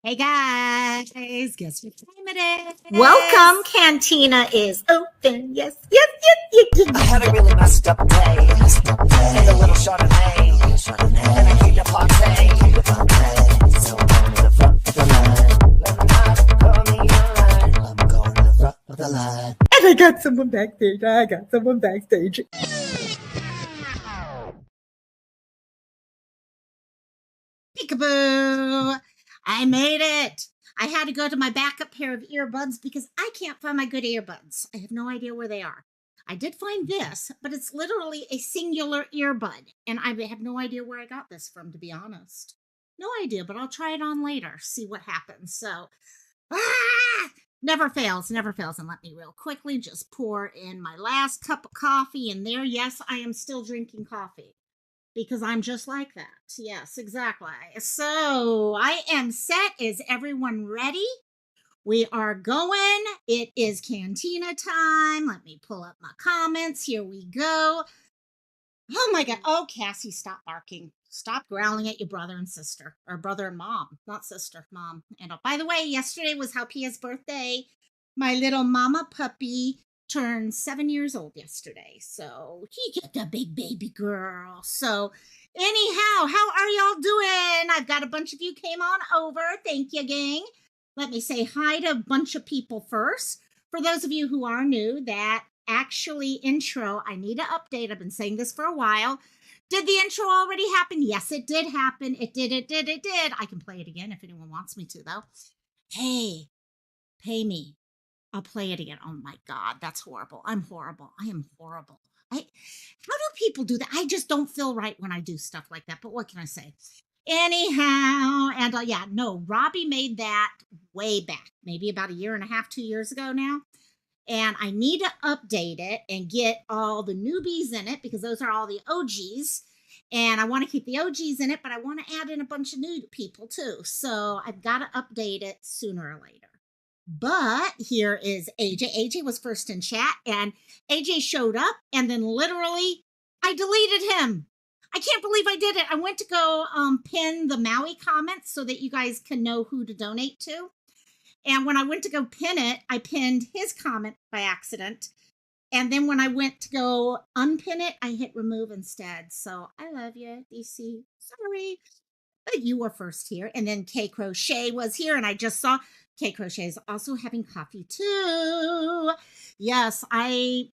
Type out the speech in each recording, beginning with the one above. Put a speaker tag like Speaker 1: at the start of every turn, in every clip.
Speaker 1: Hey guys, guess what time it is?
Speaker 2: Welcome, Cantina is open. Yes, yes, yes, yes, yes,
Speaker 3: I had a really messed up day, and a little Chardonnay, and I keep the party. So I'm going to the front of the line. Let me not call me online. I'm going to the front of the line.
Speaker 2: And I got someone backstage.
Speaker 1: Peekaboo! I made it. I had to go to my backup pair of earbuds because I can't find my good earbuds. I have no idea where they are. I did find this, but it's literally a singular earbud, and I have no idea where I got this from, to be honest. No idea, but I'll try it on later, see what happens. So, never fails, never fails. And let me real quickly just pour in my last cup of coffee in there. Yes, I am still drinking coffee because I'm just like that. Yes, exactly. So I am set. Is everyone ready? We are going. It is Cantina time. Let me pull up my comments. Here we go. Oh my God. Oh, Cassie, stop barking. Stop growling at your brother and sister, or brother and mom, not sister, mom. And by the way, yesterday was Halpia's birthday. My little mama puppy turned 7 years old yesterday. So he got a big baby girl. So anyhow, how are y'all doing? I've got a bunch of you came on over. Thank you, gang. Let me say hi to a bunch of people first. For those of you who are new, that actually intro, I need to update. I've been saying this for a while. Did the intro already happen? Yes, it did happen. It did. I can play it again if anyone wants me to, though. Hey, pay me. I'll play it again. Oh my God, that's horrible. I'm horrible. I am horrible. How do people do that? I just don't feel right when I do stuff like that. But what can I say? Anyhow, and yeah, no, Robbie made that way back, maybe about a year and a half, 2 years ago now. And I need to update it and get all the newbies in it because those are all the OGs. And I want to keep the OGs in it, but I want to add in a bunch of new people too. So I've got to update it sooner or later. But here is AJ. AJ was first in chat, and AJ showed up, and then literally I deleted him. I can't believe I did it. I went to go pin the Maui comments so that you guys can know who to donate to. And when I went to go pin it, I pinned his comment by accident. And then when I went to go unpin it, I hit remove instead. So I love you, DC. Sorry. But you were first here. And then K Crochet was here. And I just saw K Crochet is also having coffee too. Yes, I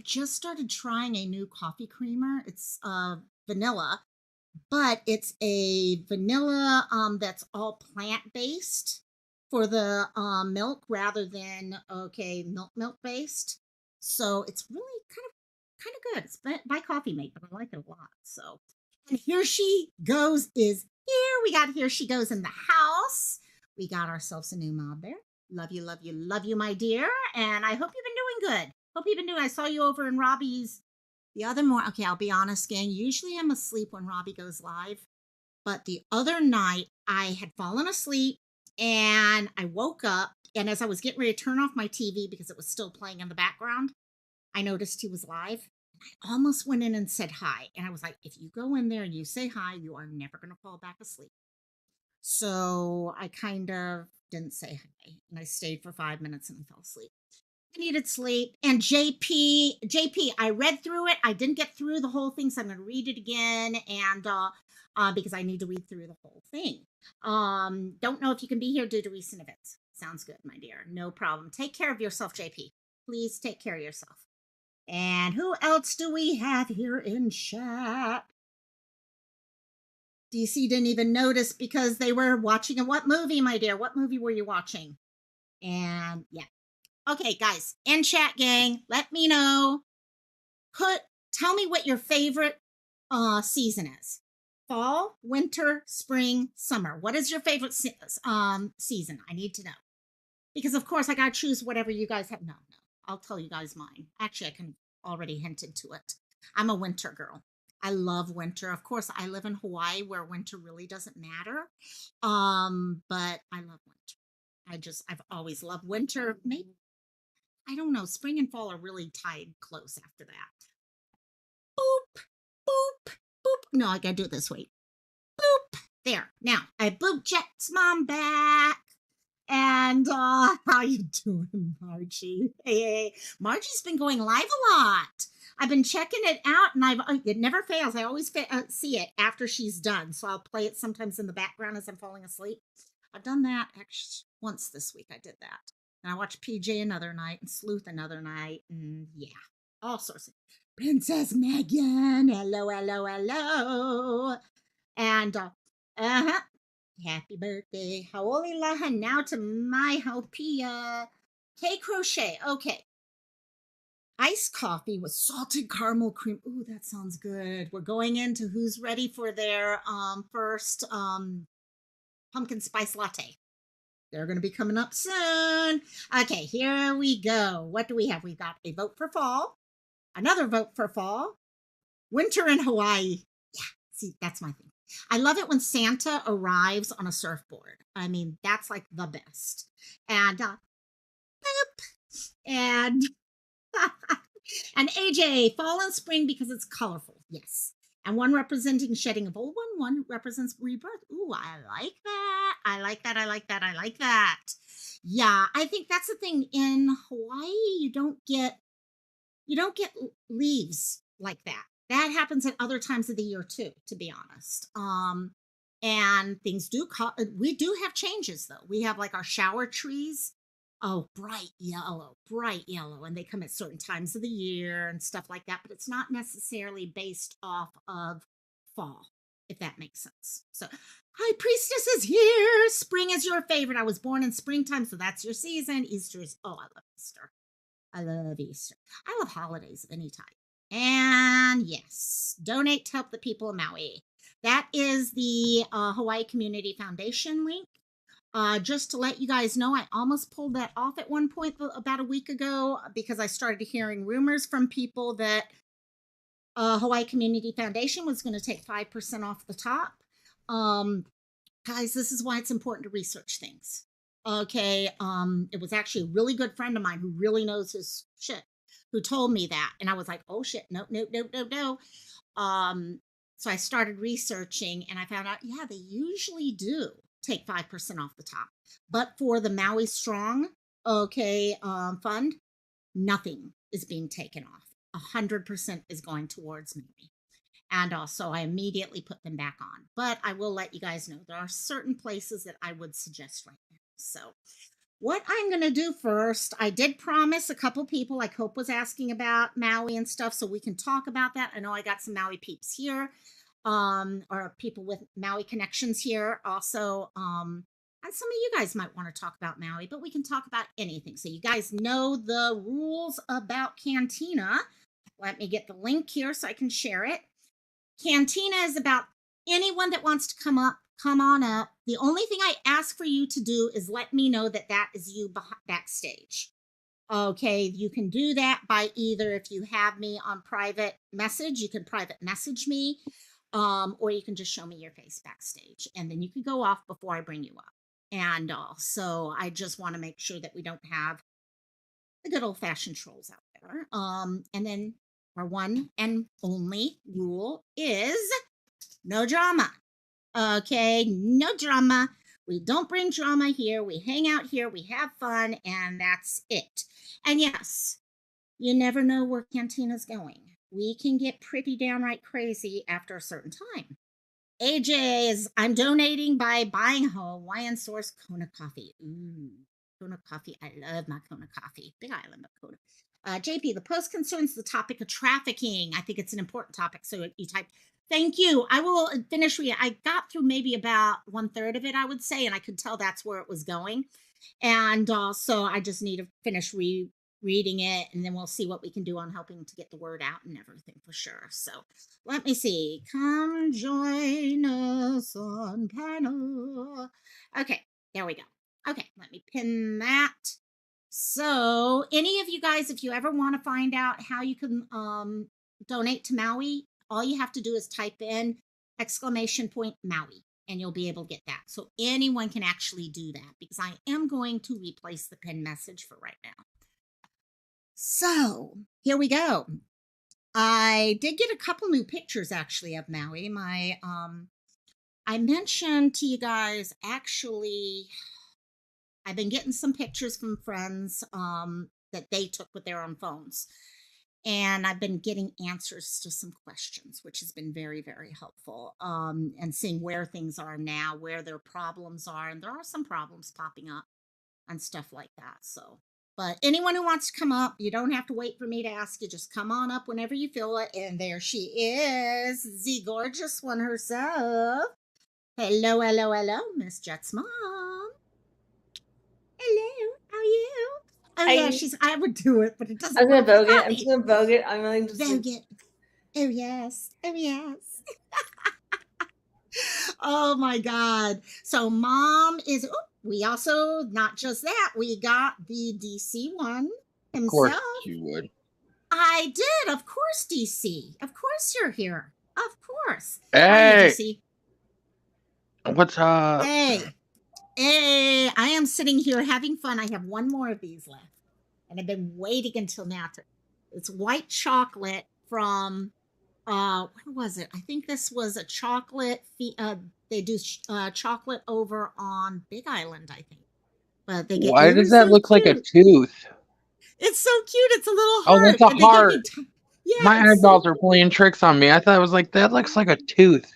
Speaker 1: just started trying a new coffee creamer. It's vanilla, but it's a vanilla that's all plant-based for the milk rather than milk based. So it's really kind of good. It's by Coffee Mate, but I like it a lot. So, and here she goes is here. We got here she goes in the house. We got ourselves a new mob there. Love you, love you, love you, my dear. And I hope you've been doing good. Hope you've been doing. I saw you over in Robbie's the other morning. Okay, I'll be honest, gang. Usually I'm asleep when Robbie goes live. But the other night I had fallen asleep and I woke up. And as I was getting ready to turn off my TV because it was still playing in the background, I noticed he was live. I almost went in and said hi. And I was like, if you go in there and you say hi, you are never going to fall back asleep. So I kind of didn't say hi. And I stayed for 5 minutes and fell asleep. I needed sleep. And JP, I read through it. I didn't get through the whole thing, so I'm going to read it again. And because I need to read through the whole thing. Don't know if you can be here due to recent events. Sounds good, my dear. No problem. Take care of yourself, JP. Please take care of yourself. And who else do we have here in chat? DC didn't even notice because they were watching what movie, my dear? What movie were you watching? And yeah. Okay, guys, in chat gang, let me know. Tell me what your favorite season is. Fall, winter, spring, summer. What is your favorite season? I need to know. Because of course I gotta choose whatever you guys have. No. I'll tell you guys mine. Actually, I can already hinted to it. I'm a winter girl. I love winter. Of course, I live in Hawaii where winter really doesn't matter. But I love winter. I've always loved winter. Maybe, I don't know. Spring and fall are really tied close after that. Boop, boop, boop. No, I gotta do it this way. Boop, There. Now, I booked Jet's mom back. And how you doing, Margie? Hey, Margie's been going live a lot. I've been checking it out, and it never fails. I always see it after she's done, so I'll play it sometimes in the background as I'm falling asleep. I've done that actually once this week. I did that, and I watched PJ another night and Sleuth another night, and yeah, all sorts of Princess Megan. Hello, hello, hello, and huh. Happy birthday, Haolilaha, now to my Haupia. K crochet. Okay. Iced coffee with salted caramel cream. Ooh, that sounds good. We're going into who's ready for their first pumpkin spice latte. They're going to be coming up soon. Okay, here we go. What do we have? We've got a vote for fall, another vote for fall, winter in Hawaii. Yeah, see, that's my thing. I love it when Santa arrives on a surfboard. I mean, that's like the best. And and and AJ, fall and spring because it's colorful. Yes. And one representing shedding of old one represents rebirth. Ooh, I like that. I like that. I like that. I like that. Yeah, I think that's the thing. In Hawaii, you don't get leaves like that. That happens at other times of the year too, to be honest. And things we do have changes though. We have like our shower trees. Oh, bright yellow. And they come at certain times of the year and stuff like that. But it's not necessarily based off of fall, if that makes sense. So, High Priestess is here. Spring is your favorite. I was born in springtime, so that's your season. Easter is, I love Easter. I love Easter. I love holidays of any type. And yes, donate to help the people of Maui. That is the Hawaii Community Foundation link. Just to let you guys know, I almost pulled that off at one point about a week ago because I started hearing rumors from people that Hawaii Community Foundation was going to take 5% off the top. Guys, this is why it's important to research things. Okay, it was actually a really good friend of mine who really knows his shit who told me that, and I was like, oh shit, no. So I started researching, and I found out, yeah, they usually do take 5% off the top, but for the Maui Strong, fund, nothing is being taken off. 100% is going towards Maui. And also, I immediately put them back on. But I will let you guys know there are certain places that I would suggest right now. So, what I'm going to do first, I did promise a couple people, like Hope was asking about Maui and stuff, so we can talk about that. I know I got some Maui peeps here, or people with Maui connections here also. And some of you guys might want to talk about Maui, but we can talk about anything. So, you guys know the rules about Cantina. Let me get the link here so I can share it. Cantina is about anyone that wants to come on up. The only thing I ask for you to do is let me know that that is you backstage. Okay, you can do that by either, if you have me on private message, you can private message me, or you can just show me your face backstage, and then you can go off before I bring you up. And so I just want to make sure that we don't have the good old-fashioned trolls out there. And then our one and only rule is no drama. Okay, no drama. We don't bring drama here. We hang out here. We have fun, and that's it. And yes, you never know where Cantina's going. We can get pretty downright crazy after a certain time. AJ is, I'm donating by buying Hawaiian source Kona coffee. Ooh, Kona coffee. I love my Kona coffee. Big Island of Kona. JP, the post concerns the topic of trafficking. I think it's an important topic. So you type, thank you. I will finish reading. I got through maybe about 1/3 of it, I would say, and I could tell that's where it was going. And so I just need to finish reading it, and then we'll see what we can do on helping to get the word out and everything for sure. So let me see. Come join us on panel. Okay, there we go. Okay, let me pin that. So any of you guys, if you ever want to find out how you can donate to Maui, all you have to do is type in !Maui, and you'll be able to get that. So anyone can actually do that, because I am going to replace the pin message for right now. So here we go. I did get a couple new pictures actually of Maui. My I mentioned to you guys, actually, I've been getting some pictures from friends that they took with their own phones. And I've been getting answers to some questions, which has been very, very helpful. And seeing where things are now, where their problems are. And there are some problems popping up and stuff like that. So, but anyone who wants to come up, you don't have to wait for me to ask you. Just come on up whenever you feel it. And there she is, the gorgeous one herself. Hello, hello, hello, Miss Jet's mom. Hello, how are you? Oh yeah, I would do it, but it doesn't
Speaker 4: I'm gonna
Speaker 1: work
Speaker 4: vogue it. I'm
Speaker 1: right.
Speaker 4: just gonna vogue it. I'm gonna just
Speaker 1: Vogue it. Oh yes. Oh yes. Oh my God. So mom is we also not just that, we got the DC one
Speaker 5: Of course
Speaker 1: himself.
Speaker 5: you would.
Speaker 1: I did, of course, DC. Of course you're here. Of course. How are you,
Speaker 5: Hey,
Speaker 1: DC?
Speaker 5: what's up?
Speaker 1: Hey. Hey, I am sitting here having fun. I have one more of these left. And I've been waiting until now to it's white chocolate from where was it? I think this was a chocolate they do chocolate over on Big Island, I think. But they get
Speaker 5: Why
Speaker 1: it
Speaker 5: does
Speaker 1: was
Speaker 5: that
Speaker 1: so
Speaker 5: look like a
Speaker 1: cute.
Speaker 5: tooth?
Speaker 1: It's so cute. It's a little
Speaker 5: Oh,
Speaker 1: heart.
Speaker 5: that's a
Speaker 1: And they give me
Speaker 5: heart.
Speaker 1: yeah,
Speaker 5: My
Speaker 1: it's so
Speaker 5: eyeballs are playing tricks on me. I thought it was like, that looks like a tooth.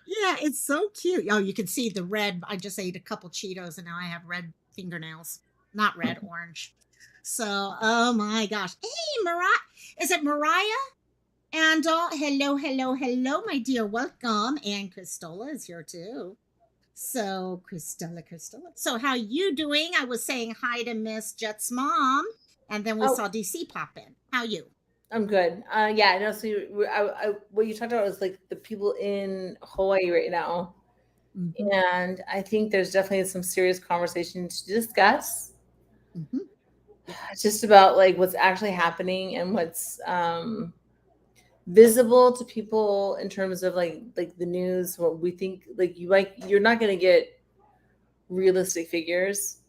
Speaker 1: yeah, it's so cute. Oh, you can see the red. I just ate a couple Cheetos and now I have red fingernails. Not red, orange. So, oh my gosh. Hey, Mariah. Is it Mariah? And hello, hello, hello, my dear. Welcome. And Cristola is here too. So, Cristola. So, how you doing? I was saying hi to Miss Jet's mom, and then we
Speaker 4: Oh.
Speaker 1: saw DC pop in. How you?
Speaker 4: I'm good. Yeah, no. So what you talked about was like the people in Hawaii right now,
Speaker 1: Mm-hmm.
Speaker 4: and I think there's definitely some serious conversation to discuss,
Speaker 1: Mm-hmm.
Speaker 4: just about like what's actually happening and what's visible to people in terms of like the news. What we think, you're not going to get realistic figures.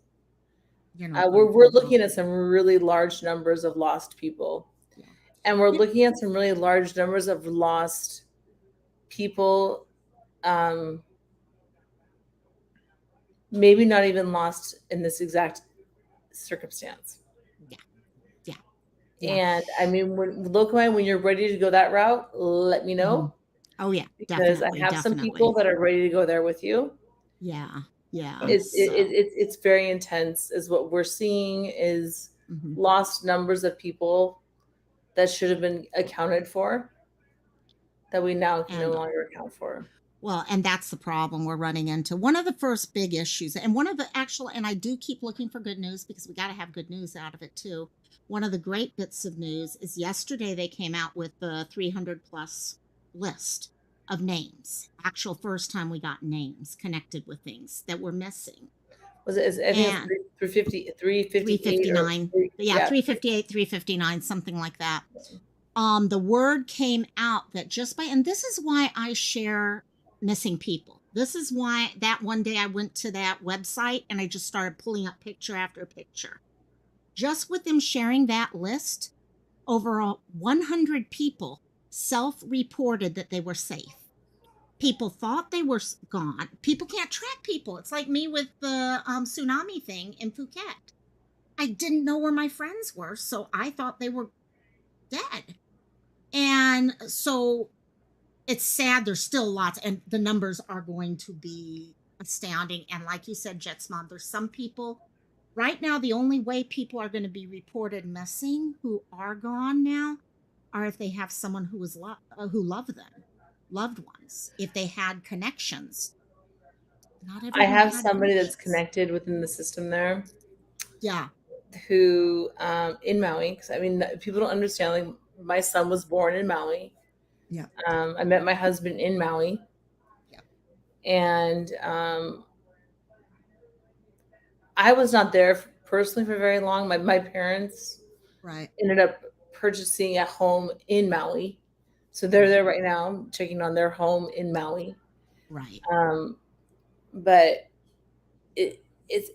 Speaker 1: You're not going
Speaker 4: We're
Speaker 1: to.
Speaker 4: looking at some really large numbers of lost people.
Speaker 1: Yeah.
Speaker 4: And we're
Speaker 1: Yeah.
Speaker 4: looking at some really large numbers of lost people, maybe not even lost in this exact circumstance.
Speaker 1: Yeah. Yeah. Yeah.
Speaker 4: And I mean, when you're ready to go that route, let me know.
Speaker 1: Mhm. Oh yeah,
Speaker 4: Because
Speaker 1: definitely,
Speaker 4: I have some people that are ready to go there with you.
Speaker 1: Yeah. Yeah.
Speaker 4: It's very intense. Is what we're seeing is
Speaker 1: Mhm.
Speaker 4: lost numbers of people that should have been accounted for, that we now can no
Speaker 1: And
Speaker 4: longer account for.
Speaker 1: well, and that's the problem we're running into. One of the first big issues, and one of the actual, and I do keep looking for good news because we got to have good news out of it too. One of the great bits of news is yesterday they came out with the 300 plus list of names. Actual first time we got names connected with things that were missing.
Speaker 4: I think
Speaker 1: And
Speaker 4: it's 350, 358 or
Speaker 1: 359. Yeah, 358, 359, something like that. The word came out that just by, and this is why I share missing people. This is why that one day I went to that website and I just started pulling up picture after picture. Just with them sharing that list, over 100 people self-reported that they were safe. People thought they were gone. People can't track people. It's like me with the tsunami thing in Phuket. I didn't know where my friends were, so I thought they were dead. And so it's sad. There's still lots, and the numbers are going to be astounding. And like you said, Jet's mom, there's some people right now. The only way people are going to be reported missing who are gone now are if they have someone who was who loved them, loved ones. If they had connections, not
Speaker 4: I
Speaker 1: everyone
Speaker 4: have
Speaker 1: had
Speaker 4: somebody that's
Speaker 1: connections.
Speaker 4: connected within the system there,
Speaker 1: Yeah,
Speaker 4: who in Maui, because I mean, people don't understand. Like, my son was born in Maui.
Speaker 1: yeah,
Speaker 4: I met my husband in Maui,
Speaker 1: yeah.
Speaker 4: and I was not there personally for very long. My parents
Speaker 1: Right,
Speaker 4: ended up purchasing a home in Maui, so they're there right now, checking on their home in Maui.
Speaker 1: right.
Speaker 4: But it's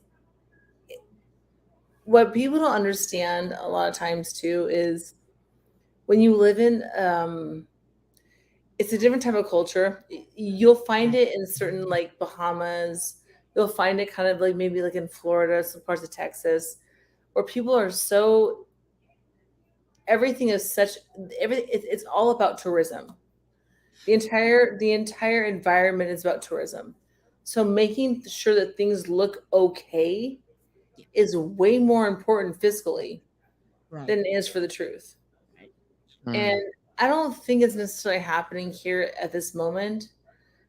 Speaker 4: what people don't understand a lot of times too is when you live it's a different type of culture. You'll find it in certain like Bahamas. You'll find it kind of like maybe like in Florida, some parts of Texas, where people are so everything is such everything. It's all about tourism. The entire environment is about tourism. So making sure that things look okay
Speaker 1: Yeah.
Speaker 4: is way more important fiscally
Speaker 1: Right.
Speaker 4: than it is for the truth.
Speaker 1: Right.
Speaker 4: And
Speaker 5: Mm.
Speaker 4: I don't think it's necessarily happening here at this moment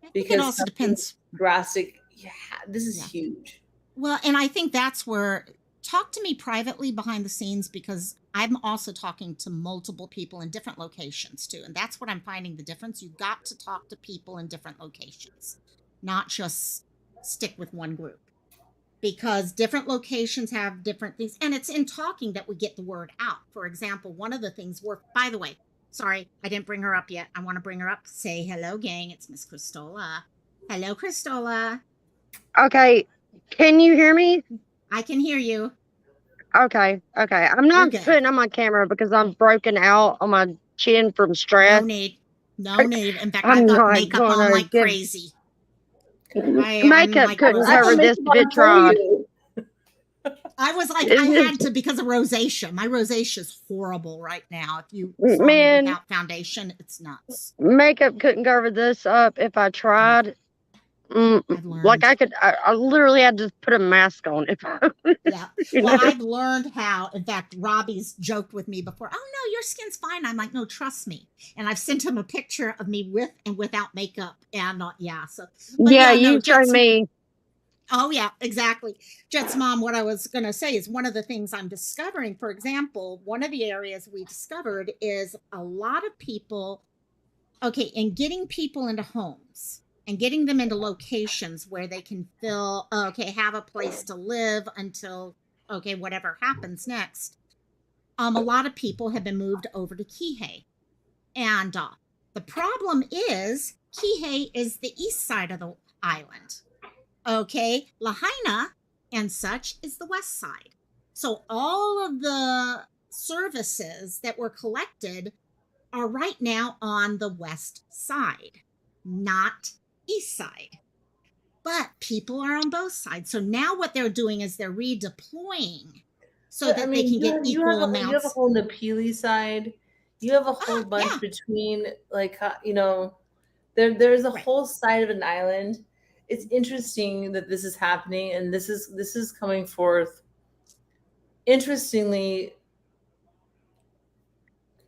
Speaker 1: I think it
Speaker 4: because
Speaker 1: also
Speaker 4: something
Speaker 1: depends.
Speaker 4: drastic. Yeah, this is
Speaker 1: Yeah.
Speaker 4: huge.
Speaker 1: Well, and I think that's where talk to me privately behind the scenes because I'm also talking to multiple people in different locations too. And that's what I'm finding the difference. You've got to talk to people in different locations, not just stick with one group because different locations have different things. And it's in talking that we get the word out. For example, one of the things we're, by the way, sorry, I didn't bring her up yet. I want to bring her up. Say hello, gang. It's Miss Cristola. Hello, Cristola.
Speaker 6: Okay, can you hear me?
Speaker 1: I can hear you.
Speaker 6: Okay, okay. I'm
Speaker 1: You're
Speaker 6: not
Speaker 1: good.
Speaker 6: putting on my camera because I'm broken out on my chin from
Speaker 1: No
Speaker 6: stress.
Speaker 1: need. No need. In fact, I've
Speaker 6: I'm
Speaker 1: got
Speaker 6: not
Speaker 1: makeup on
Speaker 6: gonna
Speaker 1: like
Speaker 6: give
Speaker 1: crazy. I'm
Speaker 6: makeup
Speaker 1: like
Speaker 6: couldn't
Speaker 4: I
Speaker 6: cover
Speaker 4: can
Speaker 1: rosacea.
Speaker 4: make
Speaker 6: this
Speaker 4: it
Speaker 6: if
Speaker 4: on
Speaker 6: it
Speaker 4: for
Speaker 6: tried.
Speaker 4: you.
Speaker 1: I was like, I
Speaker 6: It's
Speaker 1: had to because of rosacea. My rosacea is horrible right now. If you saw me
Speaker 6: man,
Speaker 1: without foundation, it's nuts.
Speaker 6: makeup couldn't cover this up if I
Speaker 1: No,
Speaker 6: tried.
Speaker 1: I've
Speaker 6: Like
Speaker 1: learned.
Speaker 6: I literally had to put a mask on if I,
Speaker 1: Yeah.
Speaker 6: you
Speaker 1: Well,
Speaker 6: know.
Speaker 1: I've learned how. In fact, Robbie's joked with me before. Oh no, your skin's fine. I'm like, no, trust me. And I've sent him a picture of me with and without makeup. And yeah, so, but
Speaker 6: Yeah,
Speaker 1: yeah, no,
Speaker 6: you showed
Speaker 1: Jets.
Speaker 6: me.
Speaker 1: Oh, yeah, exactly. Jet's mom, what I was going to say is one of the things I'm discovering, for example, one of the areas we discovered is a lot of people, okay, in getting people into homes and getting them into locations where they can feel, okay, have a place to live until, okay, whatever happens next. A lot of people have been moved over to Kihei. And the problem is, Kihei is the east side of the island. Okay, Lahaina and such is the west side. So all of the services that were collected are right now on the west side, not east side. But people are on both sides. So now what they're doing is they're redeploying so
Speaker 4: But I
Speaker 1: that they
Speaker 4: mean,
Speaker 1: can get equal
Speaker 4: you have a
Speaker 1: amounts.
Speaker 4: whole Napili side. You have a whole
Speaker 1: Ah,
Speaker 4: bunch
Speaker 1: yeah,
Speaker 4: between like there's a
Speaker 1: right.
Speaker 4: whole side of an island. It's interesting that this is happening and this is coming forth. Interestingly,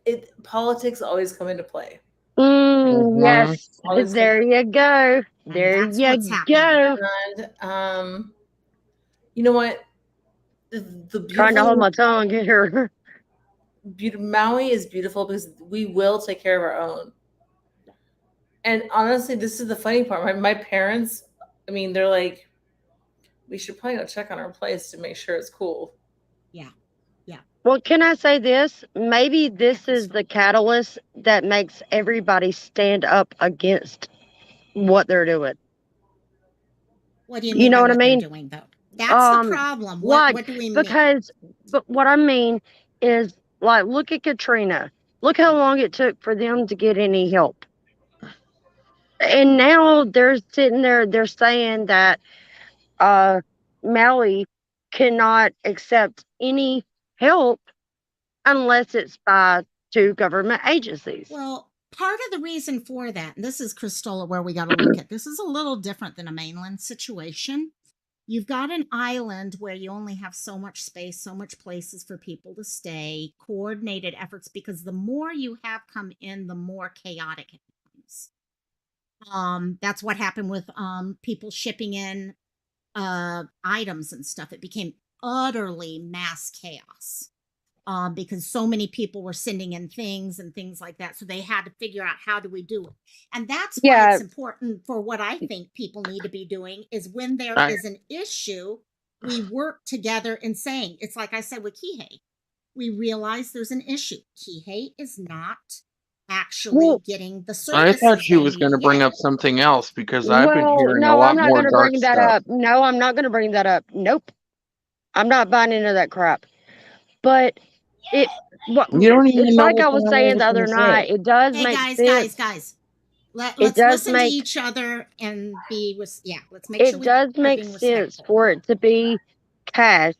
Speaker 4: it politics always come into play.
Speaker 5: Mhm.
Speaker 6: Yes,
Speaker 4: Always come
Speaker 6: there you go.
Speaker 1: And
Speaker 6: There
Speaker 1: that's what's
Speaker 6: you
Speaker 1: happening.
Speaker 6: go.
Speaker 4: and you know what? The
Speaker 6: Trying
Speaker 4: beautiful
Speaker 6: to hold
Speaker 4: thing
Speaker 6: my tongue here.
Speaker 4: Maui is beautiful because we will take care of our own. And honestly, this is the funny part. My parents, I mean, they're like, we should probably go check on our place to make sure it's cool.
Speaker 1: Yeah, yeah,
Speaker 6: Well, can I say this? Maybe
Speaker 1: yeah,
Speaker 6: this is
Speaker 1: Crystal.
Speaker 6: the catalyst that makes everybody stand up against what they're doing.
Speaker 1: What do you
Speaker 6: You
Speaker 1: mean
Speaker 6: know
Speaker 1: by
Speaker 6: what I
Speaker 1: what they're
Speaker 6: mean?
Speaker 1: doing, though? That's the
Speaker 6: Um,
Speaker 1: problem. What
Speaker 6: like
Speaker 1: What do we mean?
Speaker 6: because, but what I mean is, like, look at Katrina. Look how long it took for them to get any help, and now they're sitting there. They're saying that uh, Maui cannot accept any help unless it's by two government agencies.
Speaker 1: Well, part of the reason for that, and this is Cristola, where we got to look at this is a little different than a mainland situation. You've got an island where you only have so much space, so much places for people to stay, coordinated efforts, because the more you have come in, the more chaotic it becomes. That's what happened with people shipping in items and stuff. It became utterly mass chaos because so many people were sending in things and things like that. So they had to figure out how do we do it. And that's why
Speaker 6: Yeah,
Speaker 1: it's important for what I think people need to be doing is when there
Speaker 5: I,
Speaker 1: is an issue, we work together in saying, it's like I said with Kihei, we realize there's an issue. Kihei is not actually
Speaker 6: well,
Speaker 1: getting the
Speaker 5: I thought
Speaker 1: services
Speaker 5: she
Speaker 1: they
Speaker 5: was
Speaker 1: need
Speaker 5: going
Speaker 1: to
Speaker 5: to bring
Speaker 1: get.
Speaker 5: up something else because I've been
Speaker 6: well,
Speaker 5: hearing a
Speaker 6: no, I'm
Speaker 5: lot
Speaker 6: not
Speaker 5: more
Speaker 6: going to
Speaker 5: dark
Speaker 6: bring that
Speaker 5: stuff.
Speaker 6: up. No, I'm not going to bring that up. Nope, I'm not buying into that crap. But it, what
Speaker 5: You don't even
Speaker 6: it's
Speaker 5: know
Speaker 6: like
Speaker 5: what
Speaker 6: I
Speaker 5: the
Speaker 6: was
Speaker 5: hell I
Speaker 6: saying
Speaker 5: was
Speaker 6: the
Speaker 5: going
Speaker 6: other
Speaker 5: to say.
Speaker 6: night. It does
Speaker 1: Hey
Speaker 6: make
Speaker 1: guys, guys,
Speaker 6: sense.
Speaker 1: guys.
Speaker 6: It
Speaker 1: Let's
Speaker 6: does
Speaker 1: listen to
Speaker 6: make
Speaker 1: each other and let's make sure
Speaker 6: it
Speaker 1: we
Speaker 6: does
Speaker 1: are
Speaker 6: make
Speaker 1: being
Speaker 6: sense
Speaker 1: respectful.
Speaker 6: for it to be cash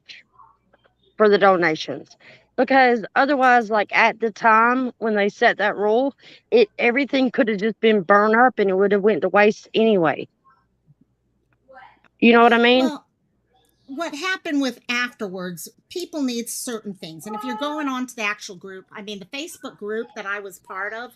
Speaker 6: for the donations. Because otherwise, like at the time when they set that rule, everything could have just been burned up and it would have went to waste anyway. You know what I mean?
Speaker 1: Well, what happened with afterwards, people need certain things. And if you're going on to the actual group, I mean, the Facebook group that I was part of,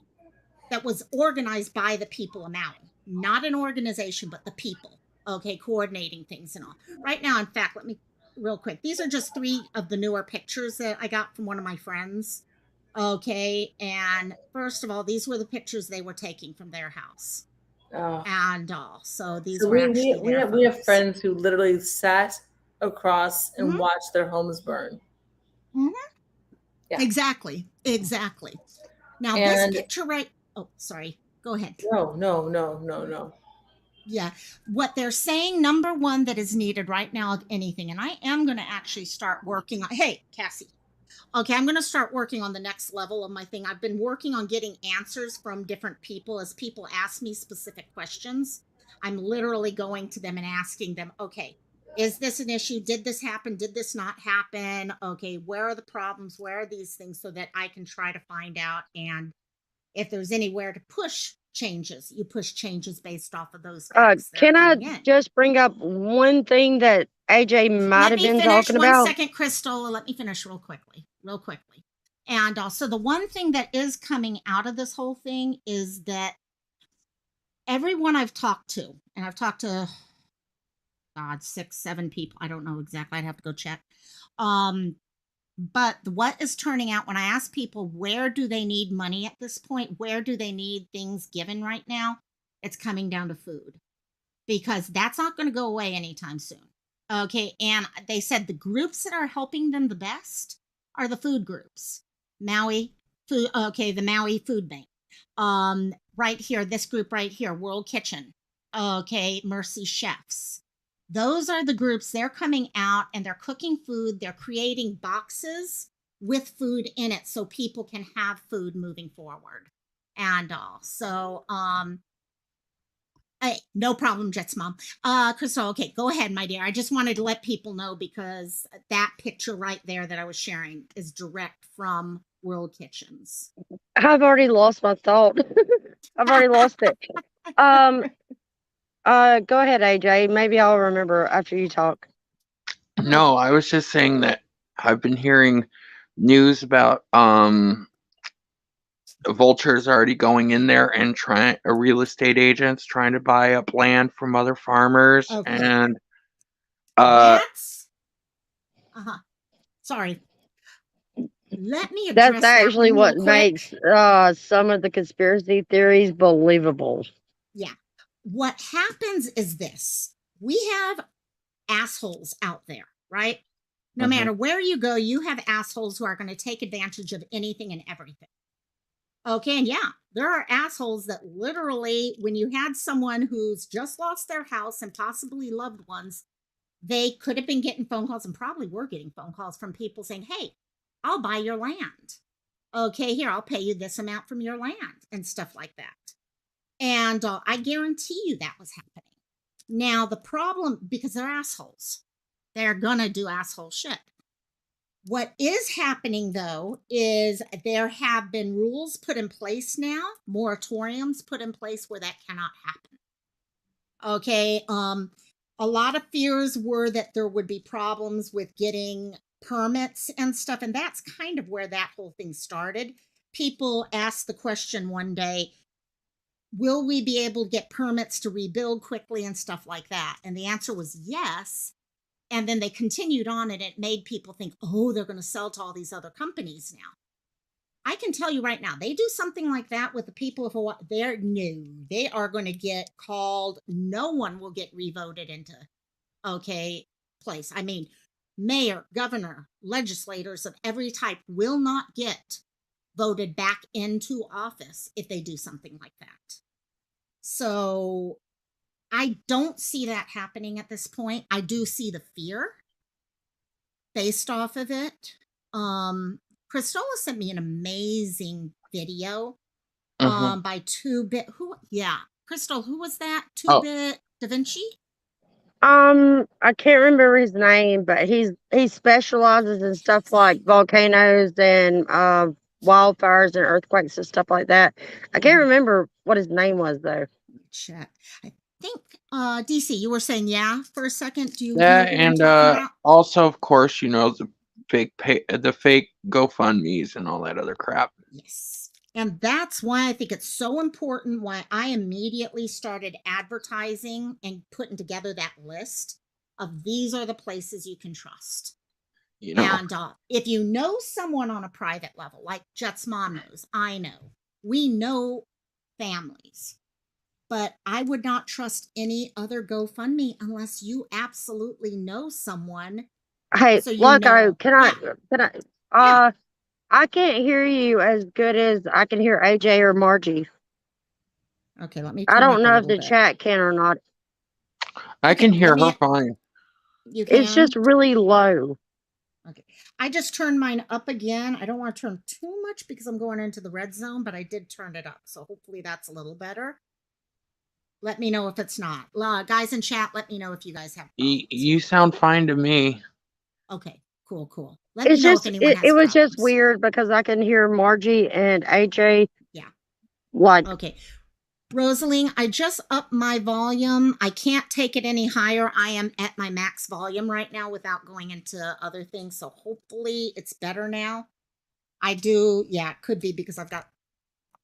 Speaker 1: that was organized by the people of Maui, not an organization, but the people, okay, coordinating things and all. Right now, in fact, let me real quick. These are just 3 of the newer pictures that I got from one of my friends. Okay. And first of all, these were the pictures they were taking from their house.
Speaker 4: Oh.
Speaker 1: And all. So these
Speaker 4: So
Speaker 1: were actually their
Speaker 4: we have
Speaker 1: photos.
Speaker 4: friends who literally sat across and
Speaker 1: Mm-hmm.
Speaker 4: watched their homes burn.
Speaker 1: Mm-hmm.
Speaker 4: Yeah.
Speaker 1: Exactly. Exactly. Now, this
Speaker 4: And
Speaker 1: picture right. Oh, sorry. Go ahead.
Speaker 4: no.
Speaker 1: Yeah. What they're saying, number one, that is needed right now of anything, and I am going to actually start working on. Hey, Cassie. Okay, I'm going to start working on the next level of my thing. I've been working on getting answers from different people as people ask me specific questions. I'm literally going to them and asking them, okay, is this an issue? Did this happen? Did this not happen? Okay, where are the problems? Where are these things so that I can try to find out? And if there's anywhere to push changes, you push changes based off of those facts that are
Speaker 6: Can I
Speaker 1: coming in.
Speaker 6: just bring up one thing that AJ might
Speaker 1: Let
Speaker 6: have
Speaker 1: me
Speaker 6: been
Speaker 1: finish
Speaker 6: talking
Speaker 1: one
Speaker 6: about?
Speaker 1: second, Crystal. Let me finish real quickly. And also, the one thing that is coming out of this whole thing is that everyone I've talked to, and I've talked to, God, 6, 7 people. I don't know exactly. I'd have to go check. But what is turning out when I ask people where do they need money at this point, where do they need things given right now, it's coming down to food, because that's not going to go away anytime soon. Okay. And they said the groups that are helping them the best are the food groups. Maui food. Okay. The Maui Food Bank. Right here, this group right here, World Kitchen. Okay. Mercy Chefs. Those are the groups. They're coming out and they're cooking food. They're creating boxes with food in it so people can have food moving forward and all. So, hey, no problem, Jets mom. Crystal, okay, go ahead, my dear. I just wanted to let people know because that picture right there that I was sharing is direct from World Kitchens.
Speaker 6: I've already lost my thought. I've already lost it. Um, go ahead, AJ. Maybe I'll remember after you talk.
Speaker 5: No, I was just saying that I've been hearing news about vultures already going in there and trying real estate agents trying to buy up land from other farmers
Speaker 1: Okay,
Speaker 5: and
Speaker 1: that's sorry. Let me
Speaker 6: That's
Speaker 1: address that
Speaker 6: actually
Speaker 1: one real
Speaker 6: what
Speaker 1: quick.
Speaker 6: makes some of the conspiracy theories believable.
Speaker 1: Yeah. What happens is this: we have assholes out there, right? No
Speaker 5: Mhm.
Speaker 1: matter where you go, you have assholes who are going to take advantage of anything and everything. Okay. And yeah, there are assholes that literally, when you had someone who's just lost their house and possibly loved ones, they could have been getting phone calls and probably were getting phone calls from people saying, hey, I'll buy your land. Okay, here, I'll pay you this amount from your land and stuff like that. And I guarantee you that was happening. Now, the problem, because they're assholes, they're going to do asshole shit. What is happening though is there have been rules put in place now, moratoriums put in place where that cannot happen. Okay, a lot of fears were that there would be problems with getting permits and stuff, and that's kind of where that whole thing started. People asked the question one day, will we be able to get permits to rebuild quickly and stuff like that? And the answer was yes. And then they continued on, and it made people think, oh, they're going to sell to all these other companies now. I can tell you right now, they do something like that with the people of Hawaii, they are going to get called. No one will get revoted into, okay, place. I mean, mayor, governor, legislators of every type will not get voted back into office if they do something like that. So I don't see that happening at this point. I do see the fear based off of it. Christola sent me an amazing video
Speaker 5: Mhm.
Speaker 1: by 2-Bit. Who? Yeah, Crystal. Who was that?
Speaker 5: Oh,
Speaker 1: 2-Bit Da Vinci.
Speaker 6: I can't remember his name, but he specializes in stuff like volcanoes and wildfires and earthquakes and stuff like that. I can't
Speaker 1: Mhm.
Speaker 6: remember what his name was though.
Speaker 1: Let me check. I think DC. You were saying yeah for a second. Do you hear
Speaker 5: that
Speaker 1: who I'm
Speaker 5: and
Speaker 1: talking about?
Speaker 5: also of course, the fake GoFundMe's and all that other crap.
Speaker 1: Yes. And that's why I think it's so important why I immediately started advertising and putting together that list of these are the places you can trust.
Speaker 5: You know,
Speaker 1: And if you know someone on a private level, like Jet's mom knows, I know, we know families, but I would not trust any other GoFundMe unless you absolutely know someone.
Speaker 6: Hey,
Speaker 1: So you
Speaker 6: Loco,
Speaker 1: know, yeah,
Speaker 6: can I
Speaker 1: yeah.
Speaker 6: I can't hear you as good as I can hear AJ or Margie.
Speaker 1: Okay, let me
Speaker 6: I
Speaker 1: turn
Speaker 6: don't
Speaker 1: up a
Speaker 6: know if
Speaker 1: little
Speaker 6: the
Speaker 1: bit.
Speaker 6: chat can or not.
Speaker 5: I can
Speaker 1: Okay, let
Speaker 5: hear her
Speaker 1: me.
Speaker 5: fine.
Speaker 1: You
Speaker 6: It's
Speaker 1: can.
Speaker 6: just really low.
Speaker 1: Okay. I just turned mine up again. I don't want to turn too much because I'm going into the red zone, but I did turn it up. So hopefully that's a little better. Let me know if it's not. Guys in chat, let me know if you guys have problems
Speaker 5: You
Speaker 1: here.
Speaker 5: sound fine to me.
Speaker 1: Okay, cool, cool. Let me know if anyone
Speaker 6: It
Speaker 1: has
Speaker 6: was just
Speaker 1: problems.
Speaker 6: weird because I can hear Margie and AJ
Speaker 1: Yeah.
Speaker 6: like
Speaker 1: Okay. Rosaline, I just upped my volume. I can't take it any higher. I am at my max volume right now without going into other things. So hopefully it's better now. I do, yeah, it could be because I've got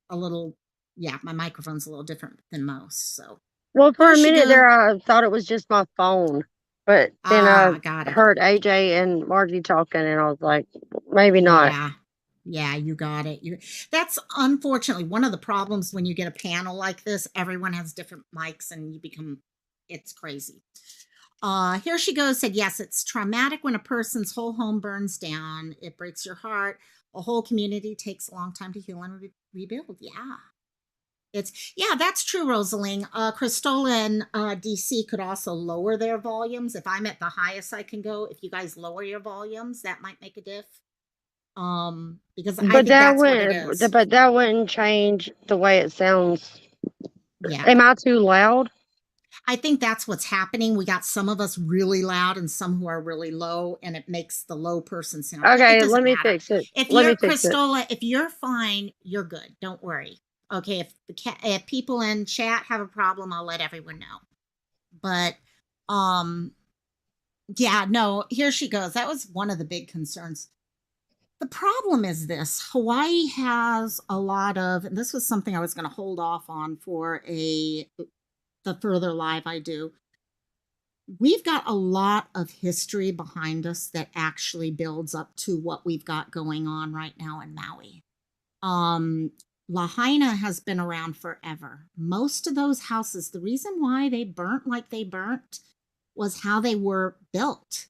Speaker 1: a little, yeah, my microphone's a little different than most. So
Speaker 6: well for
Speaker 1: here
Speaker 6: a
Speaker 1: she
Speaker 6: minute
Speaker 1: goes.
Speaker 6: there I thought it was just my phone. But then I
Speaker 1: Ah, got it.
Speaker 6: heard AJ and Margie talking and I was like, maybe not.
Speaker 1: Yeah. Yeah, you got it. That's unfortunately one of the problems when you get a panel like this. Everyone has different mics and you become it's crazy. Here she goes, said, yes, it's traumatic when a person's whole home burns down. It breaks your heart. A whole community takes a long time to heal and rebuild. Yeah. Yeah, that's true, Rosaline. Cristola and DC could also lower their volumes. If I'm at the highest I can go, if you guys lower your volumes, that might make a diff. Because I
Speaker 6: But
Speaker 1: think that's what it is.
Speaker 6: that wouldn't change the way it sounds.
Speaker 1: Yeah.
Speaker 6: Am I too loud?
Speaker 1: I think that's what's happening. We got some of us really loud and some who are really low, and it makes the low person sound. It
Speaker 6: Okay, let
Speaker 1: doesn't
Speaker 6: me
Speaker 1: matter.
Speaker 6: fix it.
Speaker 1: If
Speaker 6: Let
Speaker 1: you're
Speaker 6: me fix it.
Speaker 1: Cristola, if you're fine, you're good. Don't worry. Okay, if people in chat have a problem, I'll let everyone know. But um yeah, no, here she goes. That was one of the big concerns. The problem is this: Hawaii has a lot of, and this was something I was going to hold off on for the further live I do. We've got a lot of history behind us that actually builds up to what we've got going on right now in Maui. Um, Lahaina has been around forever. Most of those houses, the reason why they burnt like they burnt was how they were built.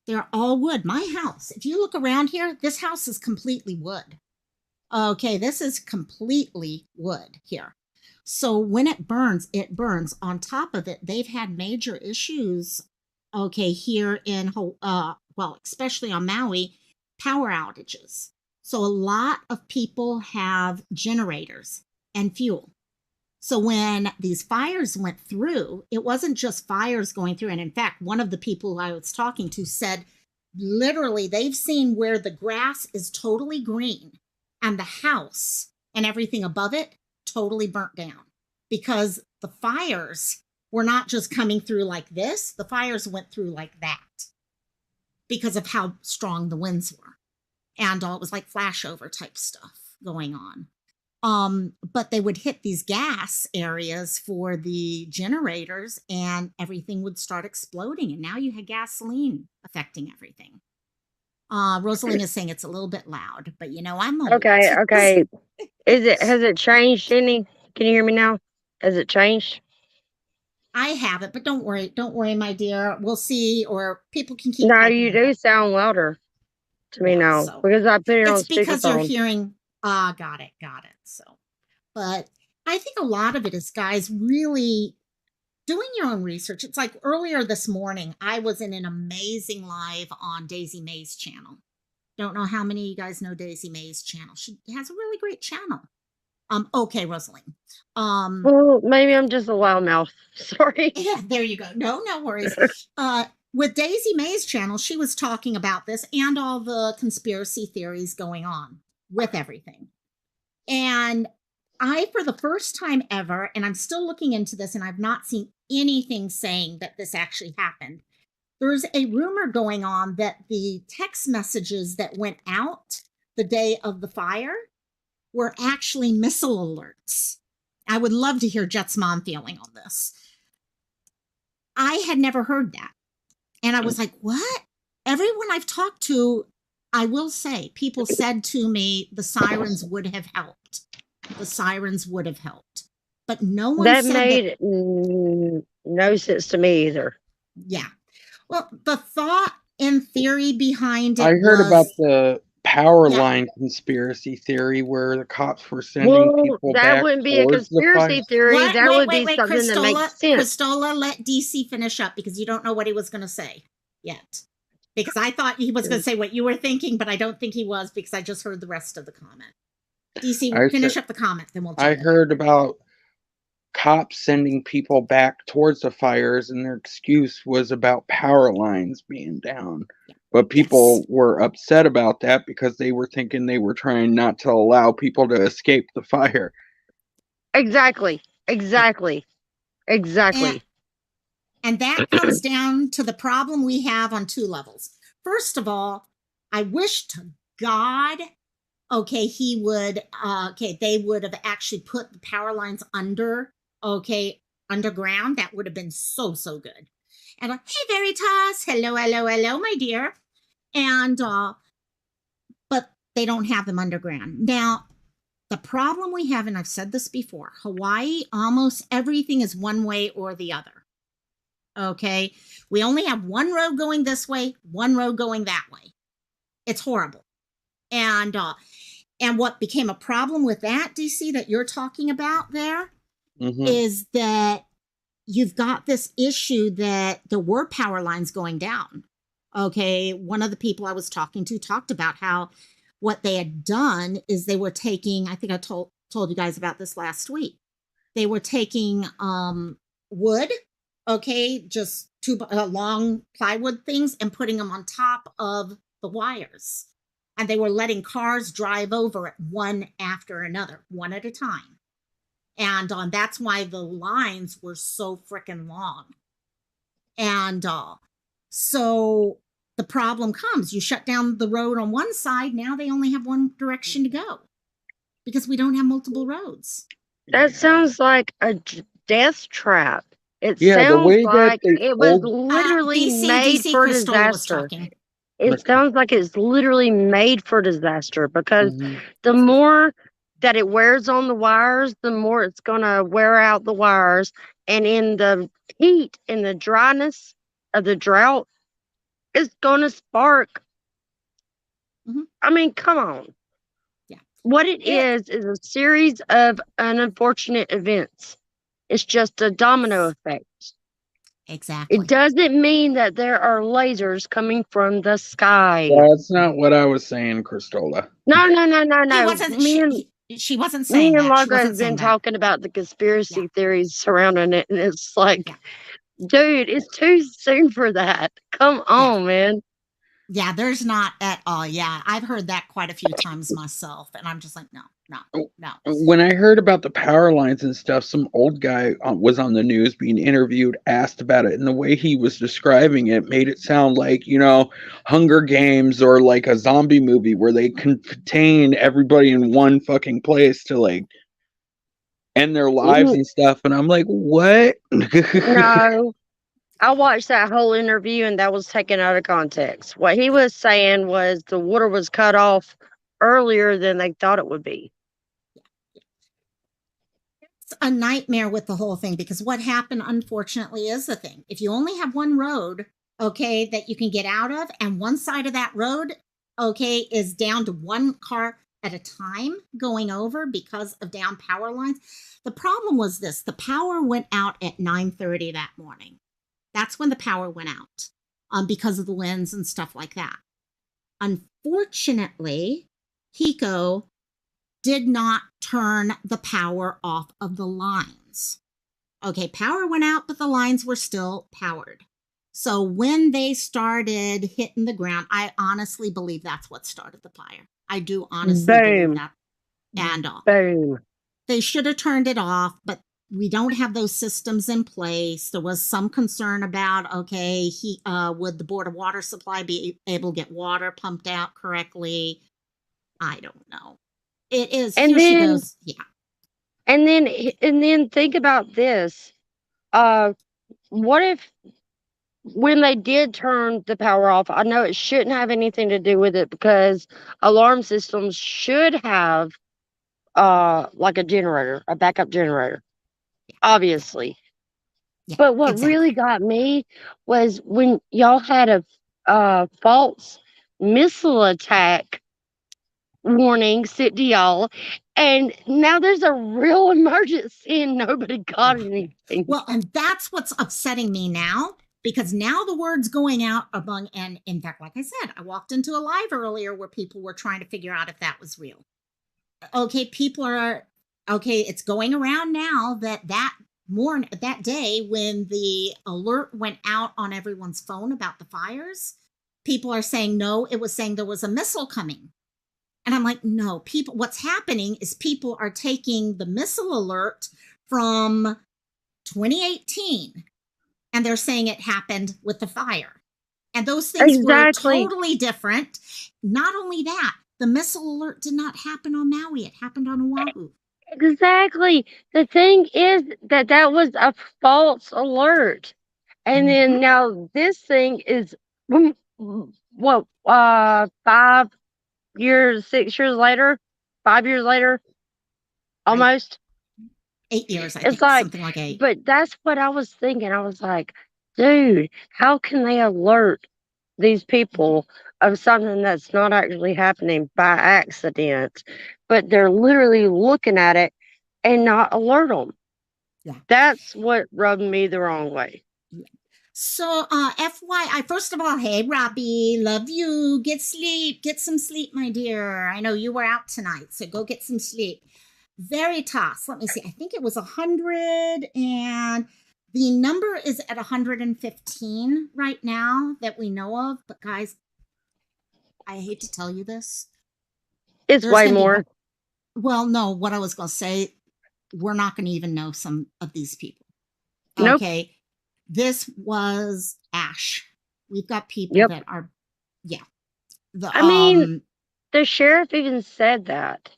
Speaker 1: They're all wood. My house, if you look around here, this house is completely wood. Okay, this is completely wood here. So when it burns, it burns. On top of it, they've had major issues, okay, here in, well, especially on Maui, power outages. So a lot of people have generators and fuel. So when these fires went through, it wasn't just fires going through. And in fact, one of the people I was talking to said literally they've seen where the grass is totally green and the house and everything above it totally burnt down because the fires were not just coming through like this, the fires went through like that because of how strong the winds were. And it was like flashover type stuff going on. But they would hit these gas areas for the generators and everything would start exploding. And now you had gasoline affecting everything. Rosaline is saying it's a little bit loud, but you know, I'm old.
Speaker 6: Okay. Has it changed any? Can you hear me now? Has it changed?
Speaker 1: I have it, but don't worry, my dear. We'll see, or people can keep
Speaker 6: No,
Speaker 1: typing
Speaker 6: you
Speaker 1: in.
Speaker 6: do sound louder to me
Speaker 1: Yeah,
Speaker 6: now
Speaker 1: so
Speaker 6: because I put it on
Speaker 1: it's because you're
Speaker 6: speakerphone.
Speaker 1: hearing, got it. So, but I think a lot of it is guys really doing your own research. It's like earlier this morning, I was in an amazing live on Daisy May's channel. Don't know how many of you guys know Daisy May's channel. She has a really great channel. Okay, Rosaline.
Speaker 6: Well, maybe I'm just a loudmouth. Sorry.
Speaker 1: Yeah, there you go. No worries. With Daisy May's channel, she was talking about this and all the conspiracy theories going on with everything. And I, for the first time ever, and I'm still looking into this, and I've not seen anything saying that this actually happened. There's a rumor going on that the text messages that went out the day of the fire were actually missile alerts. I would love to hear Jet's mom feeling on this. I had never heard that. And I was like, what? Everyone I've talked to, I will say, people said to me the sirens would have helped. The sirens would have helped. But no one
Speaker 6: That
Speaker 1: said
Speaker 6: made
Speaker 1: that.
Speaker 6: no sense to me either.
Speaker 1: Yeah. Well, the thought and theory behind it
Speaker 5: I heard
Speaker 1: was,
Speaker 5: about the power
Speaker 1: Yeah.
Speaker 5: line conspiracy theory where the cops were sending
Speaker 6: Well,
Speaker 5: people
Speaker 6: that
Speaker 5: back
Speaker 6: wouldn't be a
Speaker 5: towards the fire.
Speaker 6: conspiracy theory.
Speaker 1: What?
Speaker 6: That would
Speaker 1: Wait,
Speaker 6: be something that makes sense.
Speaker 1: Christola, let DC finish up because you don't know what he was going to say yet. Because I thought he was going to say what you were thinking, but I don't think he was because I just heard the rest of the comment. DC, finish up the comment, then we'll.
Speaker 5: I heard about cops sending people back towards the fires, and their excuse was about power lines being down. But people were upset about that because they were thinking they were trying not to allow people to escape the fire.
Speaker 6: Exactly.
Speaker 1: And that comes down to the problem we have on two levels. First of all, I wish to God, okay, they would have actually put the power lines underground. That would have been so good. And hey, Veritas, hello, my dear. And but they don't have them underground. Now, the problem we have, and I've said this before, Hawaii, almost everything is one way or the other. Okay, we only have one road going this way, one road going that way. It's horrible. And what became a problem with that, DC, that you're talking about there, is that you've got this issue that there were power lines going down. Okay, one of the people I was talking to talked about how what they had done is they were taking, I think I told you guys about this last week. They were taking wood, okay, just two long plywood things, and putting them on top of the wires. And they were letting cars drive over it one after another, one at a time. And that's why the lines were so freaking long. And so the problem comes, you shut down the road on one side, now they only have one direction to go because we don't have multiple roads.
Speaker 6: That sounds like a death trap. It
Speaker 5: Yeah, the
Speaker 6: sounds
Speaker 5: way
Speaker 6: like
Speaker 5: that
Speaker 6: it was literally made for disaster. It sounds like it's literally made for disaster because the more that it wears on the wires, the more it's going to wear out the wires. And in the heat and the dryness of the drought, it's going to spark. I mean, come on.
Speaker 1: Yeah.
Speaker 6: What it is a series of unfortunate events. It's just a domino effect.
Speaker 1: Exactly.
Speaker 6: It doesn't mean that there are lasers coming from the sky.
Speaker 5: That's not what I was saying, Christola.
Speaker 6: No.
Speaker 1: She wasn't saying
Speaker 6: that. Me
Speaker 1: that.
Speaker 6: and Margaret have been talking about the conspiracy theories surrounding it, and it's like, dude, it's too soon for that. Come on, man.
Speaker 1: Yeah, there's not at all. Yeah, I've heard that quite a few times myself, and I'm just like, no.
Speaker 5: When I heard about the power lines and stuff, some old guy was on the news being interviewed, asked about it, and the way he was describing it made it sound like, Hunger Games or like a zombie movie where they contain everybody in one fucking place to like end their lives and stuff. And I'm like, what?
Speaker 6: No. I watched that whole interview and that was taken out of context. What he was saying was the water was cut off earlier than they thought it would be.
Speaker 1: It's a nightmare with the whole thing because what happened, unfortunately, is the thing. If you only have one road, okay, that you can get out of, and one side of that road, okay, is down to one car at a time going over because of down power lines. The problem was this: the power went out at 9:30 that morning. That's when the power went out because of the winds and stuff like that. Unfortunately, HECO did not turn the power off of the lines. Okay, power went out, but the lines were still powered. So when they started hitting the ground, I honestly believe that's what started the fire. I do honestly believe
Speaker 6: Boom.
Speaker 1: that. And
Speaker 6: Boom.
Speaker 1: they should have turned it off, but we don't have those systems in place. There was some concern about, okay, would the Board of Water Supply be able to get water pumped out correctly? I don't know. It is.
Speaker 6: And
Speaker 1: Here she
Speaker 6: then
Speaker 1: goes. Yeah.
Speaker 6: and then think about this. What if when they did turn the power off, I know it shouldn't have anything to do with it because alarm systems should have like a generator, a backup generator, obviously.
Speaker 1: Yeah,
Speaker 6: But what really
Speaker 1: exactly.
Speaker 6: got me was when y'all had a false missile attack warning sent to y'all, and now there's a real emergency and nobody got anything.
Speaker 1: Well, and that's what's upsetting me now, because now the word's going out among, and in fact, like I said, I walked into a live earlier where people were trying to figure out if that was real. Okay, people are, okay, it's going around now that day when the alert went out on everyone's phone about the fires, people are saying no, it was saying there was a missile coming. And I'm like, no, people, what's happening is people are taking the missile alert from 2018 and they're saying it happened with the fire. And those things were
Speaker 6: Exactly.
Speaker 1: totally different. Not only that, the missile alert did not happen on Maui, it happened on Oahu.
Speaker 6: Exactly. The thing is that was a false alert. And
Speaker 1: Mm-hmm.
Speaker 6: then now this thing is what 5 years, 6 years later, 5 years later,
Speaker 1: Right?
Speaker 6: almost.
Speaker 1: 8 years, I
Speaker 6: It's
Speaker 1: think,
Speaker 6: like,
Speaker 1: something like 8.
Speaker 6: but that's what I was thinking. I was like, dude, how can they alert these people of something that's not actually happening by accident, but they're literally looking at it and not alert them?
Speaker 1: Yeah.
Speaker 6: That's what rubbed me the wrong way.
Speaker 1: So, FYI, first of all, hey, Robbie, love you. Get sleep. Get some sleep, my dear. I know you were out tonight, so go get some sleep. Veritas, let me see. I think it was 100, and the number is at 115 right now that we know of. But, guys, I hate to tell you this.
Speaker 6: It's
Speaker 1: There's
Speaker 6: way
Speaker 1: going to be,
Speaker 6: more.
Speaker 1: well, no, what I was going to say, we're not going to even know some of these people.
Speaker 6: Nope.
Speaker 1: Okay. This was Ash. We've got people
Speaker 6: Yep.
Speaker 1: that are, yeah.
Speaker 6: I mean, the sheriff even said that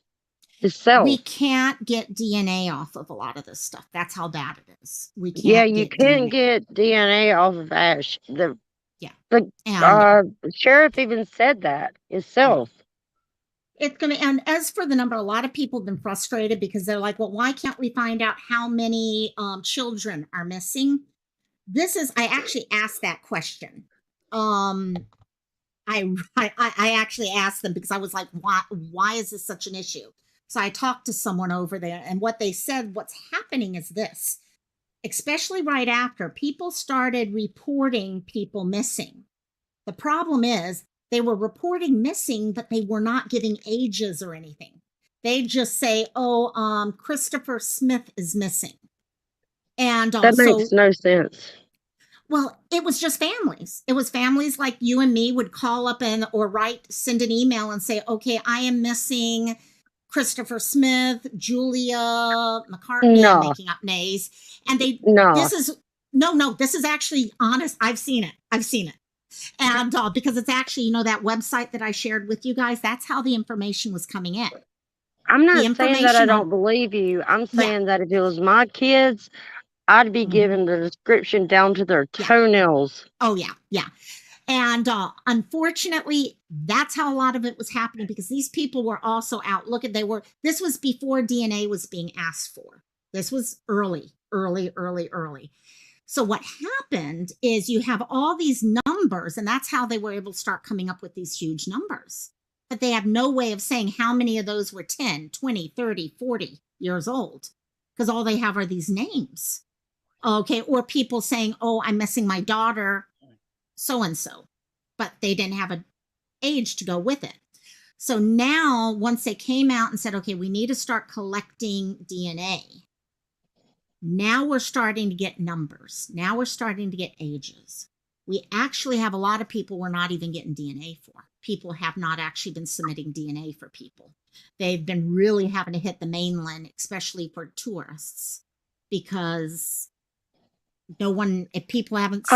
Speaker 6: himself.
Speaker 1: We can't get DNA off of a lot of this stuff. That's how bad it is. We can't.
Speaker 6: Yeah, you can't get DNA off of Ash. The sheriff even said that himself.
Speaker 1: It's gonna, and as for the number, a lot of people have been frustrated because they're like, well, why can't we find out how many children are missing? I actually asked that question. I actually asked them because I was like, why is this such an issue? So I talked to someone over there, and what they said, what's happening is this, especially right after people started reporting people missing. The problem is they were reporting missing, but they were not giving ages or anything. They just say, oh, Christopher Smith is missing. And
Speaker 6: that makes no sense.
Speaker 1: Well, it was just families. It was families like you and me would call up or send an email and say, okay, I am missing Christopher Smith, Julia McCartney.
Speaker 6: No.
Speaker 1: I'm making up names. And this is actually honest. I've seen it. And because it's actually, that website that I shared with you guys, that's how the information was coming in.
Speaker 6: I'm not saying that I don't believe you. I'm saying that if it was my kids, I'd be giving the description down to their toenails.
Speaker 1: Oh, yeah. And unfortunately, that's how a lot of it was happening because these people were also out looking. This was before DNA was being asked for. This was early. So what happened is you have all these numbers, and that's how they were able to start coming up with these huge numbers. But they have no way of saying how many of those were 10, 20, 30, 40 years old because all they have are these names. Okay, or people saying, oh, I'm missing my daughter, so-and-so, but they didn't have an age to go with it. So now, once they came out and said, okay, we need to start collecting DNA, now we're starting to get numbers. Now we're starting to get ages. We actually have a lot of people we're not even getting DNA for. People have not actually been submitting DNA for people. They've been really having to hit the mainland, especially for tourists, because no one, if people haven't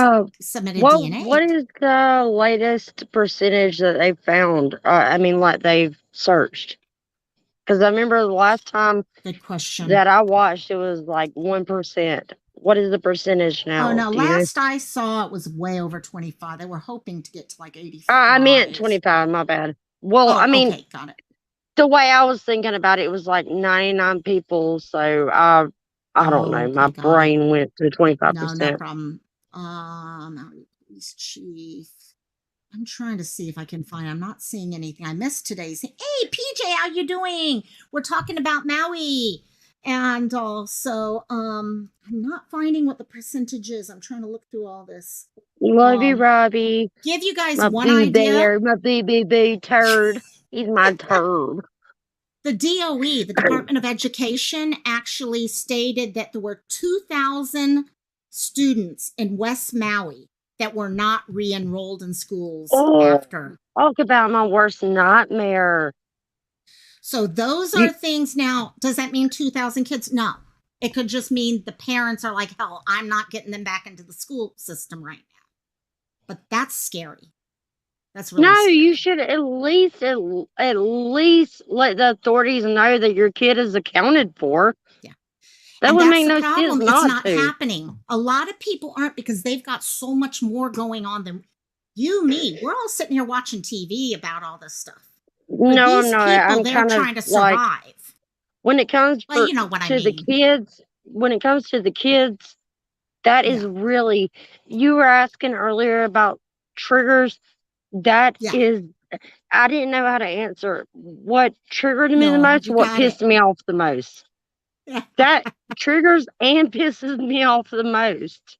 Speaker 1: submitted DNA.
Speaker 6: What is the latest percentage that they found? I mean, like they've searched. Because I remember the last time
Speaker 1: Good question.
Speaker 6: that I watched, it was like 1%. What is the percentage now?
Speaker 1: Oh no,
Speaker 6: Do you know?
Speaker 1: last I saw it was way over 25. They were hoping to get to like 85.
Speaker 6: I meant 25, my bad. Well,
Speaker 1: Oh,
Speaker 6: I mean,
Speaker 1: okay, got it.
Speaker 6: the way I was thinking about it was like 99 people. So I don't know.
Speaker 1: Okay,
Speaker 6: My
Speaker 1: got it.
Speaker 6: brain went to
Speaker 1: No,
Speaker 6: 25%.
Speaker 1: no problem. Mountain Police Chief. I'm trying to see if I can find. I'm not seeing anything. I missed today's. Hey, PJ, how you doing? We're talking about Maui, and also, I'm not finding what the percentage is. I'm trying to look through all this.
Speaker 6: Love you, Robbie.
Speaker 1: Give you guys
Speaker 6: My
Speaker 1: one
Speaker 6: boo
Speaker 1: idea.
Speaker 6: bear, my boo turd. He's my turd.
Speaker 1: The DOE, the Department of Education, actually stated that there were 2,000 students in West Maui that were not re-enrolled in schools after.
Speaker 6: Talk about my worst nightmare.
Speaker 1: So those are things. Now, does that mean 2,000 kids? No. It could just mean the parents are like, hell, I'm not getting them back into the school system right now. But that's scary. That's really scary.
Speaker 6: You should at least let the authorities know that your kid is accounted for.
Speaker 1: Yeah.
Speaker 6: That would make no sense.
Speaker 1: It's not happening. A lot of people aren't, because they've got so much more going on than you, me. We're all sitting here watching TV about all this stuff. But
Speaker 6: no,
Speaker 1: these
Speaker 6: no,
Speaker 1: people,
Speaker 6: I'm
Speaker 1: they're
Speaker 6: kind
Speaker 1: trying
Speaker 6: of
Speaker 1: to survive.
Speaker 6: like, when it comes
Speaker 1: well, you know what
Speaker 6: to
Speaker 1: I mean.
Speaker 6: the kids, when it comes to the kids, that is really, you were asking earlier about triggers. That is, I didn't know how to answer what triggered me the most, what pissed me off the most. That triggers and pisses me off the most.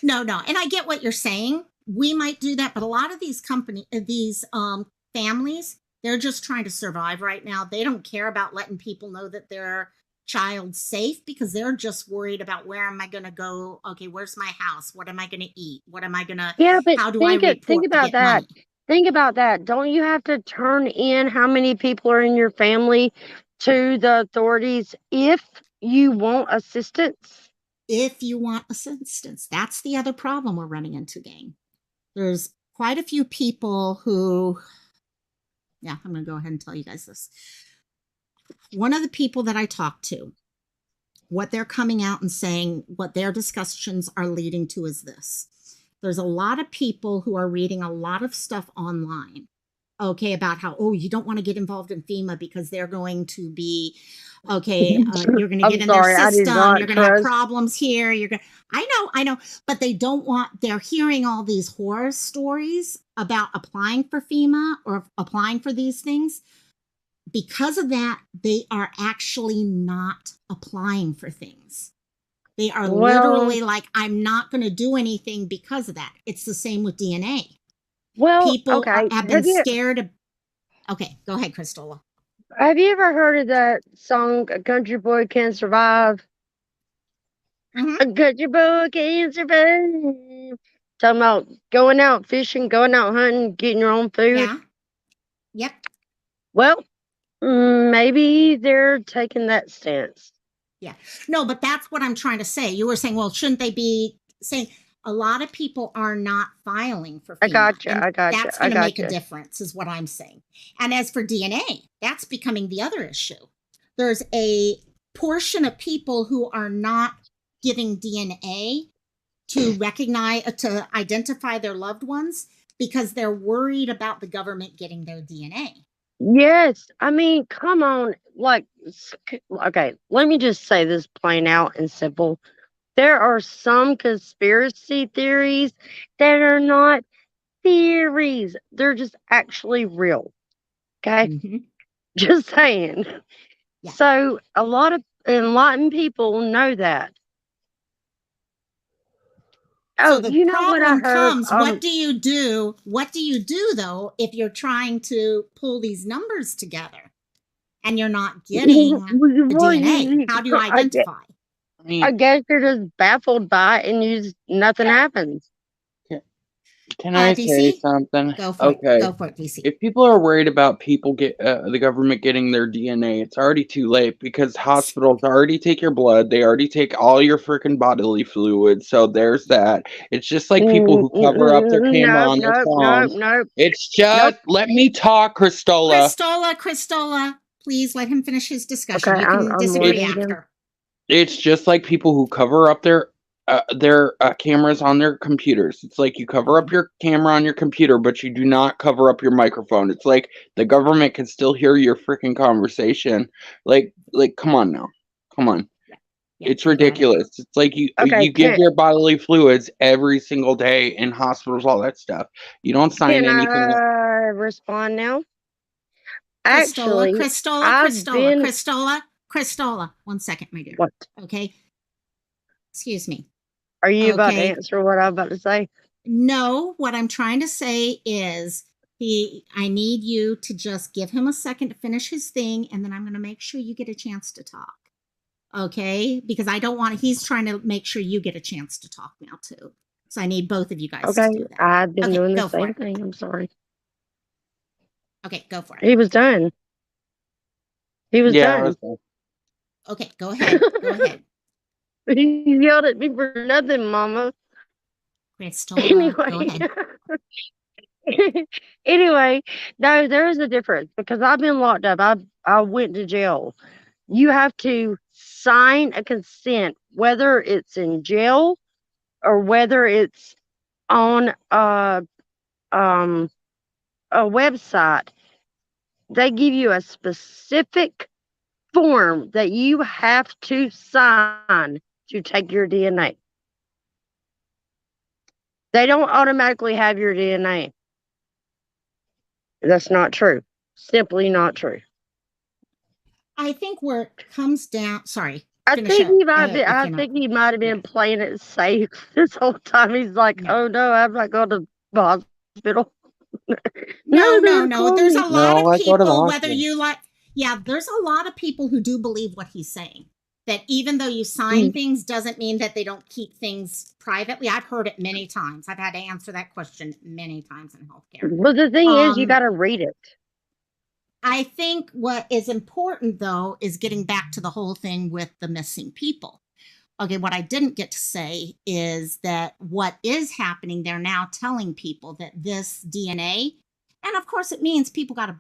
Speaker 1: No, and I get what you're saying. We might do that, but a lot of these families, they're just trying to survive right now. They don't care about letting people know that their child's safe, because they're just worried about, where am I going to go? Okay, where's my house? What am I going to eat? What am I going to?
Speaker 6: Yeah, but
Speaker 1: how do I report
Speaker 6: think about
Speaker 1: to get
Speaker 6: that.
Speaker 1: money?
Speaker 6: Think about that. Don't you have to turn in how many people are in your family to the authorities if you want assistance?
Speaker 1: If you want assistance, that's the other problem we're running into, gang. There's quite a few people who, I'm going to go ahead and tell you guys this. One of the people that I talked to, what they're coming out and saying, what their discussions are leading to is this. There's a lot of people who are reading a lot of stuff online, okay, about how, you don't want to get involved in FEMA because they're going to be, you're going to get in their system, you're going to have problems here, I know, but they don't want, they're hearing all these horror stories about applying for FEMA or applying for these things. Because of that, they are actually not applying for things. They are literally like, I'm not going to do anything because of that. It's the same with DNA.
Speaker 6: Well,
Speaker 1: people have been scared of. Okay, go ahead, Cristola.
Speaker 6: Have you ever heard of that song, "A Country Boy Can Survive"?
Speaker 1: Mm-hmm.
Speaker 6: A country boy can survive. Talking about going out fishing, going out hunting, getting your own food.
Speaker 1: Yeah. Yep.
Speaker 6: Well, maybe they're taking that stance.
Speaker 1: Yeah. No, but that's what I'm trying to say. You were saying, well, shouldn't they be saying? A lot of people are not filing for FEMA.
Speaker 6: I gotcha.
Speaker 1: That's going to make a difference, is what I'm saying. And as for DNA, that's becoming the other issue. There's a portion of people who are not giving DNA to to identify their loved ones, because they're worried about the government getting their DNA.
Speaker 6: Yes. I mean, come on. Like, okay, let me just say this plain out and simple. There are some conspiracy theories that are not theories. They're just actually real. Okay?
Speaker 1: Mm-hmm.
Speaker 6: Just saying. Yeah. So a lot of enlightened people know that.
Speaker 1: So
Speaker 6: Oh,
Speaker 1: the
Speaker 6: you know what I
Speaker 1: problem
Speaker 6: heard?
Speaker 1: comes, what do you do? What do you do though if you're trying to pull these numbers together and you're not getting the
Speaker 6: well,
Speaker 1: DNA? How do you identify?
Speaker 5: I
Speaker 6: I
Speaker 5: mean,
Speaker 6: guess you're just baffled by it and nothing happens.
Speaker 5: can I say
Speaker 1: DC?
Speaker 5: something?
Speaker 1: Go for it.
Speaker 5: Okay.
Speaker 1: Go for it, DC.
Speaker 5: If people are worried about people the government getting their DNA, it's already too late because hospitals already take your blood. They already take all your freaking bodily fluids. So there's that. It's just like people who cover up their camera
Speaker 6: Nope,
Speaker 5: on their
Speaker 6: nope, nope,
Speaker 5: phones.
Speaker 6: nope,
Speaker 5: It's
Speaker 6: nope.
Speaker 5: just let me talk, Cristola.
Speaker 1: Cristola, please let him finish his discussion.
Speaker 6: Okay,
Speaker 1: You can
Speaker 6: I'm
Speaker 1: disagree
Speaker 6: leaving him.
Speaker 1: after.
Speaker 5: It's just like people who cover up their cameras on their computers. It's like you cover up your camera on your computer, but you do not cover up your microphone. It's like the government can still hear your freaking conversation. Like, come on now, come on.
Speaker 1: Yeah,
Speaker 5: It's
Speaker 1: go ahead.
Speaker 5: ridiculous. It's like you
Speaker 6: Okay,
Speaker 5: you give your bodily fluids every single day in hospitals, all that stuff. You don't sign
Speaker 6: can
Speaker 5: anything.
Speaker 6: I respond now?
Speaker 1: Cristola,
Speaker 6: Actually,
Speaker 1: Cristola,
Speaker 6: I've
Speaker 1: Cristola,
Speaker 6: been
Speaker 1: Cristola, Cristola. 1 second, my dear.
Speaker 6: what?
Speaker 1: Okay. Excuse me.
Speaker 6: Are you about to
Speaker 1: Okay.
Speaker 6: answer what I'm about to say?
Speaker 1: No, what I'm trying to say is I need you to just give him a second to finish his thing, and then I'm going to make sure you get a chance to talk. Okay? Because I don't want he's trying to make sure you get a chance to talk now too. So I need both of you guys to
Speaker 6: Okay,
Speaker 1: do that.
Speaker 6: I've been
Speaker 1: Okay,
Speaker 6: doing the
Speaker 1: go for
Speaker 6: same
Speaker 1: it.
Speaker 6: thing. I'm sorry.
Speaker 1: Okay, go for it.
Speaker 6: He was done. He was
Speaker 5: Yeah,
Speaker 6: done.
Speaker 1: Okay, go ahead. Go ahead.
Speaker 6: He yelled at me for nothing, Mama.
Speaker 1: Cristola, go
Speaker 6: Anyway.
Speaker 1: ahead.
Speaker 6: Anyway, no, there is a difference because I've been locked up. I went to jail. You have to sign a consent, whether it's in jail or whether it's on a website. They give you a specific form that you have to sign to take your DNA. They don't automatically have your DNA. That's not true. Simply not true.
Speaker 1: I think where it comes down, sorry,
Speaker 6: I
Speaker 1: finish
Speaker 6: think
Speaker 1: up
Speaker 6: he might be.
Speaker 1: if
Speaker 6: I
Speaker 1: you're not.
Speaker 6: think he might have
Speaker 1: Yeah.
Speaker 6: been playing it safe this whole time. He's like,
Speaker 1: No.
Speaker 6: "Oh no, I'm not going to the hospital."
Speaker 1: No,
Speaker 6: they're
Speaker 1: no,
Speaker 6: gonna
Speaker 1: no.
Speaker 6: call
Speaker 1: There's
Speaker 6: me.
Speaker 1: a lot
Speaker 5: No,
Speaker 1: of
Speaker 5: I go to the
Speaker 1: people, whether
Speaker 5: hospital.
Speaker 1: you like, yeah, there's a lot of people who do believe what he's saying. That even though you sign things doesn't mean that they don't keep things privately. I've heard it many times. I've had to answer that question many times in healthcare.
Speaker 6: But the thing is, you got to read it.
Speaker 1: I think what is important though is getting back to the whole thing with the missing people. Okay, what I didn't get to say is that what is happening, they're now telling people that this DNA, and of course it means people got to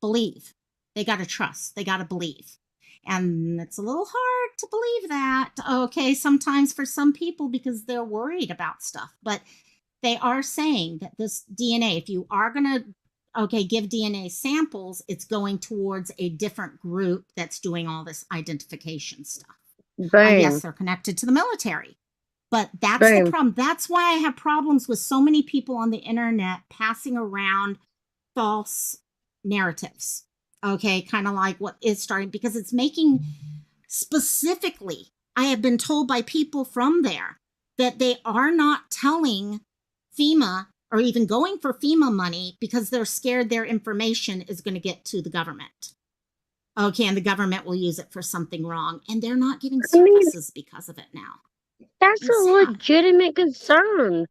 Speaker 1: believe. They got to trust. They got to believe. And it's a little hard to believe that, okay, sometimes for some people because they're worried about stuff. But they are saying that this DNA, if you are going to, okay, give DNA samples, it's going towards a different group that's doing all this identification stuff.
Speaker 6: Boom.
Speaker 1: Yes, they're connected to the military. But that's
Speaker 6: Boom.
Speaker 1: the problem. That's why I have problems with so many people on the internet passing around false narratives. Okay, kind of like what is starting, because it's making specifically, I have been told by people from there that they are not telling FEMA or even going for FEMA money because they're scared their information is going to get to the government. Okay, and the government will use it for something wrong, and they're not getting services because of it now.
Speaker 6: That's
Speaker 1: It's
Speaker 6: a
Speaker 1: sad.
Speaker 6: legitimate concern.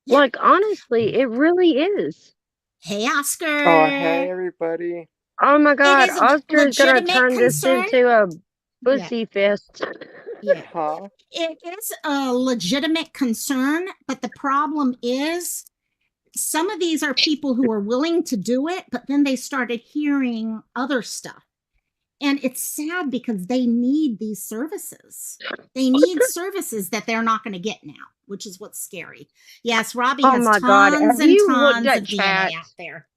Speaker 1: Yeah.
Speaker 6: Like, honestly, it really is.
Speaker 1: Hey, Oscar.
Speaker 7: Oh, hey, everybody.
Speaker 6: Oh my God,
Speaker 1: is a
Speaker 6: Oscar is gonna
Speaker 1: legitimate
Speaker 6: turn this
Speaker 1: concern.
Speaker 6: into a pussy fest.
Speaker 1: Yeah.
Speaker 7: Huh?
Speaker 1: It is a legitimate concern, but the problem is some of these are people who are willing to do it, but then they started hearing other stuff. And it's sad because they need these services. They need services that they're not going to get now, which is what's scary. Yes, Robbie
Speaker 6: Oh
Speaker 1: has
Speaker 6: my God,
Speaker 1: tons
Speaker 6: have
Speaker 1: and
Speaker 6: you looked
Speaker 1: tons
Speaker 6: at
Speaker 1: of
Speaker 6: chat?
Speaker 1: DNA out there.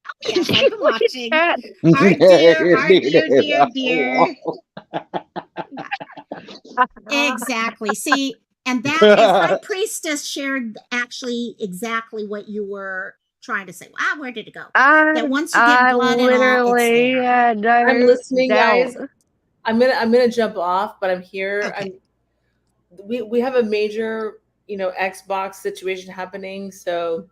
Speaker 1: Oh, yes, I've been
Speaker 6: Look at
Speaker 1: watching.
Speaker 6: chat.
Speaker 1: Our dear. Exactly. See, and that is High Priestess shared actually exactly what you were trying to say. Wow, where did it go? That once you get
Speaker 6: I
Speaker 1: blood and all, it's
Speaker 6: literally
Speaker 1: there.
Speaker 6: had no
Speaker 4: I'm listening,
Speaker 6: doubt.
Speaker 4: guys. I'm gonna jump off, but I'm here.
Speaker 1: Okay.
Speaker 4: We have a major Xbox situation happening. So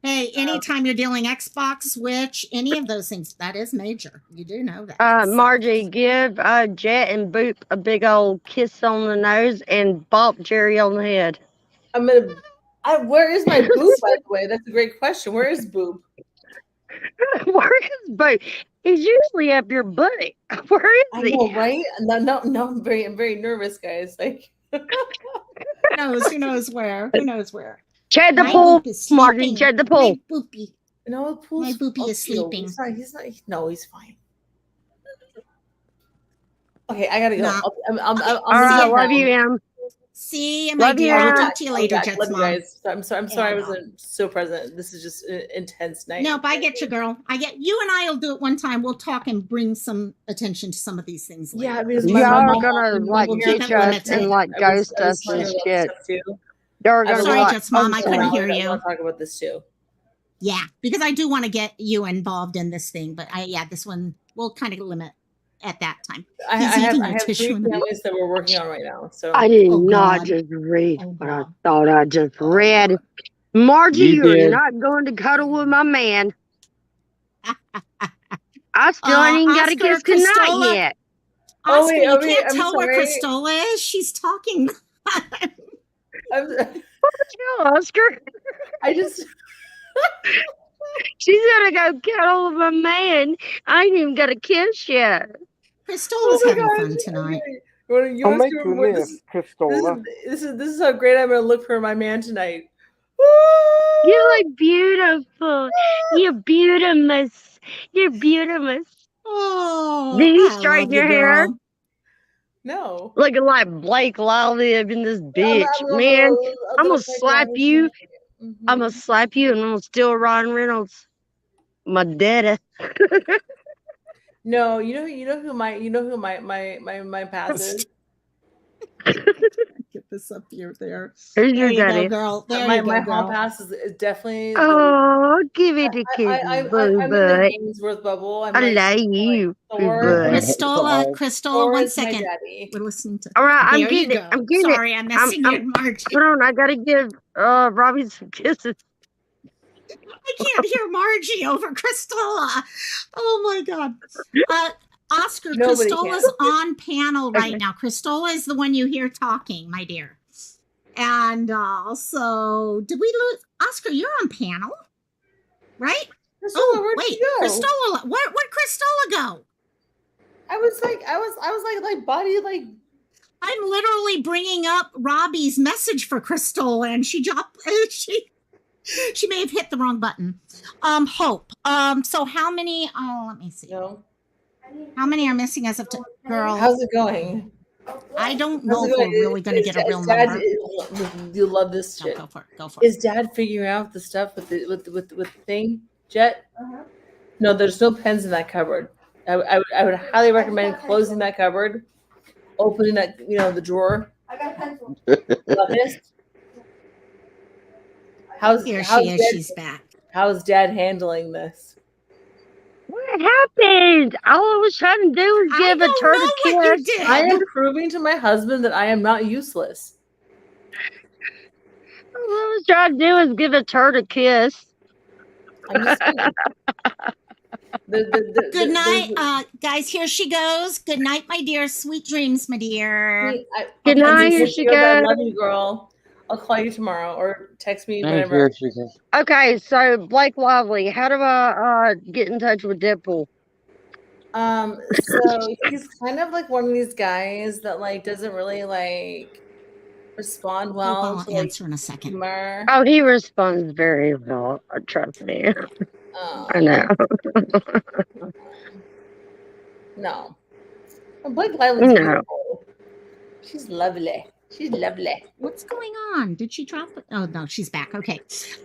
Speaker 1: Hey, anytime you're dealing Xbox, Switch, any of those things, that is major. You do know that. So-
Speaker 6: Margie, give Jet and Boop a big old kiss on the nose and bop Jerry on the head.
Speaker 4: I'm gonna. Where is my boob? By the way, that's a great question. Where is boob?
Speaker 6: Where is Boop? He's usually up your butt. Where is
Speaker 4: I
Speaker 6: he?
Speaker 4: know, right? No. I'm very nervous, guys. Like,
Speaker 1: Who knows where? Who knows where?
Speaker 6: Chad the
Speaker 1: My
Speaker 6: pool,
Speaker 1: boop is
Speaker 6: Margie.
Speaker 1: sleeping.
Speaker 6: Chad the pool.
Speaker 1: My boopy.
Speaker 4: no, pool's,
Speaker 1: My boopy is sleeping.
Speaker 4: He's not. No, he's fine. Okay, I gotta go.
Speaker 1: Nah.
Speaker 4: I'm
Speaker 6: All right,
Speaker 1: you,
Speaker 6: love you, Em.
Speaker 1: See you, my
Speaker 6: Love
Speaker 1: dear.
Speaker 6: you,
Speaker 1: I'll
Speaker 6: Em.
Speaker 1: talk to you later, Jet's
Speaker 4: Love you
Speaker 1: mom.
Speaker 4: guys. I'm sorry I
Speaker 1: no.
Speaker 4: wasn't so present. This is just an intense night.
Speaker 1: Nope, I get you, girl. I get you, and I'll do it one time. We'll talk and bring some attention to some of these things later.
Speaker 4: Yeah, because
Speaker 6: Y'all are
Speaker 4: mom-
Speaker 6: gonna like
Speaker 1: we'll keep
Speaker 6: ditch
Speaker 1: it
Speaker 6: us
Speaker 1: limited.
Speaker 6: and like
Speaker 4: I was
Speaker 6: ghost us
Speaker 4: talking
Speaker 6: and
Speaker 4: about
Speaker 6: shit.
Speaker 4: stuff too.
Speaker 6: Y'all are gonna be
Speaker 1: Sorry,
Speaker 6: like,
Speaker 1: Jet's mom, I couldn't hear
Speaker 4: I
Speaker 1: you.
Speaker 4: want to talk about this too.
Speaker 1: Yeah, because I do want to get you involved in this thing, but this one we'll kind of limit at that time.
Speaker 4: I
Speaker 1: He's
Speaker 4: have
Speaker 1: eating your
Speaker 4: three
Speaker 1: tissue in the-
Speaker 4: families that we're working on right now. So
Speaker 6: I did
Speaker 1: Oh,
Speaker 6: not
Speaker 1: God.
Speaker 6: just read
Speaker 1: Oh,
Speaker 6: what I
Speaker 1: God.
Speaker 6: thought I just
Speaker 1: Oh,
Speaker 6: read.
Speaker 1: God.
Speaker 6: Margie,
Speaker 5: You
Speaker 6: you're
Speaker 5: did.
Speaker 6: not going to cuddle with my man. I still ain't even got a
Speaker 1: Oscar,
Speaker 6: kiss goodnight
Speaker 1: Cristola.
Speaker 6: yet.
Speaker 1: Oscar, you
Speaker 4: wait,
Speaker 1: can't
Speaker 4: I'm
Speaker 1: tell where
Speaker 4: sorry.
Speaker 1: Cristola is. She's talking.
Speaker 6: Chill, Oscar.
Speaker 4: I just
Speaker 6: She's gonna go cuddle with my man. I ain't even got a kiss yet.
Speaker 1: Cristola's having fun tonight.
Speaker 4: You
Speaker 7: Oh
Speaker 4: wanna
Speaker 7: my
Speaker 4: see what
Speaker 7: goodness, Cristola.
Speaker 4: this is how great I'm gonna look for my man tonight.
Speaker 6: You look beautiful. You're beautiful. You're beautiful.
Speaker 1: Oh,
Speaker 6: Did you
Speaker 1: I
Speaker 6: straighten
Speaker 1: love you,
Speaker 6: your hair?
Speaker 1: girl.
Speaker 4: No.
Speaker 6: Looking like Blake Lively up in this bitch. Man, I'm gonna slap you. I'm gonna slap you and I'm gonna steal Ryan Reynolds. My daddy.
Speaker 4: No, you know who my path is.
Speaker 1: Get this up here, there.
Speaker 6: Who's
Speaker 1: There
Speaker 6: your
Speaker 1: you go,
Speaker 6: daddy?
Speaker 1: girl. There
Speaker 4: my
Speaker 1: you go,
Speaker 4: hall
Speaker 1: girl.
Speaker 4: pass is definitely.
Speaker 6: Oh, give it a kiss,
Speaker 4: I'm
Speaker 6: boo
Speaker 4: in the
Speaker 6: butt.
Speaker 4: Gainsworth bubble. I'm
Speaker 6: I
Speaker 4: like,
Speaker 6: love you, boo
Speaker 4: Thor.
Speaker 6: butt.
Speaker 1: Cristola,
Speaker 4: Thor
Speaker 1: one
Speaker 4: is my
Speaker 1: second.
Speaker 4: daddy.
Speaker 1: We're listening to.
Speaker 6: All right, I'm
Speaker 1: There you
Speaker 6: getting
Speaker 1: go.
Speaker 6: it. I'm getting
Speaker 1: Sorry, I'm messing
Speaker 6: I'm-
Speaker 1: you, Margie.
Speaker 6: Hold on, I gotta give Robbie some kisses.
Speaker 1: I can't hear Margie over Cristola. Oh my God. Oscar,
Speaker 4: Nobody
Speaker 1: Cristola's on panel right now. Cristola is the one you hear talking, my dear. And also, did we lose Oscar? You're on panel, right?
Speaker 4: Cristola, where'd
Speaker 1: wait,
Speaker 4: she go?
Speaker 1: Cristola. Where'd Cristola go?
Speaker 4: I was like body like.
Speaker 1: I'm literally bringing up Robbie's message for Cristola, and she dropped. She may have hit the wrong button. Hope. So how many? Oh, let me see.
Speaker 4: No.
Speaker 1: How many are missing as of girl?
Speaker 4: How's it going?
Speaker 1: I don't know if we're really going to get a real
Speaker 4: Dad,
Speaker 1: number.
Speaker 4: You love this shit.
Speaker 1: Go for it. Go for it.
Speaker 4: Is Dad figuring out the stuff with the thing, Jet? No, there's no pens in that cupboard. I would highly recommend closing that cupboard, opening that the drawer.
Speaker 2: I got a pencil.
Speaker 4: Love this.
Speaker 1: Here she is. She's back.
Speaker 4: How's Dad handling this?
Speaker 6: What happened? All I was trying to do was give a turtle kiss.
Speaker 1: What you did.
Speaker 4: I am proving to my husband that I am not useless.
Speaker 6: All I was trying to do was give a turtle kiss.
Speaker 4: I'm just saying.
Speaker 1: Good night, guys. Here she goes. Good night, my dear. Sweet dreams, my dear.
Speaker 6: Good night. Here she goes.
Speaker 4: Love you, girl. I'll call you tomorrow or text me
Speaker 5: Thank
Speaker 4: whenever.
Speaker 5: you.
Speaker 6: Okay, so Blake Lively, how do I get in touch with Deadpool?
Speaker 4: So he's kind of like one of these guys that like doesn't really like respond well.
Speaker 1: I'll
Speaker 4: to, like,
Speaker 1: answer in a second.
Speaker 4: humor.
Speaker 6: Oh, he responds very well. Trust me. I know.
Speaker 4: No. Blake Lively's
Speaker 6: No.
Speaker 4: beautiful. She's lovely. She's lovely.
Speaker 1: What's going on? Did she drop it? Oh no, she's back. Okay.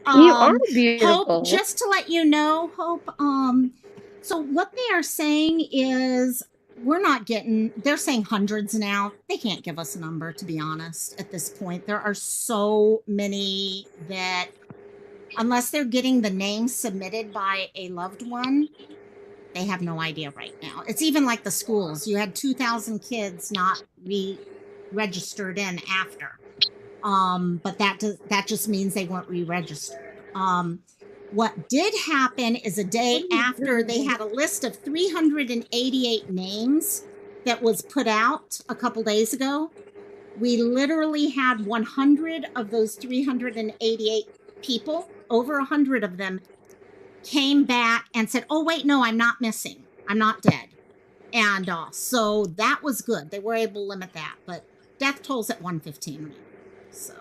Speaker 6: You are beautiful.
Speaker 1: Hope, just to let you know, Hope, so what they are saying is they're saying hundreds now. They can't give us a number, to be honest, at this point. There are so many that unless they're getting the name submitted by a loved one, they have no idea right now. It's even like the schools. You had 2,000 kids not registered in after. But that just means they weren't re-registered. What did happen is a day after they had a list of 388 names that was put out a couple days ago. We literally had 100 of those 388 people, over 100 of them, came back and said, oh, wait, no, I'm not missing. I'm not dead. And so that was good. They were able to limit that. But death tolls at 1:15. So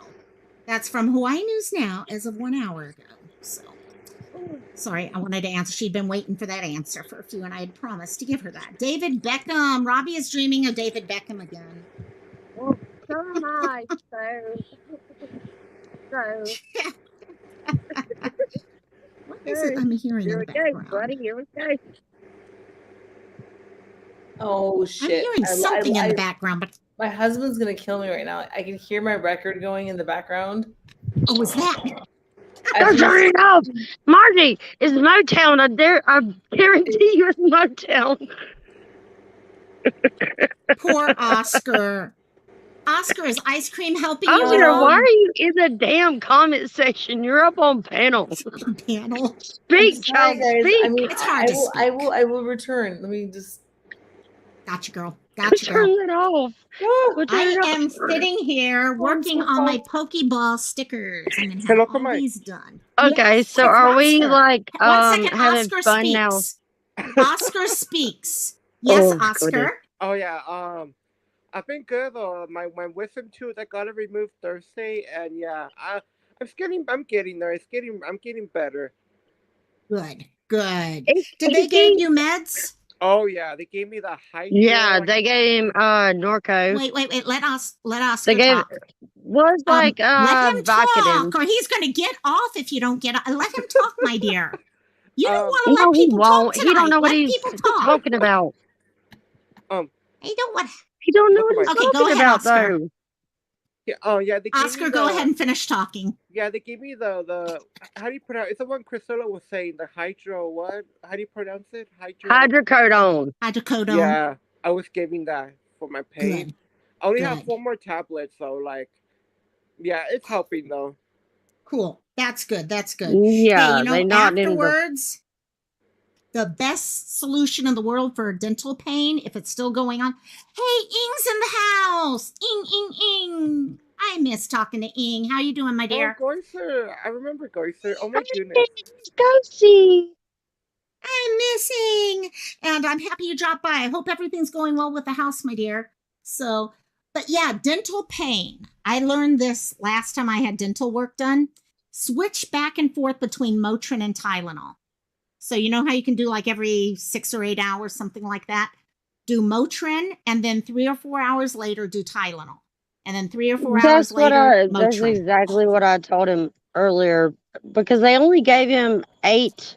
Speaker 1: that's from Hawaii News Now as of 1 hour ago. So sorry, I wanted to answer. She'd been waiting for that answer for a few, and I had promised to give her that. David Beckham. Robbie is dreaming of David Beckham again.
Speaker 6: Well, so am I.
Speaker 1: What is it I'm hearing in the background?
Speaker 6: Buddy. Here we go.
Speaker 4: Oh shit!
Speaker 1: I'm hearing something in the background, but
Speaker 4: my husband's gonna kill me right now. I can hear my record going in the background.
Speaker 1: oh, was that?
Speaker 6: Turn it off, Margie. It's Motown. I guarantee you, it's Motown.
Speaker 1: Poor Oscar. Oscar, is ice cream helping you?
Speaker 6: Oscar, why are you in the damn comment section? You're up on panel.
Speaker 1: Panel.
Speaker 6: Speak, child.
Speaker 4: Guys.
Speaker 6: Speak.
Speaker 4: I mean,
Speaker 1: It's hard to speak.
Speaker 4: I will return. Let me just.
Speaker 1: Gotcha, girl. Gotcha,
Speaker 6: Turn
Speaker 1: girl.
Speaker 6: it off.
Speaker 1: I am sitting here working on my Pokeball stickers. I'm gonna
Speaker 7: Hello,
Speaker 1: have all
Speaker 7: Kamai.
Speaker 1: these done.
Speaker 6: Okay,
Speaker 1: Yes,
Speaker 6: so
Speaker 1: it's
Speaker 6: are we
Speaker 1: Oscar.
Speaker 6: like
Speaker 1: 1 second,
Speaker 6: having
Speaker 1: Oscar
Speaker 6: fun now?
Speaker 1: speaks. Oscar speaks. Yes,
Speaker 6: Oh,
Speaker 1: Oscar.
Speaker 6: goodness.
Speaker 7: Oh yeah. I've been good though. My wisdom tooth, I got it removed Thursday, and yeah, I'm getting there. I'm getting better.
Speaker 1: Good. Good.
Speaker 6: It's
Speaker 1: Did they
Speaker 6: stinky.
Speaker 1: give you meds?
Speaker 7: Oh yeah, they gave me the hydro.
Speaker 6: Yeah, they gave him Norco.
Speaker 1: Wait. Let Oscar
Speaker 6: They gave
Speaker 1: talk.
Speaker 6: was like
Speaker 1: Let him
Speaker 6: Vicodin.
Speaker 1: talk, or he's going to get off if you don't get off. Let him talk, my dear. You don't want to
Speaker 6: No,
Speaker 1: let
Speaker 6: he
Speaker 1: people talk
Speaker 6: won't.
Speaker 1: tonight.
Speaker 6: He don't know what
Speaker 1: Let
Speaker 6: he's
Speaker 1: people talk.
Speaker 6: talking about.
Speaker 1: Hey, don't what?
Speaker 6: He don't know
Speaker 7: Look
Speaker 6: what
Speaker 7: at
Speaker 6: he's
Speaker 1: Okay, go
Speaker 6: talking
Speaker 1: ahead,
Speaker 6: about
Speaker 1: Oscar.
Speaker 6: though.
Speaker 7: Yeah. They gave
Speaker 1: Oscar,
Speaker 7: me
Speaker 1: go ahead and finish talking.
Speaker 7: Yeah, they gave me the how do you pronounce? It's the one Priscilla was saying. The hydro. What? How do you pronounce it?
Speaker 6: Hydrocodone.
Speaker 1: Hydrocodone.
Speaker 7: Yeah, I was giving that for my pain.
Speaker 1: Good.
Speaker 7: I only have
Speaker 1: Good.
Speaker 7: 4 more tablets, so like, yeah, it's helping though.
Speaker 1: Cool. That's good. That's good.
Speaker 6: Yeah,
Speaker 1: Hey, you know,
Speaker 6: they not in the.
Speaker 1: afterwards, the best solution in the world for dental pain, if it's still going on. Hey, Ing's in the house. Ing. I miss talking to Ing. How you doing, my dear?
Speaker 7: Oh, Goiser. I remember Goiser. Oh my goodness.
Speaker 6: Go see.
Speaker 1: I'm missing. And I'm happy you dropped by. I hope everything's going well with the house, my dear. So, but yeah, dental pain. I learned this last time I had dental work done. Switch back and forth between Motrin and Tylenol. So you know how you can do like every 6 or 8 hours, something like that? Do Motrin, and then 3 or 4 hours later, do Tylenol. And then 3 or 4 hours later,
Speaker 6: That's
Speaker 1: Motrin.
Speaker 6: exactly what I told him earlier because they only gave him 8.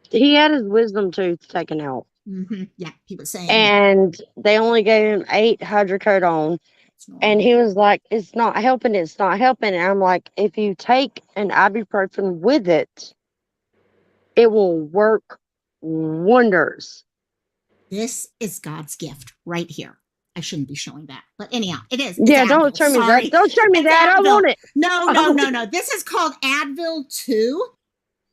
Speaker 6: He had his wisdom tooth taken out,
Speaker 1: Yeah, he was saying.
Speaker 6: and they only gave him 8 hydrocodone. And he was like, it's not helping. It's not helping. And I'm like, if you take an ibuprofen with it, it will work wonders.
Speaker 1: This is God's gift right here. I shouldn't be showing that. But anyhow, it is.
Speaker 6: Yeah,
Speaker 1: Advil.
Speaker 6: don't show me
Speaker 1: Sorry.
Speaker 6: that. Don't show me
Speaker 1: It's
Speaker 6: that.
Speaker 1: Advil.
Speaker 6: I want it.
Speaker 1: No. This is called Advil 2.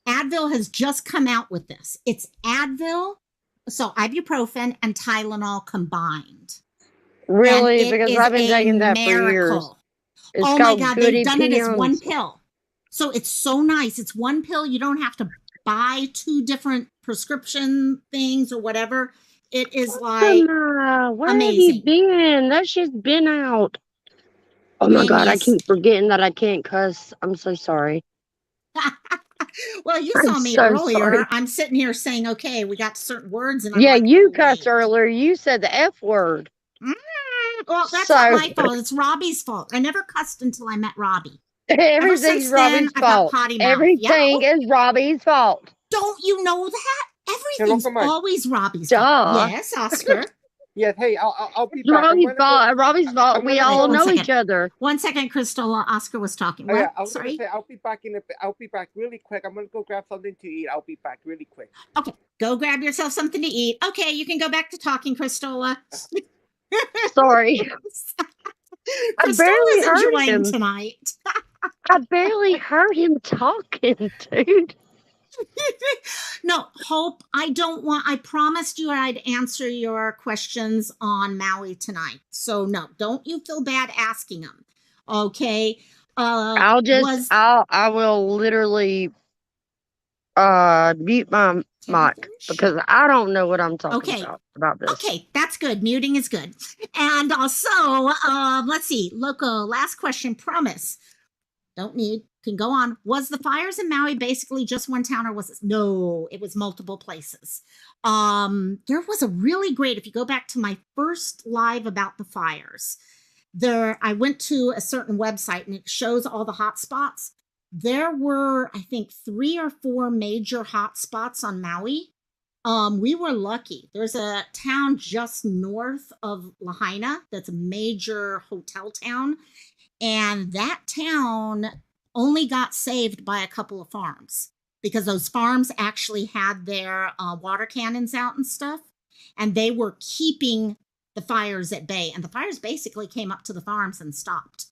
Speaker 1: Advil has just come out with this. It's Advil, so ibuprofen and Tylenol combined.
Speaker 6: Really?
Speaker 1: And
Speaker 6: Because
Speaker 1: it
Speaker 6: I've
Speaker 1: is
Speaker 6: been
Speaker 1: a
Speaker 6: taking that for years.
Speaker 1: miracle.
Speaker 6: It's
Speaker 1: Oh my
Speaker 6: called
Speaker 1: God,
Speaker 6: Goody
Speaker 1: they've done it as one
Speaker 6: Pins.
Speaker 1: pill. So it's so nice. It's one pill. You don't have to buy 2 different prescription things or whatever. It is like
Speaker 6: Where have
Speaker 1: amazing.
Speaker 6: you been? That shit's been out. Oh my
Speaker 1: And
Speaker 6: God, I
Speaker 1: yes.
Speaker 6: keep forgetting that I can't cuss. I'm so sorry.
Speaker 1: Well, you
Speaker 6: I'm
Speaker 1: saw me
Speaker 6: so
Speaker 1: earlier.
Speaker 6: sorry.
Speaker 1: I'm sitting here saying, okay, we got certain words. And I'm
Speaker 6: Yeah,
Speaker 1: like,
Speaker 6: you
Speaker 1: oh,
Speaker 6: cussed
Speaker 1: wait.
Speaker 6: earlier. You said the F word.
Speaker 1: Well, that's
Speaker 6: So-
Speaker 1: not my fault. It's Robbie's fault. I never cussed until I met Robbie.
Speaker 6: Everything's
Speaker 1: since then,
Speaker 6: Robbie's
Speaker 1: I've got
Speaker 6: fault.
Speaker 1: potty mouth.
Speaker 6: Everything
Speaker 1: Yeah.
Speaker 6: is Robbie's fault.
Speaker 1: Don't you know that? Everything's
Speaker 7: Hello, Kamai.
Speaker 1: always Robbie's
Speaker 6: Duh.
Speaker 1: fault. Yes, Oscar.
Speaker 7: Yes. Hey, I'll be
Speaker 6: It's
Speaker 7: back.
Speaker 6: Robbie's
Speaker 7: I'm gonna
Speaker 6: fault. Robbie's fault.
Speaker 7: I'm
Speaker 6: We
Speaker 7: gonna
Speaker 6: all
Speaker 1: go-
Speaker 6: know
Speaker 1: One
Speaker 6: each other.
Speaker 1: 1 second, Crystal. Oscar was talking.
Speaker 7: Oh,
Speaker 1: What?
Speaker 7: yeah, I was
Speaker 1: Sorry.
Speaker 7: gonna say I'll be back in a bit. I'll be back really quick. I'm gonna go grab something to eat. I'll be back really quick.
Speaker 1: Okay, go grab yourself something to eat. Okay, you can go back to talking, Cristola.
Speaker 6: Sorry. I barely
Speaker 1: Cristola's
Speaker 6: heard
Speaker 1: enjoying
Speaker 6: him.
Speaker 1: tonight.
Speaker 6: I barely heard him talking, dude.
Speaker 1: No, Hope, I promised you I'd answer your questions on Maui tonight. So no, don't you feel bad asking them. Okay. Was
Speaker 6: I will literally mute my
Speaker 1: can we
Speaker 6: mic
Speaker 1: finish?
Speaker 6: because I don't know what I'm talking
Speaker 1: Okay.
Speaker 6: about this.
Speaker 1: Okay, that's good. Muting is good. And also, let's see. Loco, last question. Promise. Don't need. Can go on. Was the fires in Maui basically just one town, or was it? No, it was multiple places. There was a really great. If you go back to my first live about the fires, I went to a certain website and it shows all the hot spots. There were, I think, 3 or 4 major hot spots on Maui. We were lucky. There's a town just north of Lahaina that's a major hotel town, and that town only got saved by a couple of farms because those farms actually had their water cannons out and stuff, and they were keeping the fires at bay. And the fires basically came up to the farms and stopped.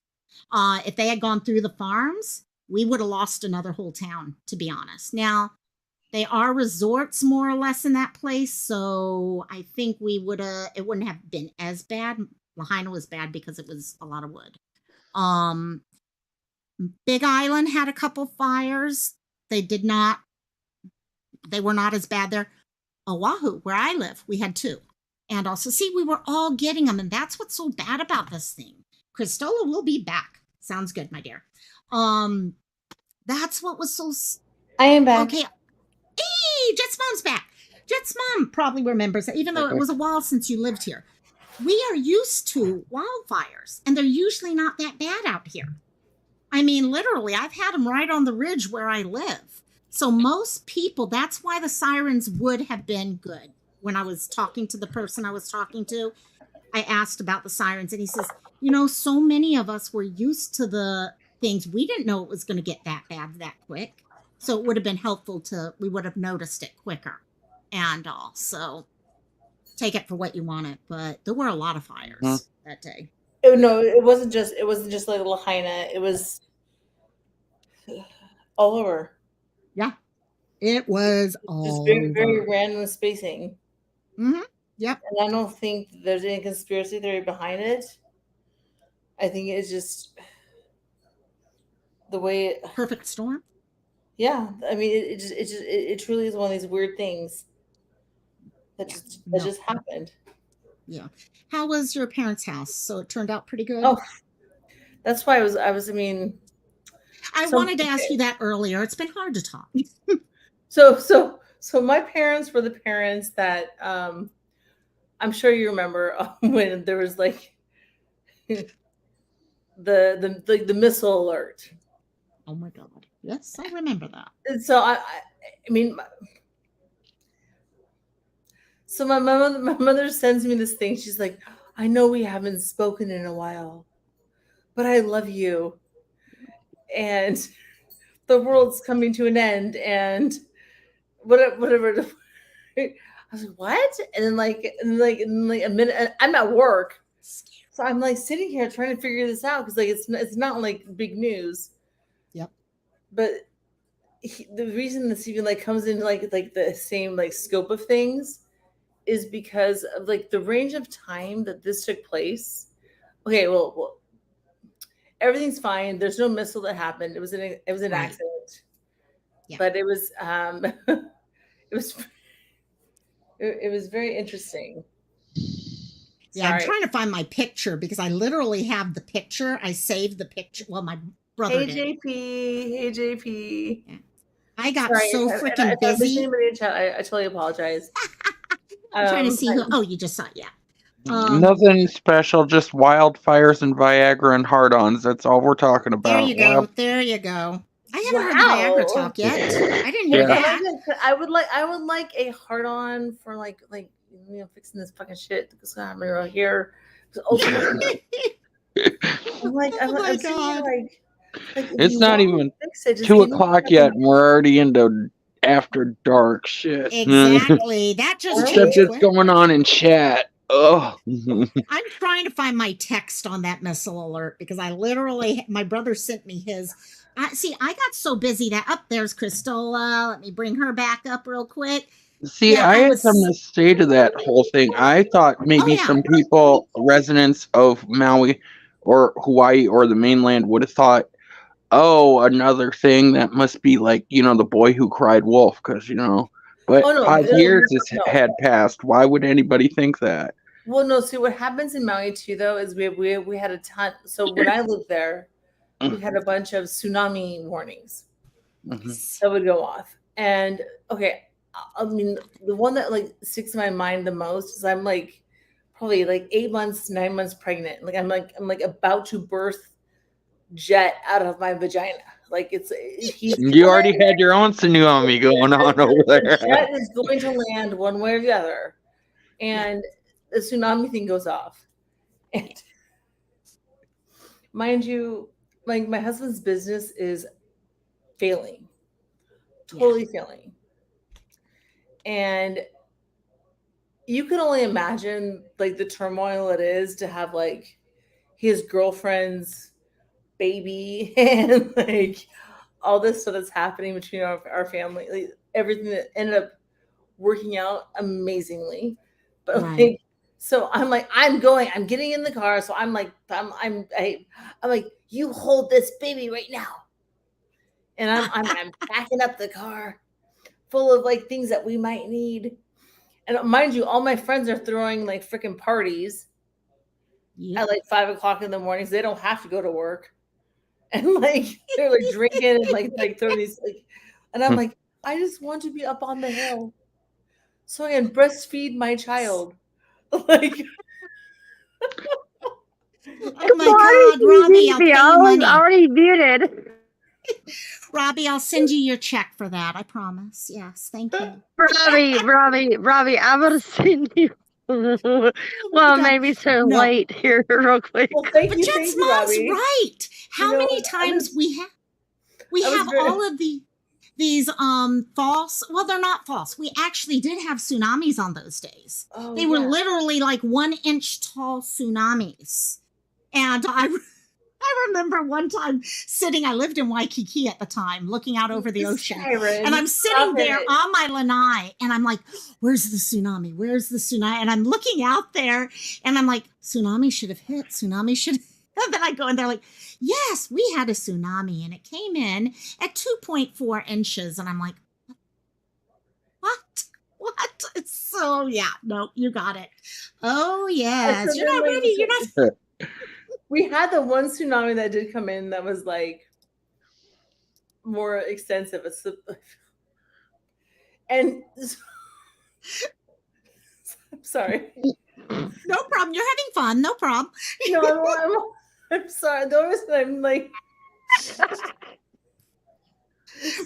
Speaker 1: If they had gone through the farms, we would have lost another whole town, to be honest. Now, they are resorts more or less in that place, so I think it wouldn't have been as bad. Lahaina was bad because it was a lot of wood. Big Island had a couple fires. They were not as bad there. Oahu, where I live, we had 2. And also, see, we were all getting them, and that's what's so bad about this thing. Cristola will be back. Sounds good, my dear. That's what was so...
Speaker 4: I am back.
Speaker 1: Okay. Hey, Jet's mom's back. Jet's mom probably remembers that, even though it was a while since you lived here. We are used to wildfires, and they're usually not that bad out here. I mean, literally, I've had them right on the ridge where I live. So most people, that's why the sirens would have been good. When I was talking to the person I was talking to, I asked about the sirens, and he says, so many of us were used to the things. We didn't know it was going to get that bad that quick. So it would have been helpful we would have noticed it quicker and all. So take it for what you want it, but there were a lot of fires that day.
Speaker 4: No, it wasn't just like Lahaina. It was all over.
Speaker 1: Yeah, it was all
Speaker 4: just very, very
Speaker 1: over.
Speaker 4: random spacing.
Speaker 1: Mm-hmm. Yep.
Speaker 4: And I don't think there's any conspiracy theory behind it. I think it's just the way
Speaker 1: Perfect storm.
Speaker 4: Yeah, I mean, it truly is one of these weird things that just happened.
Speaker 1: Yeah. How was your parents' house? So it turned out pretty good.
Speaker 4: Oh, that's why I mean,
Speaker 1: I wanted to ask you that earlier. It's been hard to talk.
Speaker 4: So my parents were the parents that I'm sure you remember when there was like the missile alert.
Speaker 1: Oh my God. Yes, I remember that.
Speaker 4: And so I mean, so my mother sends me this thing. She's like, I know we haven't spoken in a while, but I love you. And the world's coming to an end, and whatever. I was like, what? And then like a minute, I'm at work. So I'm like sitting here trying to figure this out because like it's not like big news.
Speaker 1: Yep.
Speaker 4: But the reason this even like comes into like the same like scope of things is because of like the range of time that this took place. Okay, well everything's fine. There's no missile that happened. It was an
Speaker 1: Right.
Speaker 4: accident.
Speaker 1: Yeah.
Speaker 4: But it was it was very interesting.
Speaker 1: Yeah, I'm trying to find my picture because I literally have the picture. I saved the picture. Well, my brother did.
Speaker 4: Hey JP.
Speaker 1: Yeah. I got so freaking busy.
Speaker 4: If anybody in chat, I totally apologize.
Speaker 1: I'm trying to see who. Oh, you just saw it. Yeah.
Speaker 5: Nothing special, just wildfires and Viagra and hard-ons. That's all we're talking about.
Speaker 1: There you go. There you go. I haven't heard the Viagra talk yet. I didn't hear that.
Speaker 4: I would like a hard-on for like fixing this fucking shit that's happening right here. Ultimately, I'm
Speaker 1: God.
Speaker 5: It's not even 2 o'clock yet, and we're already into after dark shit.
Speaker 1: Exactly. That just
Speaker 5: Except it's going on in chat. Oh,
Speaker 1: I'm trying to find my text on that missile alert because I literally, my brother sent me his. See, I got so busy that up there's Christola. Let me bring her back up real quick.
Speaker 5: see,
Speaker 1: That
Speaker 5: I
Speaker 1: I
Speaker 5: had something
Speaker 1: was.
Speaker 5: to say to that whole thing. I thought
Speaker 1: Oh
Speaker 5: maybe
Speaker 1: yeah,
Speaker 5: some people, residents of Maui or Hawaii or the mainland, would have thought, oh, another thing that must be like, the boy who cried wolf, because, but
Speaker 4: Oh no,
Speaker 5: 5 years
Speaker 4: no.
Speaker 5: had passed. Why would anybody think that?
Speaker 4: Well, no. See, what happens in Maui too, though, is we had a ton. So when I lived there, we had a bunch of tsunami warnings
Speaker 5: Mhm.
Speaker 4: that would go off. And okay, I mean, the one that like sticks in my mind the most is I'm like probably like 8 months, 9 months pregnant. I'm like about to birth Jet out of my vagina. Like he's
Speaker 5: You already
Speaker 4: coming.
Speaker 5: had your own tsunami going on over
Speaker 4: The
Speaker 5: there.
Speaker 4: jet is going to land one way or the other,
Speaker 1: yeah,
Speaker 4: and the tsunami thing goes off. And mind you, like my husband's business is failing,
Speaker 1: yeah.
Speaker 4: totally failing, and you can only imagine like the turmoil it is to have like his girlfriend's baby and like all this stuff that's happening between our family, like, everything that ended up working out amazingly. But
Speaker 1: Right.
Speaker 4: like, so I'm like, I'm getting in the car. So I'm like, you hold this baby right now. And I'm backing up the car full of like things that we might need. And mind you, all my friends are throwing like freaking parties
Speaker 1: Yep.
Speaker 4: at like 5 o'clock in the morning. So they don't have to go to work. And like they're like drinking and like throwing these like, and I'm like, I just want to be up on the hill so I can breastfeed my child. Like,
Speaker 1: Oh my
Speaker 6: Why
Speaker 1: God,
Speaker 6: did you
Speaker 1: Robbie,
Speaker 6: need
Speaker 1: I'll
Speaker 6: me?
Speaker 1: pay
Speaker 6: I
Speaker 1: you
Speaker 6: was
Speaker 1: money.
Speaker 6: already muted.
Speaker 1: Robbie, I'll send you your check for that. I promise. Yes, thank you.
Speaker 6: Robbie, I'm gonna send you.
Speaker 1: Oh my
Speaker 6: Well,
Speaker 1: God,
Speaker 6: maybe so
Speaker 1: no.
Speaker 6: late here, real quick.
Speaker 4: well,
Speaker 1: But
Speaker 4: thank
Speaker 1: Jet's
Speaker 4: you,
Speaker 1: mom's
Speaker 4: Robbie.
Speaker 1: right.
Speaker 4: You
Speaker 1: How
Speaker 4: know,
Speaker 1: many
Speaker 4: I
Speaker 1: times
Speaker 4: was
Speaker 1: we
Speaker 4: I was
Speaker 1: have
Speaker 4: very
Speaker 1: all of these false, well, they're not false, we actually did have tsunamis on those days.
Speaker 4: oh
Speaker 1: They were
Speaker 4: yeah.
Speaker 1: literally like 1 inch tall tsunamis. And I remember one time sitting, I lived in Waikiki at the time, looking out over the ocean. And
Speaker 4: Siren,
Speaker 1: I'm
Speaker 4: stop
Speaker 1: sitting there
Speaker 4: it.
Speaker 1: on my lanai and I'm like, where's the tsunami? Where's the tsunami? And I'm looking out there and I'm like, tsunami should have hit. Tsunami should have. And then I go and they're like, yes, we had a tsunami and it came in at 2.4 inches. And I'm like, what? What? So, yeah, no, you got it. Oh,
Speaker 4: So
Speaker 1: yes. You're
Speaker 4: then
Speaker 1: not
Speaker 4: like
Speaker 1: ready. You're not.
Speaker 4: we had the one tsunami that did come in that was like more extensive. And I'm sorry.
Speaker 1: No problem. You're having fun. No problem.
Speaker 4: No, I'm sorry. The only reason I'm like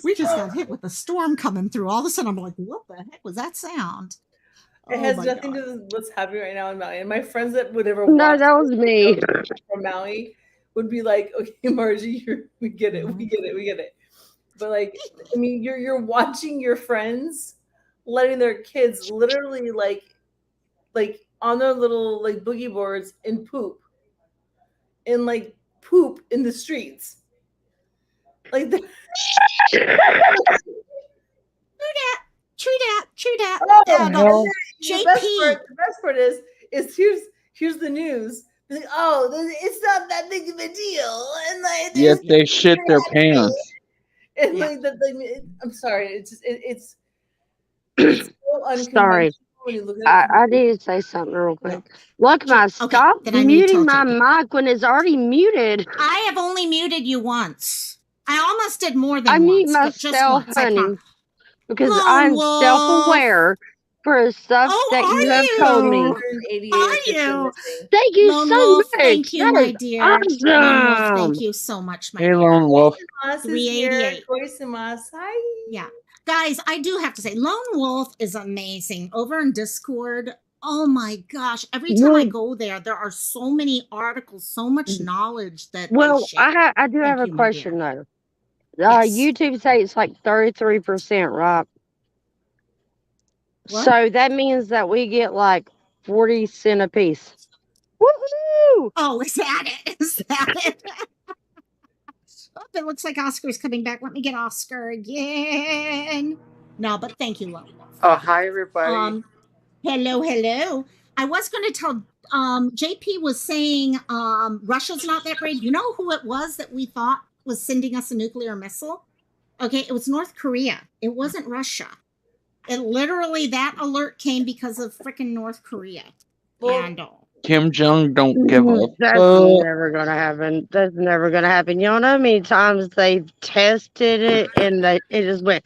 Speaker 1: We just got hit with a storm coming through. All of a sudden, I'm like, what the heck was that sound?
Speaker 4: it
Speaker 1: Oh
Speaker 4: has
Speaker 1: my
Speaker 4: nothing to
Speaker 1: God.
Speaker 4: do with what's happening right now in Maui. And my friends that would ever
Speaker 6: No,
Speaker 4: watch
Speaker 6: that was
Speaker 4: this
Speaker 6: me.
Speaker 4: from Maui would be like, okay, Margie, we get it, we
Speaker 1: Oh
Speaker 4: get it, we get it. But like, I mean, you're watching your friends letting their kids literally like on their little like boogie boards and poop in the streets. Like
Speaker 1: true that, true that.
Speaker 4: oh,
Speaker 1: And
Speaker 4: and
Speaker 5: Well,
Speaker 4: then
Speaker 1: JP,
Speaker 4: the best part is here's the news. Like, oh, it's not that big of a deal, and like
Speaker 5: yet
Speaker 4: there's
Speaker 1: yeah,
Speaker 5: they shit their pants.
Speaker 4: and
Speaker 1: yeah.
Speaker 4: like I'm sorry, it's so
Speaker 6: Sorry.
Speaker 4: unconventional when you look at it
Speaker 6: I
Speaker 4: from.
Speaker 6: need to say something real quick.
Speaker 1: No.
Speaker 6: Look,
Speaker 1: Okay,
Speaker 6: stop
Speaker 1: then I need to
Speaker 6: muting
Speaker 1: tell
Speaker 6: my
Speaker 1: JP.
Speaker 6: mic when it's already muted.
Speaker 1: I have only muted you once. I almost did more
Speaker 6: I
Speaker 1: than
Speaker 6: mute
Speaker 1: once, but just
Speaker 6: myself,
Speaker 1: once. I promise.
Speaker 6: honey, because
Speaker 1: Lone
Speaker 6: I'm
Speaker 1: Wolf.
Speaker 6: self-aware for stuff
Speaker 1: Oh,
Speaker 6: that you have
Speaker 1: are
Speaker 6: told me.
Speaker 1: you?
Speaker 4: 188
Speaker 1: Are
Speaker 4: are still
Speaker 1: you?
Speaker 4: missing.
Speaker 6: Thank you
Speaker 1: Lone
Speaker 6: so
Speaker 1: Wolf, thank
Speaker 6: much.
Speaker 1: you,
Speaker 6: That
Speaker 1: my
Speaker 6: is
Speaker 1: dear. Lone Wolf, thank
Speaker 6: awesome.
Speaker 1: you so much, my
Speaker 5: Hey,
Speaker 1: dear.
Speaker 5: Lone Wolf.
Speaker 4: Moss is here.
Speaker 1: 388.
Speaker 4: Koisimas. Hi.
Speaker 1: Yeah. Guys, I do have to say, Lone Wolf is amazing. Over in Discord, oh my gosh. Every time I
Speaker 6: Well,
Speaker 1: go there, there are so many articles, so much knowledge that they
Speaker 6: well,
Speaker 1: share.
Speaker 6: I do have
Speaker 1: Thank
Speaker 6: a
Speaker 1: you, my dear.
Speaker 6: question though.
Speaker 1: Yes.
Speaker 6: YouTube say it's like 33%, right?
Speaker 1: What?
Speaker 6: So that means that we get like 40 cents a piece. Woohoo!
Speaker 1: Oh, is that it? Is that it? Oh, it looks like Oscar's coming back. Let me get Oscar again. No, but thank you, love.
Speaker 8: Oh, hi everybody.
Speaker 1: Um, hello, hello. I was going to tell. JP was saying Russia's not that great. You know who it was that we thought was sending us a nuclear missile? Okay, it was North Korea. It wasn't Russia. It literally, that alert came because of freaking North Korea.
Speaker 4: Well,
Speaker 1: And
Speaker 5: Kim Jong don't give a
Speaker 6: That's
Speaker 5: fuck.
Speaker 6: never gonna happen. That's never gonna happen. You don't know how many times they've tested it and it just went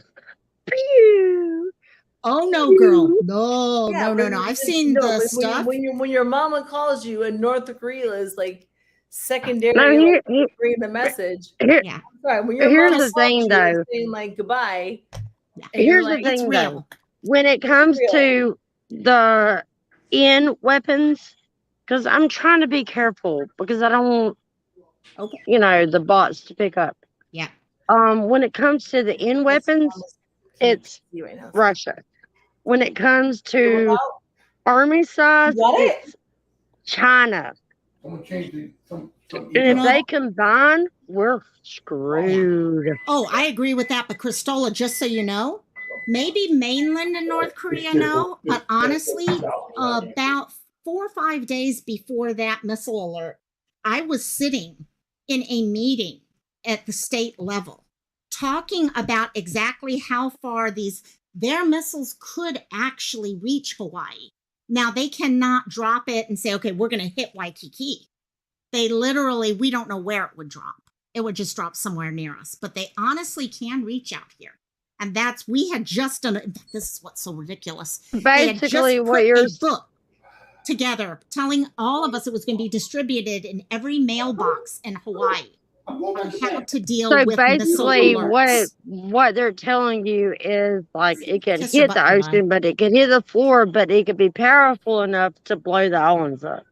Speaker 6: pew.
Speaker 1: oh no, girl, no,
Speaker 4: yeah,
Speaker 1: no, no, no. I've seen the stuff.
Speaker 4: When your mama calls you and North Korea is like secondary,
Speaker 6: No,
Speaker 4: like, bringing the message.
Speaker 1: Yeah,
Speaker 4: Sorry, when your
Speaker 6: here's
Speaker 4: mama
Speaker 6: the
Speaker 4: calls
Speaker 6: thing,
Speaker 4: you
Speaker 6: though.
Speaker 4: saying like goodbye, and you're
Speaker 6: Here's the
Speaker 4: like,
Speaker 1: it's
Speaker 6: thing,
Speaker 1: real.
Speaker 6: though. When it comes
Speaker 4: real.
Speaker 6: to the in weapons, because I'm trying to be careful because I don't want,
Speaker 1: Okay.
Speaker 6: the bots to pick up.
Speaker 1: Yeah.
Speaker 6: When it comes to the in weapons, it's Russia. When it comes to army size, it's China. And if they combine, we're screwed.
Speaker 1: Oh, I agree with that. But Christola, just so you know, maybe mainland and North Korea know, but honestly, about 4 or 5 days before that missile alert, I was sitting in a meeting at the state level talking about exactly how far their missiles could actually reach Hawaii. Now they cannot drop it and say, okay, we're going to hit Waikiki. They literally, we don't know where it would drop. It would just drop somewhere near us, but they honestly can reach out here. And we had just done, this is what's so ridiculous.
Speaker 6: Basically, what you're
Speaker 1: a book together telling all of us it was going to be distributed in every mailbox in Hawaii on how to deal
Speaker 6: so
Speaker 1: with missile
Speaker 6: basically
Speaker 1: alerts.
Speaker 6: what they're telling you is like it can
Speaker 1: Kiss your
Speaker 6: hit
Speaker 1: butt,
Speaker 6: the
Speaker 1: goodbye.
Speaker 6: ocean, but it can hit the floor, but it could be powerful enough to blow the islands up.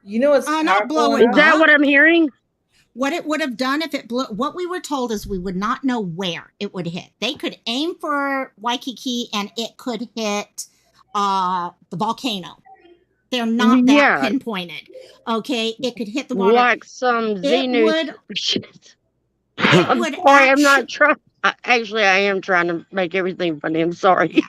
Speaker 4: You know what's
Speaker 1: not blow
Speaker 6: Is that what I'm hearing?
Speaker 1: What it would have done if it blew, what we were told is we would not know where it would hit. They could aim for Waikiki and it could hit the volcano. They're not that pinpointed. Okay, it could hit the water.
Speaker 6: Like some Xenu shit. I'm
Speaker 1: would
Speaker 6: sorry, I'm not trying. Actually, I am trying to make everything funny. I'm sorry.
Speaker 1: Yeah.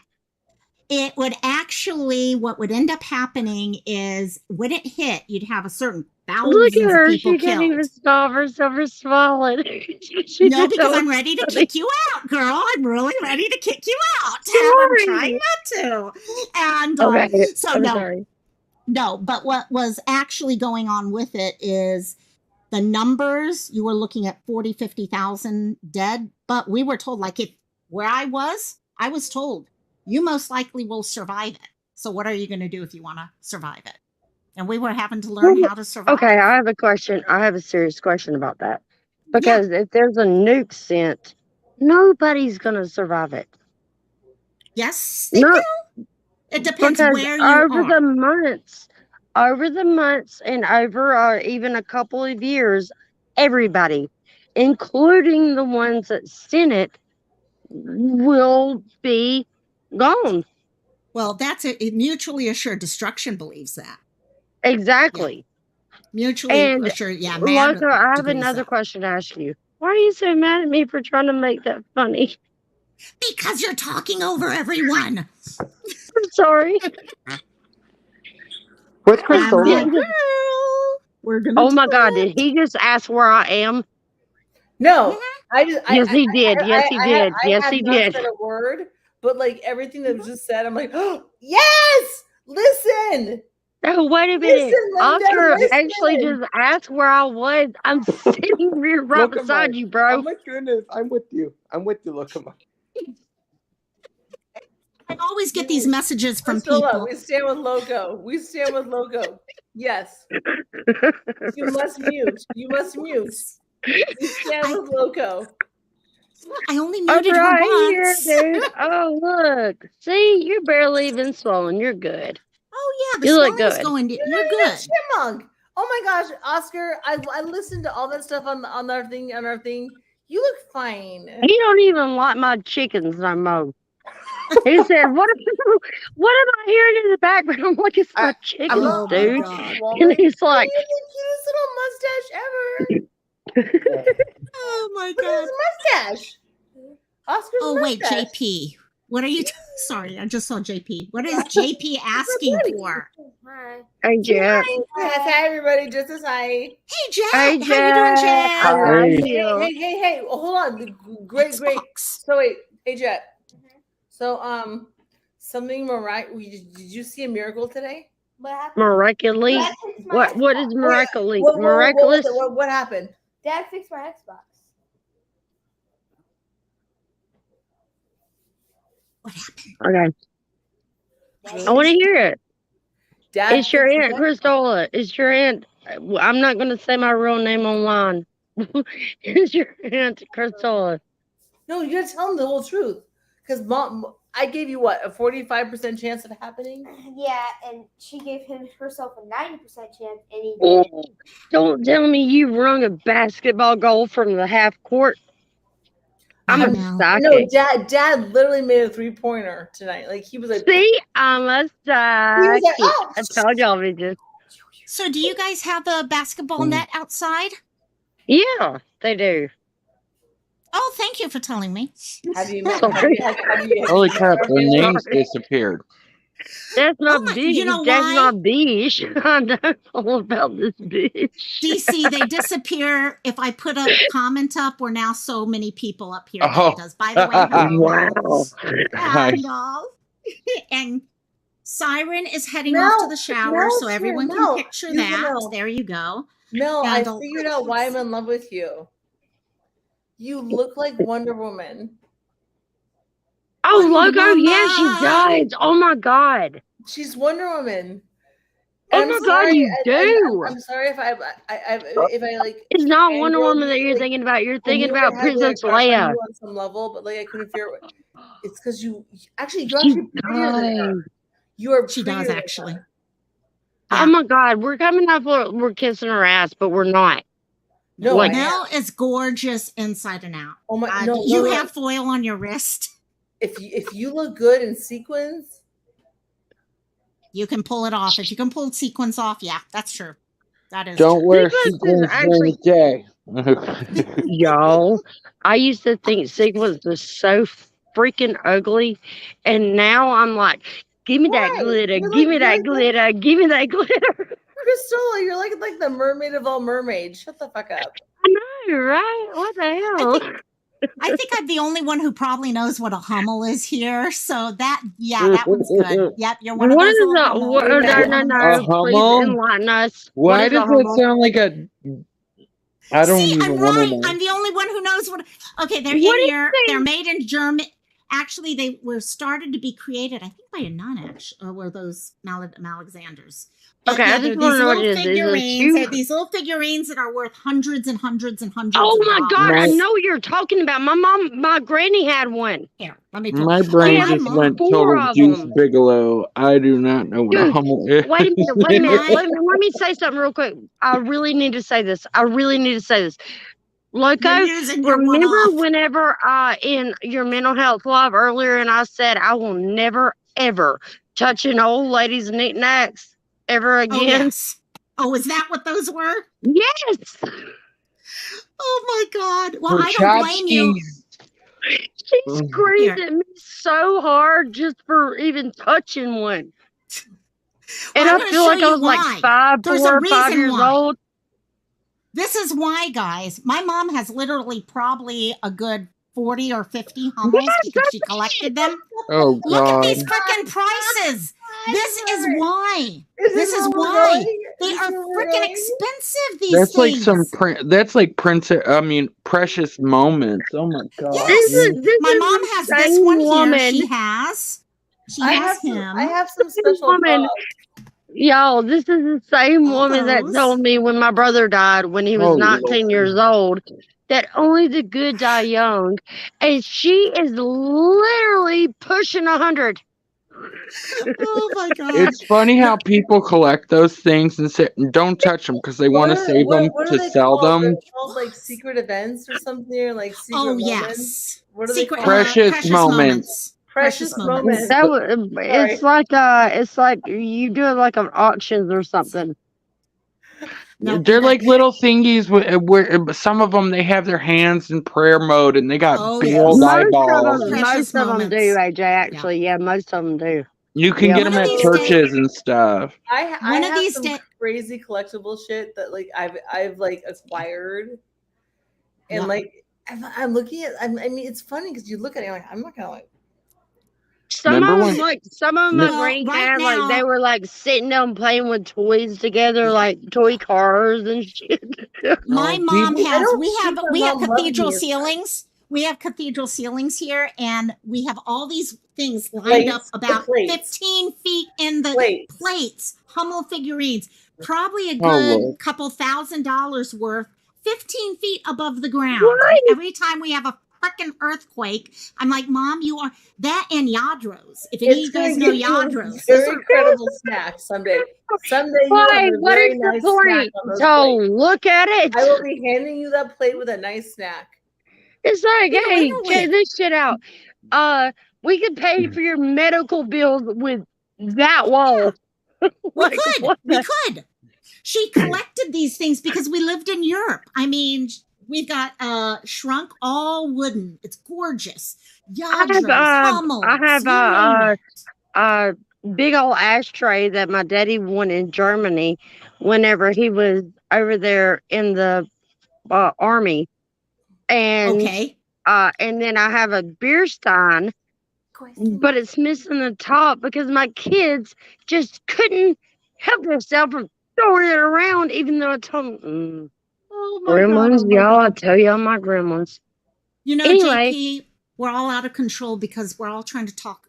Speaker 1: It would actually, what would end up happening is when it hit, you'd have a certain thousands
Speaker 6: Look at her.
Speaker 1: of people
Speaker 6: She
Speaker 1: killed.
Speaker 6: can't even stop herself or swallow it.
Speaker 1: No, because I'm ready to kick you out, girl. I'm really ready to kick you out. And I'm trying not to. And
Speaker 6: okay.
Speaker 1: so
Speaker 6: I'm
Speaker 1: no.
Speaker 6: sorry.
Speaker 1: No, but what was actually going on with it is the numbers, you were looking at 40, 50,000 dead. But we were told, like, where I was told, you most likely will survive it. So what are you going to do if you want to survive it? And we were having to learn how to survive.
Speaker 6: Okay, I have a question. I have a serious question about that. Because if there's a nuke sent, nobody's going to survive it.
Speaker 1: Yes, they will. It depends where you are.
Speaker 6: Over the months and over even a couple of years, everybody, including the ones that sent it, will be gone.
Speaker 1: Well, that's a mutually assured destruction believes that.
Speaker 6: Exactly.
Speaker 1: Yeah. Mutually assured, yeah.
Speaker 6: Loco, I have another question to ask you. Why are you so mad at me for trying to make that funny?
Speaker 1: Because you're talking over everyone.
Speaker 6: I'm sorry.
Speaker 8: Where's Christola?
Speaker 1: We're gonna.
Speaker 6: Oh my God! Did he just ask where I am?
Speaker 4: No,
Speaker 6: Yes, he did. Yes, he did. Yes, he did.
Speaker 4: Said a word, but like everything that was just said, I'm like, oh yes, listen.
Speaker 6: Oh, wait a minute. Oscar actually just asked where I was. I'm sitting right beside you, bro.
Speaker 7: Oh my goodness, I'm with you. Look, come on.
Speaker 1: I always get these messages from people.
Speaker 4: We stand with Loco. Yes. You must mute. You stand with Loco.
Speaker 1: I only muted her once.
Speaker 6: Here, dude. Oh, look. See, you're barely even swollen. You're good.
Speaker 1: Oh, yeah.
Speaker 6: You look good.
Speaker 1: You're good.
Speaker 4: Chipmunk. Oh my gosh, Oscar, I listened to all that stuff on our thing. You look fine.
Speaker 6: You don't even like my chickens no more. He said, "What? What am I hearing in the background? I'm like, it's my chickens,
Speaker 1: Oh my
Speaker 6: dude."
Speaker 1: God.
Speaker 6: And he's like,
Speaker 4: He's the cutest little mustache ever.
Speaker 1: Oh my
Speaker 4: Look at
Speaker 1: God.
Speaker 4: his mustache. Oscar's
Speaker 1: Oh wait,
Speaker 4: mustache.
Speaker 1: JP. What are you? Sorry, I just saw JP. What is JP asking for?
Speaker 6: "Hey, Jack.
Speaker 4: Yes, hi everybody. Just as hi.
Speaker 1: Hey, Jet.
Speaker 6: Hey,
Speaker 1: How you doing,
Speaker 6: Jack.
Speaker 1: Jet?
Speaker 6: I love
Speaker 5: Hey.
Speaker 6: you."
Speaker 4: Hey. Oh, hold on. Great.
Speaker 1: Xbox.
Speaker 4: So wait, hey Jet. So something did you see a miracle today?
Speaker 2: What happened?
Speaker 6: Miraculously.
Speaker 2: Dad fixed my
Speaker 6: What is
Speaker 2: Xbox.
Speaker 6: miraculously?
Speaker 4: What
Speaker 6: Miraculous?
Speaker 4: what happened?
Speaker 2: Dad fixed my Xbox.
Speaker 1: What happened?
Speaker 6: Okay. I want to hear it.
Speaker 4: Dad
Speaker 6: It's your
Speaker 4: fixed
Speaker 6: aunt,
Speaker 4: what?
Speaker 6: Cristola. It's your aunt. I'm not going to say my real name online. It's your aunt, Cristola.
Speaker 4: No, you gotta tell him the whole truth. Because mom, I gave you what, a 45% chance of happening?
Speaker 2: Yeah, and she gave herself a 90% chance, and he
Speaker 6: Oh,
Speaker 2: did.
Speaker 6: don't tell me you rung a basketball goal from the half court. I'm
Speaker 1: I
Speaker 6: a
Speaker 1: know.
Speaker 4: No,
Speaker 6: psychic.
Speaker 4: dad literally made a 3-pointer tonight. Like he was like,
Speaker 6: See, I'm a psychic.
Speaker 4: oh.
Speaker 6: I told y'all we just.
Speaker 1: So, do you guys have a basketball net outside?
Speaker 6: Yeah, they do.
Speaker 1: Oh, thank you for telling me.
Speaker 4: Have you met?
Speaker 5: Holy crap! The names disappeared.
Speaker 6: That's not
Speaker 1: my-
Speaker 6: beach.
Speaker 1: you know
Speaker 6: That's
Speaker 1: why?
Speaker 6: not beach. I know all about this bitch.
Speaker 1: DC, they disappear if I put a comment up. We're now so many people up here that
Speaker 5: Oh.
Speaker 1: it does. By the way, hello.
Speaker 6: Wow.
Speaker 1: And, and Siren is heading off to the shower, so everyone can picture that. There you go.
Speaker 4: Mel, I
Speaker 1: And
Speaker 4: figured out why I'm in love with you. You look like Wonder Woman.
Speaker 6: Oh,
Speaker 1: Wonder
Speaker 6: logo, yeah, she
Speaker 1: Woman.
Speaker 6: does. Oh my god.
Speaker 4: She's Wonder Woman.
Speaker 6: Oh
Speaker 4: And
Speaker 6: my god, you do.
Speaker 4: I'm sorry if I like.
Speaker 6: It's not
Speaker 4: fangirled
Speaker 6: Wonder Woman
Speaker 4: you,
Speaker 6: that you're
Speaker 4: like,
Speaker 6: thinking about. You're
Speaker 4: I
Speaker 6: thinking
Speaker 4: knew I
Speaker 6: about
Speaker 4: had, like, a
Speaker 6: Princess
Speaker 4: crush on
Speaker 6: Leia.
Speaker 4: you on some level, but like I couldn't figure. It's because you're
Speaker 6: She
Speaker 4: actually prettier than her.
Speaker 6: does.
Speaker 4: You are.
Speaker 1: She
Speaker 4: prettier
Speaker 1: does
Speaker 4: than her.
Speaker 1: actually.
Speaker 6: Oh my god, we're coming up. We're kissing her ass, but we're not.
Speaker 4: No,
Speaker 6: Like-
Speaker 4: I am.
Speaker 1: Mel is gorgeous inside and out.
Speaker 4: Oh my!
Speaker 1: Do
Speaker 4: No,
Speaker 1: you
Speaker 4: no.
Speaker 1: have foil on your wrist?
Speaker 4: If you look good in sequins,
Speaker 1: You can pull it off. If you can pull sequins off, yeah, that's true. That is
Speaker 5: Don't
Speaker 1: true.
Speaker 5: wear
Speaker 6: Sequins is
Speaker 5: sequins during
Speaker 6: actually-
Speaker 5: the day.
Speaker 6: Y'all, I used to think sequins was so freaking ugly, and now I'm like, give me that
Speaker 4: Why?
Speaker 6: glitter,
Speaker 4: You're
Speaker 6: give
Speaker 4: like-
Speaker 6: me that
Speaker 4: you're like-
Speaker 6: glitter, give me that glitter.
Speaker 4: Crystal, you're like the mermaid of all mermaids. Shut the fuck up.
Speaker 6: I know, right? What the hell?
Speaker 1: I think I'm the only one who probably knows what a Hummel is here. So that one's good. Yep, you're one of
Speaker 6: What
Speaker 1: those
Speaker 6: is
Speaker 1: little
Speaker 6: that?
Speaker 1: Hummels.
Speaker 6: What,
Speaker 1: You're
Speaker 6: no,
Speaker 1: one
Speaker 6: no,
Speaker 1: of
Speaker 6: no.
Speaker 1: those.
Speaker 5: A
Speaker 6: Please
Speaker 5: Hummel?
Speaker 6: enlighten us. What
Speaker 5: Why
Speaker 6: is a
Speaker 5: does
Speaker 6: Hummel?
Speaker 5: it sound like a? I don't
Speaker 1: See,
Speaker 5: even
Speaker 1: I'm
Speaker 5: want
Speaker 1: right.
Speaker 5: to know.
Speaker 1: I'm the only one who knows what. Okay, they're
Speaker 6: What
Speaker 1: in
Speaker 6: is
Speaker 1: here.
Speaker 6: it?
Speaker 1: They're made in German. Actually, they were started to be created, I think, by a nun. Actually, were those Alexanders?
Speaker 6: Okay, I
Speaker 1: they're
Speaker 6: just want to know what it is. Is it
Speaker 1: figurines. They're
Speaker 6: two?
Speaker 1: these little figurines that are worth hundreds and hundreds and hundreds.
Speaker 6: Oh
Speaker 1: of
Speaker 6: my
Speaker 1: dollars.
Speaker 6: god, I
Speaker 5: Right.
Speaker 6: know what you're talking about. My granny had one.
Speaker 1: Here, let me pull.
Speaker 5: My brain
Speaker 6: Yeah,
Speaker 5: just
Speaker 1: mom.
Speaker 5: went
Speaker 6: 4
Speaker 5: total
Speaker 6: of
Speaker 5: Deuce
Speaker 6: them.
Speaker 5: Bigelow. I do not know what a
Speaker 6: Dude,
Speaker 5: Hummel is.
Speaker 6: Wait a minute.
Speaker 1: My-
Speaker 6: Let me say something real quick. I really need to say this. Loco,
Speaker 1: You're using your
Speaker 6: remember
Speaker 1: one-off.
Speaker 6: whenever in your mental health live earlier and I said I will never ever touch an old lady's knickknacks ever
Speaker 1: Oh
Speaker 6: again?
Speaker 1: yes. Oh, is that what those were?
Speaker 6: Yes.
Speaker 1: Oh my God. Well,
Speaker 5: For
Speaker 1: I don't blame you.
Speaker 5: tchotchkes.
Speaker 6: She
Speaker 5: Mm.
Speaker 6: screamed
Speaker 1: Here.
Speaker 6: at me so hard just for even touching one. And
Speaker 1: Well, I'm
Speaker 6: I
Speaker 1: gonna
Speaker 6: feel
Speaker 1: show
Speaker 6: like I
Speaker 1: you
Speaker 6: was like
Speaker 1: why.
Speaker 6: 5,
Speaker 1: There's
Speaker 6: 4
Speaker 1: a
Speaker 6: or 5
Speaker 1: reason
Speaker 6: years
Speaker 1: why.
Speaker 6: old.
Speaker 1: This is why, guys. My mom has literally probably a good 40 or 50 Hummels because she collected them.
Speaker 5: Oh
Speaker 1: Look at
Speaker 5: God.
Speaker 1: these freaking prices. This is why.
Speaker 4: Is
Speaker 1: This is
Speaker 4: where we're
Speaker 1: why.
Speaker 4: going?
Speaker 1: They
Speaker 4: Is this
Speaker 1: are
Speaker 4: where we're
Speaker 1: freaking
Speaker 4: going?
Speaker 1: expensive, these
Speaker 5: That's like
Speaker 1: things.
Speaker 5: some that's like precious moments. Oh my God.
Speaker 1: Yes.
Speaker 6: This
Speaker 1: My
Speaker 6: is
Speaker 1: mom
Speaker 6: the
Speaker 1: has this
Speaker 6: same
Speaker 1: one
Speaker 6: woman.
Speaker 1: here. She has
Speaker 4: I have
Speaker 1: him.
Speaker 4: I have some special
Speaker 6: woman.
Speaker 4: thoughts.
Speaker 6: Y'all, this is the same
Speaker 1: All
Speaker 6: woman that
Speaker 1: those.
Speaker 6: told me when my brother died when he was
Speaker 5: Oh,
Speaker 6: 19
Speaker 5: Lord.
Speaker 6: years old that only the good die young. And she is literally pushing 100.
Speaker 1: Oh my God.
Speaker 5: It's funny how people collect those things and say, "Don't touch them" because they want to save them
Speaker 4: What are
Speaker 5: to
Speaker 4: they
Speaker 5: sell
Speaker 4: called?
Speaker 5: them.
Speaker 4: They're called like secret events or something, or like secret
Speaker 1: Oh
Speaker 4: moments.
Speaker 1: yes.
Speaker 4: What are they
Speaker 1: Secret
Speaker 4: called?
Speaker 5: Precious moments.
Speaker 4: Precious moments.
Speaker 6: That was, it's like you do it like on auctions or something.
Speaker 1: No,
Speaker 5: They're like little thingies where some of them they have their hands in prayer mode and they got
Speaker 1: Oh,
Speaker 5: big
Speaker 1: yes.
Speaker 5: old
Speaker 6: Most
Speaker 5: eyeballs.
Speaker 6: of
Speaker 1: Precious
Speaker 6: them do,
Speaker 1: moments.
Speaker 6: AJ. Actually, yeah, most of them do.
Speaker 5: You can get
Speaker 1: One
Speaker 5: them
Speaker 1: of
Speaker 5: at
Speaker 1: these
Speaker 5: churches and stuff.
Speaker 4: I
Speaker 1: One of
Speaker 4: have
Speaker 1: these
Speaker 4: some
Speaker 1: days.
Speaker 4: crazy collectible shit that like I've like acquired, and
Speaker 1: Yep.
Speaker 4: like I'm looking at. I mean, it's funny because you look at it like I'm not gonna like.
Speaker 6: Some
Speaker 5: Remember
Speaker 6: of
Speaker 5: when-
Speaker 6: them, like some of them, my
Speaker 1: Well,
Speaker 6: granny
Speaker 1: right
Speaker 6: had, like they
Speaker 1: now-
Speaker 6: were like sitting down playing with toys together, like toy cars and shit.
Speaker 1: My
Speaker 5: No,
Speaker 1: mom
Speaker 5: people-
Speaker 1: has.
Speaker 4: don't
Speaker 1: We
Speaker 4: think
Speaker 1: have
Speaker 4: my mom loves
Speaker 1: cathedral
Speaker 4: me as much.
Speaker 1: ceilings. We have cathedral ceilings here, and we have all these things lined up
Speaker 4: Plates,
Speaker 1: about
Speaker 4: the plates.
Speaker 1: 15 feet in the
Speaker 4: Plates.
Speaker 1: plates. Hummel figurines, probably a
Speaker 5: Oh,
Speaker 1: good
Speaker 5: Lord.
Speaker 1: couple $1,000s worth, 15 feet above the ground.
Speaker 6: What?
Speaker 1: And every time we have a freaking earthquake, I'm like, Mom, you are that and Yadros. If any of you guys know Yadros,
Speaker 4: very incredible snack someday. Someday you will have
Speaker 6: Why?
Speaker 4: a
Speaker 6: What
Speaker 4: very
Speaker 6: is
Speaker 4: nice
Speaker 6: the
Speaker 4: snack
Speaker 6: point?
Speaker 4: on those
Speaker 6: So
Speaker 4: plates.
Speaker 6: look at it.
Speaker 4: I will be handing you that plate with a nice snack.
Speaker 6: It's like,
Speaker 1: You go
Speaker 6: hey,
Speaker 1: in
Speaker 6: check
Speaker 1: with.
Speaker 6: this shit out. We could pay for your medical bills with that wall.
Speaker 1: We
Speaker 6: Like,
Speaker 1: could.
Speaker 6: what
Speaker 1: We
Speaker 6: the-
Speaker 1: could. She collected these things because we lived in Europe. I mean, we've got shrunk all wooden. It's gorgeous. Yadros, Hummels,
Speaker 6: I have
Speaker 1: you name it.
Speaker 6: a big old ashtray that my daddy won in Germany whenever he was over there in the army. And
Speaker 1: Okay.
Speaker 6: and then I have a beer stein, but it's missing the top because my kids just couldn't help themselves from throwing it around, even though I told them,
Speaker 1: Oh my
Speaker 6: gremlins,
Speaker 1: God, oh my
Speaker 6: y'all, I
Speaker 1: God.
Speaker 6: tell y'all my gremlins.
Speaker 1: You know,
Speaker 6: Anyway.
Speaker 1: JP, we're all out of control because we're all trying to talk.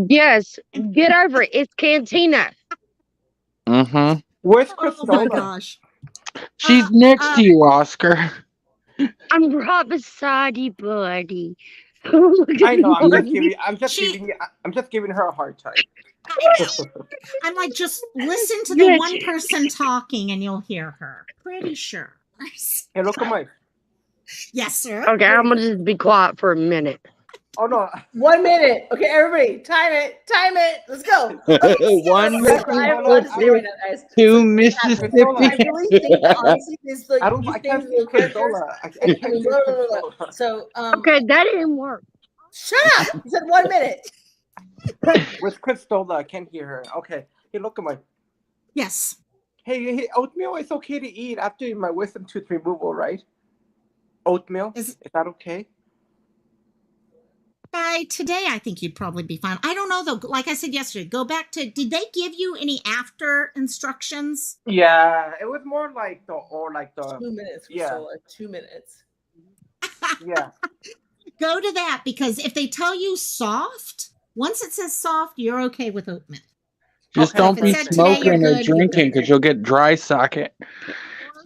Speaker 6: Yes, get over it. It's Cantina.
Speaker 5: Mm-hmm.
Speaker 7: Where's
Speaker 1: Oh my
Speaker 7: Christola?
Speaker 1: gosh.
Speaker 5: She's next to you, Oscar.
Speaker 6: I'm right beside you, buddy.
Speaker 7: I know. I'm just
Speaker 1: She-
Speaker 7: giving. I'm just giving her a hard time.
Speaker 1: I'm like, just listen to
Speaker 6: Yeah,
Speaker 1: the one person talking and you'll hear her. Pretty sure.
Speaker 7: Hey, look at my.
Speaker 1: Yes, sir.
Speaker 6: Okay, I'm gonna just be quiet for a minute.
Speaker 7: Oh no.
Speaker 4: 1 minute. Okay, everybody, time it. Time it. Let's go.
Speaker 5: One
Speaker 7: Yes,
Speaker 4: I have a lot to say right now, guys.
Speaker 5: to
Speaker 4: I
Speaker 5: Mississippi.
Speaker 4: really think that honestly, this like
Speaker 7: I don't.
Speaker 4: these
Speaker 7: I can't
Speaker 4: things
Speaker 7: see
Speaker 4: will characters.
Speaker 7: Christola. I
Speaker 4: I
Speaker 7: can't
Speaker 4: mean,
Speaker 7: see
Speaker 4: blah.
Speaker 7: Christola.
Speaker 4: So
Speaker 6: Okay, that didn't work.
Speaker 4: shut up. You said 1 minute.
Speaker 7: Where's Christola? I can't hear her. Okay. Hey, look at my.
Speaker 1: Yes.
Speaker 7: Hey, oatmeal is okay to eat after my wisdom tooth removal, right? Oatmeal
Speaker 1: Is
Speaker 7: that okay?
Speaker 1: by today, I think you'd probably be fine. I don't know though. Like I said yesterday, go back to. Did they give you any after instructions?
Speaker 7: Yeah, it was more like the
Speaker 4: 2 minutes,
Speaker 7: yeah.
Speaker 4: Priscilla. 2 minutes.
Speaker 7: yeah.
Speaker 1: Go to that because if they tell you soft, once it says soft, you're okay with oatmeal.
Speaker 5: Just
Speaker 7: Okay,
Speaker 5: don't
Speaker 1: if it
Speaker 5: be
Speaker 1: said today, you're
Speaker 5: smoking or
Speaker 1: good, you're
Speaker 5: drinking
Speaker 1: good.
Speaker 5: because you'll get dry socket.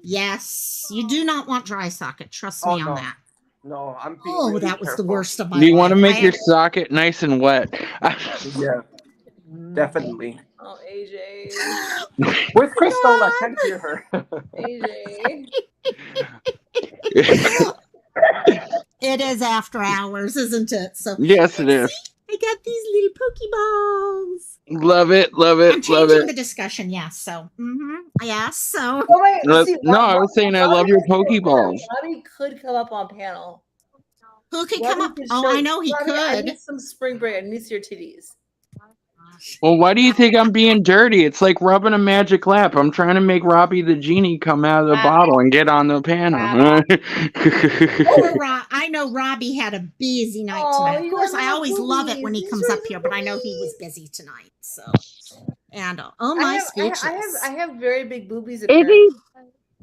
Speaker 1: Yes, you do not want dry socket. Trust me
Speaker 7: Oh,
Speaker 1: on
Speaker 7: no.
Speaker 1: that.
Speaker 7: No, I'm being
Speaker 1: Oh,
Speaker 7: really
Speaker 1: that was the
Speaker 7: careful.
Speaker 1: worst of my
Speaker 5: You
Speaker 1: life.
Speaker 5: want to make
Speaker 1: I
Speaker 5: your
Speaker 1: have-
Speaker 5: socket nice and wet.
Speaker 7: Yeah, definitely.
Speaker 4: Oh, AJ.
Speaker 7: Where's Christola? I can't hear her.
Speaker 4: AJ.
Speaker 1: It is after hours, isn't it? So
Speaker 5: Yes, it is.
Speaker 1: I got these little Pokeballs.
Speaker 5: Love it, love
Speaker 1: I'm
Speaker 5: it, love
Speaker 1: changing
Speaker 5: it.
Speaker 1: the discussion. Yes. So, yes. So,
Speaker 4: Oh, wait, see,
Speaker 5: No, I was saying I love your Pokeballs.
Speaker 4: Robbie could come up on panel.
Speaker 1: who could
Speaker 4: Robbie
Speaker 1: come up?
Speaker 4: could
Speaker 1: Oh,
Speaker 4: show-
Speaker 1: I know he
Speaker 4: Robbie, I
Speaker 1: could.
Speaker 4: need some spring break. I need to see your titties.
Speaker 5: Well, why do you think I'm being dirty? It's like rubbing a magic lamp. I'm trying to make Robbie the genie come out of the bottle and get on the panel.
Speaker 1: I know Robbie had a busy night
Speaker 4: Oh,
Speaker 1: tonight. Of
Speaker 4: you
Speaker 1: course,
Speaker 4: got
Speaker 1: I
Speaker 4: little
Speaker 1: always love it
Speaker 4: boobies.
Speaker 1: when he
Speaker 4: These
Speaker 1: comes
Speaker 4: are
Speaker 1: up here, but I know he was busy tonight. So, and oh my speechless,
Speaker 4: I have very big boobies.
Speaker 6: If
Speaker 4: Apparently.
Speaker 6: he,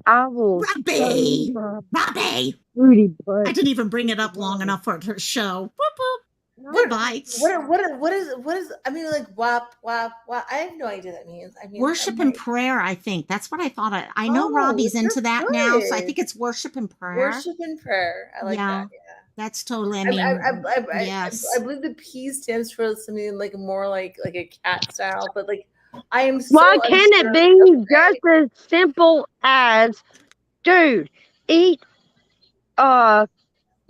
Speaker 6: I will.
Speaker 1: Robbie, Robbie.
Speaker 6: Booty
Speaker 1: I
Speaker 6: butt.
Speaker 1: didn't even bring it up long enough for it to show. Boop, boop. Goodbye.
Speaker 4: What is? I mean, like wap. I have no idea what that means. I mean,
Speaker 1: Worship and prayer, I think. That's what I thought. I know
Speaker 4: Oh,
Speaker 1: Robbie's
Speaker 4: you're
Speaker 1: into that now, so I
Speaker 4: good.
Speaker 1: think it's worship and prayer.
Speaker 4: Worship and prayer. I like
Speaker 1: Yeah.
Speaker 4: that. Yeah.
Speaker 1: That's totally, I mean, yes.
Speaker 4: I believe the P stands for something like more like a cat style, but like I am so
Speaker 6: Why can't it
Speaker 4: unsure.
Speaker 6: be
Speaker 4: Okay.
Speaker 6: just as simple as, dude, eat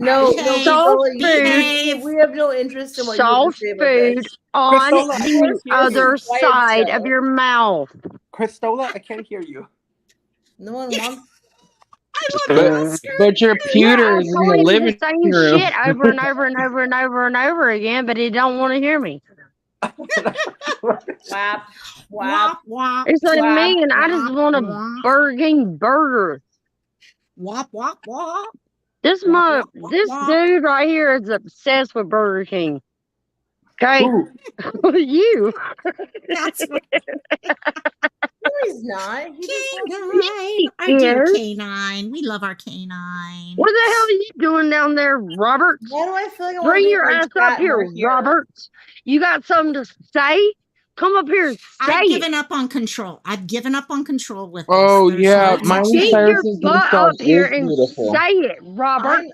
Speaker 4: No,
Speaker 1: Behave.
Speaker 6: Soul
Speaker 4: Priscilla,
Speaker 1: Behave.
Speaker 4: we have no interest in what you have
Speaker 6: Salt
Speaker 4: to say about
Speaker 6: food
Speaker 4: this.
Speaker 6: on
Speaker 7: Cristola, I can't
Speaker 6: the
Speaker 7: hear
Speaker 6: other
Speaker 7: you.
Speaker 4: Quiet
Speaker 6: side of
Speaker 4: show.
Speaker 6: your mouth.
Speaker 7: Cristola, I can't hear you.
Speaker 4: No one wants.
Speaker 1: I love you, Oscar.
Speaker 5: But your
Speaker 6: Yeah,
Speaker 5: pewter
Speaker 6: I
Speaker 5: is in
Speaker 6: told
Speaker 5: the
Speaker 6: him the
Speaker 5: living
Speaker 6: same
Speaker 5: room.
Speaker 6: shit over and over and over and over and over again, but he don't want to hear me.
Speaker 4: Whap, whap.
Speaker 1: Wop, wop.
Speaker 6: It's like
Speaker 4: Whap,
Speaker 6: me, and I just
Speaker 1: wop,
Speaker 6: want a
Speaker 1: wop.
Speaker 6: Burger King burger.
Speaker 1: Wop, wop, wop.
Speaker 6: This
Speaker 1: Wop, wop,
Speaker 6: this
Speaker 1: wop.
Speaker 6: dude right here is obsessed with Burger King. Okay,
Speaker 7: Who?
Speaker 6: you.
Speaker 1: That's what
Speaker 4: No, he's not. He just wants to
Speaker 1: canine. Our dear
Speaker 6: Yes.
Speaker 1: canine. We love our canine.
Speaker 6: What the hell are you doing down there, Robert?
Speaker 4: Why do I feel like I want to
Speaker 6: Bring
Speaker 4: be
Speaker 6: your
Speaker 4: like
Speaker 6: ass
Speaker 4: that
Speaker 6: up here,
Speaker 4: more here?
Speaker 6: Robert. You got something to say? Come up here and say
Speaker 1: I've
Speaker 6: it.
Speaker 1: given up on control. I've given up on control with
Speaker 5: Oh
Speaker 1: this. There's
Speaker 5: yeah,
Speaker 1: no
Speaker 5: Miley
Speaker 6: Get
Speaker 1: touching.
Speaker 6: your
Speaker 5: Cyrus's new
Speaker 6: butt
Speaker 5: song
Speaker 6: up here
Speaker 5: is
Speaker 6: and
Speaker 5: beautiful.
Speaker 6: say it, Robert.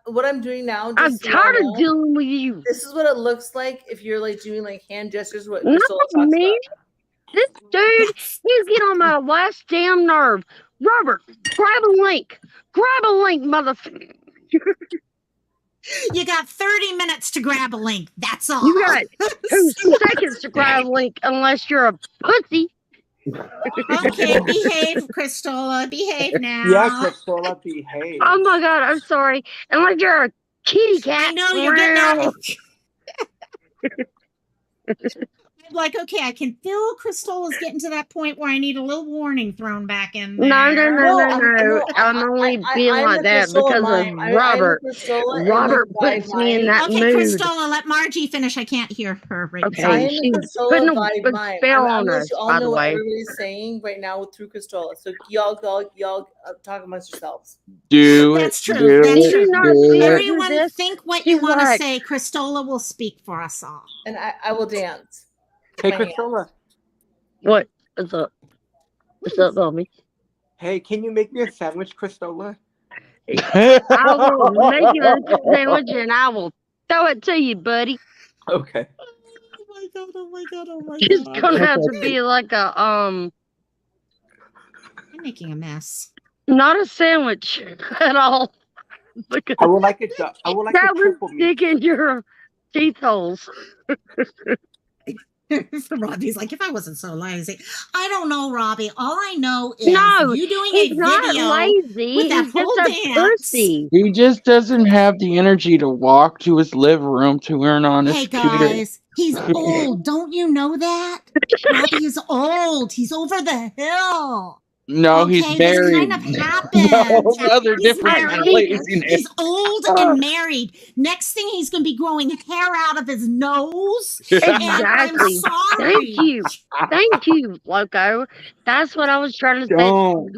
Speaker 4: What I'm doing now.
Speaker 6: I'm
Speaker 4: Just so y'all
Speaker 6: tired of
Speaker 4: know,
Speaker 6: dealing with you.
Speaker 4: this is what it looks like if you're like doing like hand gestures. What
Speaker 6: Not
Speaker 4: Priscilla talks
Speaker 6: me.
Speaker 4: about.
Speaker 6: This dude,
Speaker 1: Yes.
Speaker 6: he's getting on my last damn nerve. Robert, grab a link. Grab a link, motherfucker.
Speaker 1: You got 30 minutes to grab a link. That's all.
Speaker 6: You got 2 seconds to grab a link unless you're a pussy.
Speaker 1: Okay, behave, Cristola. Behave now.
Speaker 7: Yeah, Cristola, behave.
Speaker 6: Oh my god, I'm sorry. Unless you're a kitty cat.
Speaker 1: I know you're getting out. I'm like, okay, I can feel Cristola's getting to that point where I need a little warning thrown back in there.
Speaker 6: No. I'm only being
Speaker 4: I'm
Speaker 6: like
Speaker 4: the
Speaker 6: that
Speaker 4: Priscilla
Speaker 6: because
Speaker 4: mime.
Speaker 6: of
Speaker 4: I'm the
Speaker 6: Robert.
Speaker 4: Priscilla and,
Speaker 6: Robert
Speaker 4: like,
Speaker 6: puts me in that
Speaker 1: Okay,
Speaker 6: mood.
Speaker 1: Cristola, let Margie finish. I can't hear her right
Speaker 6: Okay,
Speaker 1: now.
Speaker 4: I am the
Speaker 6: she's
Speaker 4: Cristola
Speaker 6: putting a
Speaker 4: vibe
Speaker 6: good
Speaker 4: mime.
Speaker 6: spell
Speaker 4: I'm
Speaker 6: on
Speaker 4: gonna
Speaker 6: us,
Speaker 4: let you all
Speaker 6: by
Speaker 4: know
Speaker 6: the
Speaker 4: what
Speaker 6: way.
Speaker 4: everybody's saying right now through Cristola. So y'all talk amongst yourselves.
Speaker 5: Do it.
Speaker 1: That's true.
Speaker 5: Do
Speaker 1: That's
Speaker 6: Can
Speaker 5: it.
Speaker 1: true.
Speaker 6: you not
Speaker 5: Do
Speaker 6: see
Speaker 5: it.
Speaker 6: her do
Speaker 1: Everyone
Speaker 6: this?
Speaker 1: think what
Speaker 6: She's
Speaker 1: you want to
Speaker 6: like-
Speaker 1: say. Cristola will speak for us all.
Speaker 4: And I will dance. with
Speaker 7: Hey,
Speaker 4: my hands.
Speaker 7: Cristola.
Speaker 6: What? What's up? What's up, mommy?
Speaker 7: Hey, can you make me a sandwich, Cristola?
Speaker 6: I will make you a sandwich and I will throw it to you, buddy.
Speaker 7: Okay.
Speaker 1: Oh my god, oh my god, oh my
Speaker 6: It's
Speaker 1: god.
Speaker 6: gonna have to be like a
Speaker 1: I'm making a mess.
Speaker 6: not a sandwich at all. Because
Speaker 7: I would like it. I would like
Speaker 6: that
Speaker 7: a
Speaker 6: would
Speaker 7: triple meat.
Speaker 6: stick in your teeth holes.
Speaker 1: Robbie's like, if I wasn't so lazy. I don't know, Robbie. All I know is
Speaker 6: No,
Speaker 1: you doing
Speaker 6: he's
Speaker 1: a
Speaker 6: not
Speaker 1: video
Speaker 6: lazy.
Speaker 1: with that
Speaker 6: He's
Speaker 1: whole
Speaker 6: just a
Speaker 1: dance.
Speaker 6: pussy.
Speaker 5: He just doesn't have the energy to walk to his living room to earn on his
Speaker 1: Hey
Speaker 5: computer.
Speaker 1: guys, he's old. Don't you know that? Robbie is old. He's over the hill.
Speaker 5: No,
Speaker 1: Okay,
Speaker 5: he's
Speaker 1: this
Speaker 5: married.
Speaker 1: kind of happens.
Speaker 5: No, other
Speaker 1: He's
Speaker 5: different than
Speaker 1: married.
Speaker 5: laziness.
Speaker 1: He's old and married. Next thing, he's going to be growing hair out of his nose. And I'm
Speaker 6: Exactly.
Speaker 1: sorry.
Speaker 6: Thank you, Loco. That's what I was trying to say.
Speaker 5: Don't.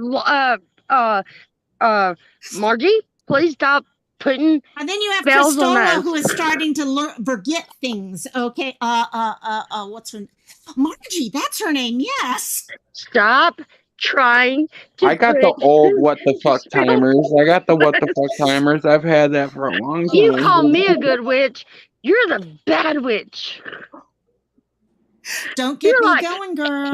Speaker 6: Margie, please stop putting.
Speaker 1: And then you have
Speaker 6: Bells on
Speaker 1: Cristola,
Speaker 6: us.
Speaker 1: who is starting to forget things. Okay, what's her? Margie, that's her name. Yes.
Speaker 6: Stop trying to.
Speaker 5: I got the
Speaker 6: put-
Speaker 5: old what the fuck timers. I got the what the fuck timers. I've had that for a long time.
Speaker 6: You call me a good witch. You're the bad witch.
Speaker 1: Don't get
Speaker 6: You're
Speaker 1: me
Speaker 6: like-
Speaker 1: going, girl.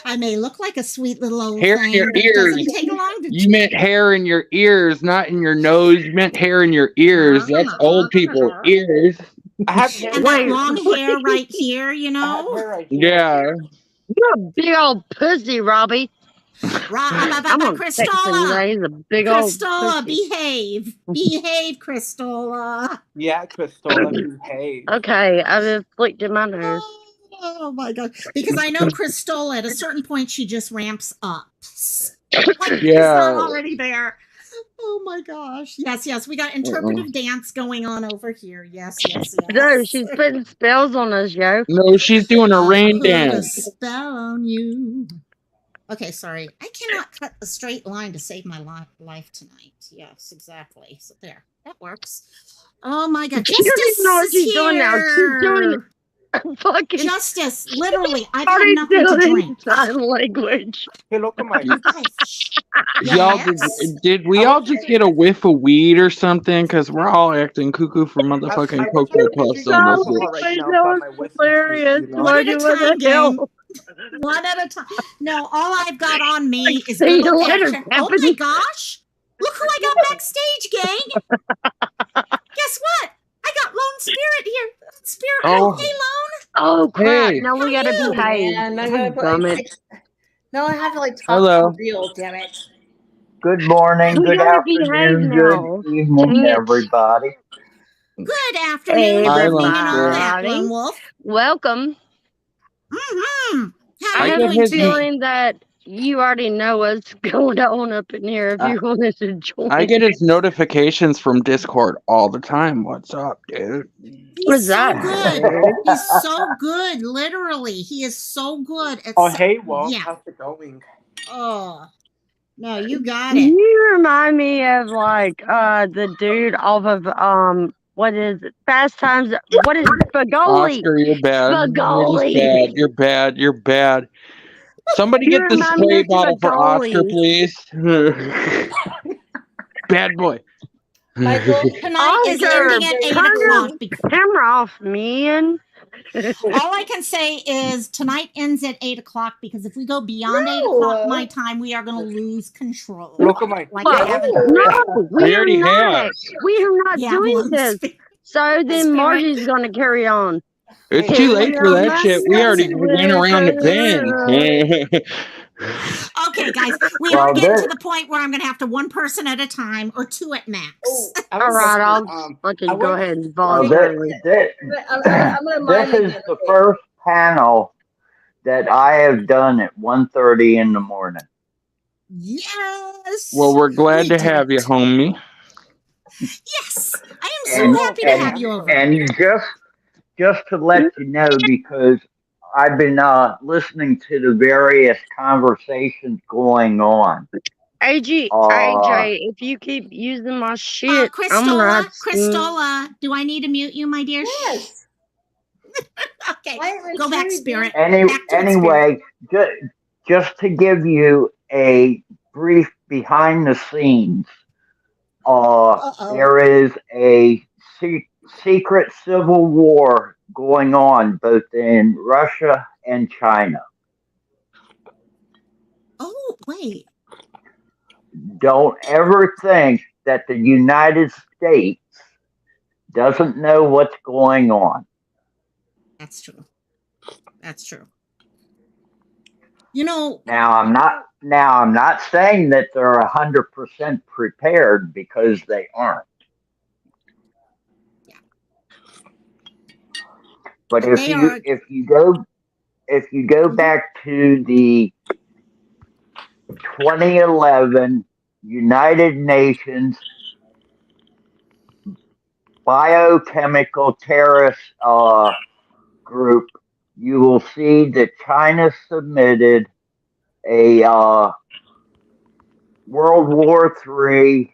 Speaker 1: I may look like a sweet little old
Speaker 5: Hair in
Speaker 1: thing,
Speaker 5: your
Speaker 1: but it doesn't
Speaker 5: ears.
Speaker 1: take long to
Speaker 5: You meant hair in your ears, not in your nose. You meant hair in your ears. That's old people ears.
Speaker 7: I have hair.
Speaker 1: and that long hair right here, you
Speaker 7: I have
Speaker 1: know.
Speaker 7: hair right here.
Speaker 5: Yeah.
Speaker 6: You're a big old pussy, Robbie. I'm gonna text him
Speaker 1: Cristola.
Speaker 6: today. He's a big old
Speaker 1: Cristola,
Speaker 6: pussy.
Speaker 1: behave. Behave, Cristola.
Speaker 7: Yeah, Cristola, behave.
Speaker 6: Okay, I've inflicted my nose.
Speaker 1: Oh my god. Because I know Cristola, at a certain point, she just ramps up. Like she's
Speaker 5: Yeah.
Speaker 1: not already there. Oh my gosh. Yes, we got interpretive dance going on over here. Yes.
Speaker 6: No, she's putting spells on us, yo.
Speaker 5: No, she's doing a rain
Speaker 1: Put a
Speaker 5: dance.
Speaker 1: spell on you. Okay, sorry. I cannot cut a straight line to save my life tonight. Yes, exactly. So there. That works. Oh my god.
Speaker 6: She don't even know what she's doing now. She's doing Fucking
Speaker 1: Justice, literally, I've had
Speaker 6: already
Speaker 1: nothing to
Speaker 6: doing
Speaker 1: drink.
Speaker 6: sign language.
Speaker 7: Hey, look at my.
Speaker 1: You guys, shh.
Speaker 5: Y'all
Speaker 1: Yes.
Speaker 5: did we
Speaker 7: I
Speaker 5: all
Speaker 7: want
Speaker 5: just get a whiff of weed or something? Because we're all acting cuckoo for
Speaker 7: I
Speaker 5: motherfucking
Speaker 7: wish I
Speaker 5: Cocoa
Speaker 7: could be
Speaker 5: Puffs
Speaker 7: drinking
Speaker 5: almost.
Speaker 6: So
Speaker 5: Here.
Speaker 7: alcohol right
Speaker 6: that
Speaker 7: now, but my
Speaker 6: was
Speaker 7: wisdom teeth,
Speaker 6: hilarious.
Speaker 7: you know.
Speaker 1: One at a
Speaker 6: What the
Speaker 1: time, gang.
Speaker 6: hell?
Speaker 1: One at a time. No, all I've got on me
Speaker 6: Like,
Speaker 1: is
Speaker 6: see
Speaker 1: good
Speaker 6: you
Speaker 1: old
Speaker 6: later,
Speaker 1: fashioned. Oh
Speaker 6: Captain.
Speaker 1: my gosh. Look who I got backstage, gang. Guess what? I got Lone Spirit here. Spirit.
Speaker 5: Oh,
Speaker 1: Hey, Lone.
Speaker 6: Oh crap!
Speaker 5: hey,
Speaker 6: Now we
Speaker 1: How
Speaker 6: gotta
Speaker 1: you?
Speaker 6: behave.
Speaker 4: Man, I gotta put.
Speaker 6: Damn it!
Speaker 4: Now I have to like talk for
Speaker 5: hello.
Speaker 4: real. Damn it.
Speaker 8: Good morning,
Speaker 6: We
Speaker 8: good
Speaker 6: gotta behave
Speaker 8: afternoon, good
Speaker 6: now.
Speaker 8: evening,
Speaker 6: Dang it,
Speaker 8: everybody.
Speaker 1: Good afternoon,
Speaker 5: Hi,
Speaker 1: evening,
Speaker 5: Lone
Speaker 1: and all
Speaker 5: Spirit.
Speaker 1: that, Lone
Speaker 6: everybody.
Speaker 1: Wolf.
Speaker 6: Welcome.
Speaker 1: Mm-hmm. How
Speaker 6: I
Speaker 5: I
Speaker 1: you
Speaker 6: have
Speaker 5: get
Speaker 6: a
Speaker 1: doing
Speaker 5: his
Speaker 1: today?
Speaker 6: feeling that you already know what's going on up in here if
Speaker 5: uh,
Speaker 6: you wanted to
Speaker 5: I
Speaker 6: join.
Speaker 5: get his notifications from Discord all the time. What's up, dude?
Speaker 1: He's
Speaker 6: What's
Speaker 1: so
Speaker 6: up,
Speaker 1: good.
Speaker 6: dude?
Speaker 1: He's so good. Literally, he is so good at.
Speaker 7: Oh, hey, Wolf,
Speaker 1: Yeah.
Speaker 7: how's it going?
Speaker 1: Oh no, you got it.
Speaker 6: You remind me of like the dude off of what is it? Fast Times. What is Spagoli?
Speaker 5: Oscar, you're bad. You're just
Speaker 6: Spagoli.
Speaker 5: bad. You're bad. You're bad. Somebody
Speaker 6: You
Speaker 5: get the
Speaker 6: remind me
Speaker 5: spray
Speaker 6: of
Speaker 5: bottle for Oscar,
Speaker 6: Spagoli.
Speaker 5: please. Bad boy.
Speaker 4: Michael,
Speaker 1: Tonight is
Speaker 6: Oscar,
Speaker 1: ending at 8 o'clock.
Speaker 6: turn your camera off, man.
Speaker 1: All I can say is tonight ends at 8 o'clock because if we go beyond 8 o'clock my
Speaker 4: no.
Speaker 1: time, we are going to lose control.
Speaker 7: Look at my.
Speaker 1: Like I
Speaker 6: Fuck.
Speaker 1: haven't
Speaker 4: No.
Speaker 1: done.
Speaker 6: No,
Speaker 5: We
Speaker 6: we are
Speaker 5: already have.
Speaker 6: not. We are not
Speaker 1: Yeah,
Speaker 6: doing
Speaker 1: Lone
Speaker 6: this.
Speaker 1: Spirit.
Speaker 6: So then
Speaker 1: Spirit.
Speaker 6: Margie's going to carry on.
Speaker 5: It's
Speaker 7: Hey,
Speaker 5: too
Speaker 7: look at
Speaker 5: late
Speaker 7: my.
Speaker 5: for
Speaker 6: Your
Speaker 5: that shit. We already
Speaker 6: message
Speaker 5: went
Speaker 6: with
Speaker 5: around the
Speaker 6: her.
Speaker 5: bend.
Speaker 1: Okay, guys, we are
Speaker 8: Well,
Speaker 1: getting
Speaker 8: this,
Speaker 1: to the point where I'm going to have to one person at a time or two at max.
Speaker 4: Oh,
Speaker 7: I
Speaker 6: All
Speaker 7: was
Speaker 6: right,
Speaker 7: wondering,
Speaker 6: I'll
Speaker 7: I
Speaker 6: fucking go
Speaker 7: went.
Speaker 6: ahead and
Speaker 8: well,
Speaker 6: voluntarily.
Speaker 4: I'm gonna
Speaker 8: this
Speaker 4: mind
Speaker 8: is
Speaker 4: again.
Speaker 8: the
Speaker 4: Okay.
Speaker 8: first panel that I have done at 1:30 in the morning.
Speaker 1: Yes,
Speaker 5: Well, we're glad
Speaker 1: we
Speaker 5: to
Speaker 1: did
Speaker 5: have you,
Speaker 1: it.
Speaker 5: homie.
Speaker 1: Yes, I am so
Speaker 8: And
Speaker 7: Wolf,
Speaker 1: happy to
Speaker 7: can I
Speaker 8: and
Speaker 1: have
Speaker 7: have
Speaker 1: you
Speaker 7: some?
Speaker 1: over.
Speaker 8: and just to let you know, because I've been listening to the various conversations going on. Uh,
Speaker 6: AJ, if you keep using my shit, I'm gonna have to.
Speaker 1: Christola, do I need to mute you, my dear?
Speaker 4: Yes.
Speaker 1: Okay,
Speaker 4: Why am I
Speaker 1: go back,
Speaker 4: cherry
Speaker 1: Spirit. Back to it, Spirit.
Speaker 8: anyway, just to give you a brief behind the scenes,
Speaker 1: Uh-oh.
Speaker 8: there is a secret civil war going on both in Russia and China.
Speaker 1: Oh, wait.
Speaker 8: Don't ever think that the United States doesn't know what's going on.
Speaker 1: That's true. That's true. You know,
Speaker 8: Now I'm not saying that they're 100% prepared because they aren't. But
Speaker 1: but they are.
Speaker 8: if you go
Speaker 1: Mhm.
Speaker 8: back to the 2011 United Nations biochemical terrorist group, you will see that China submitted a World War III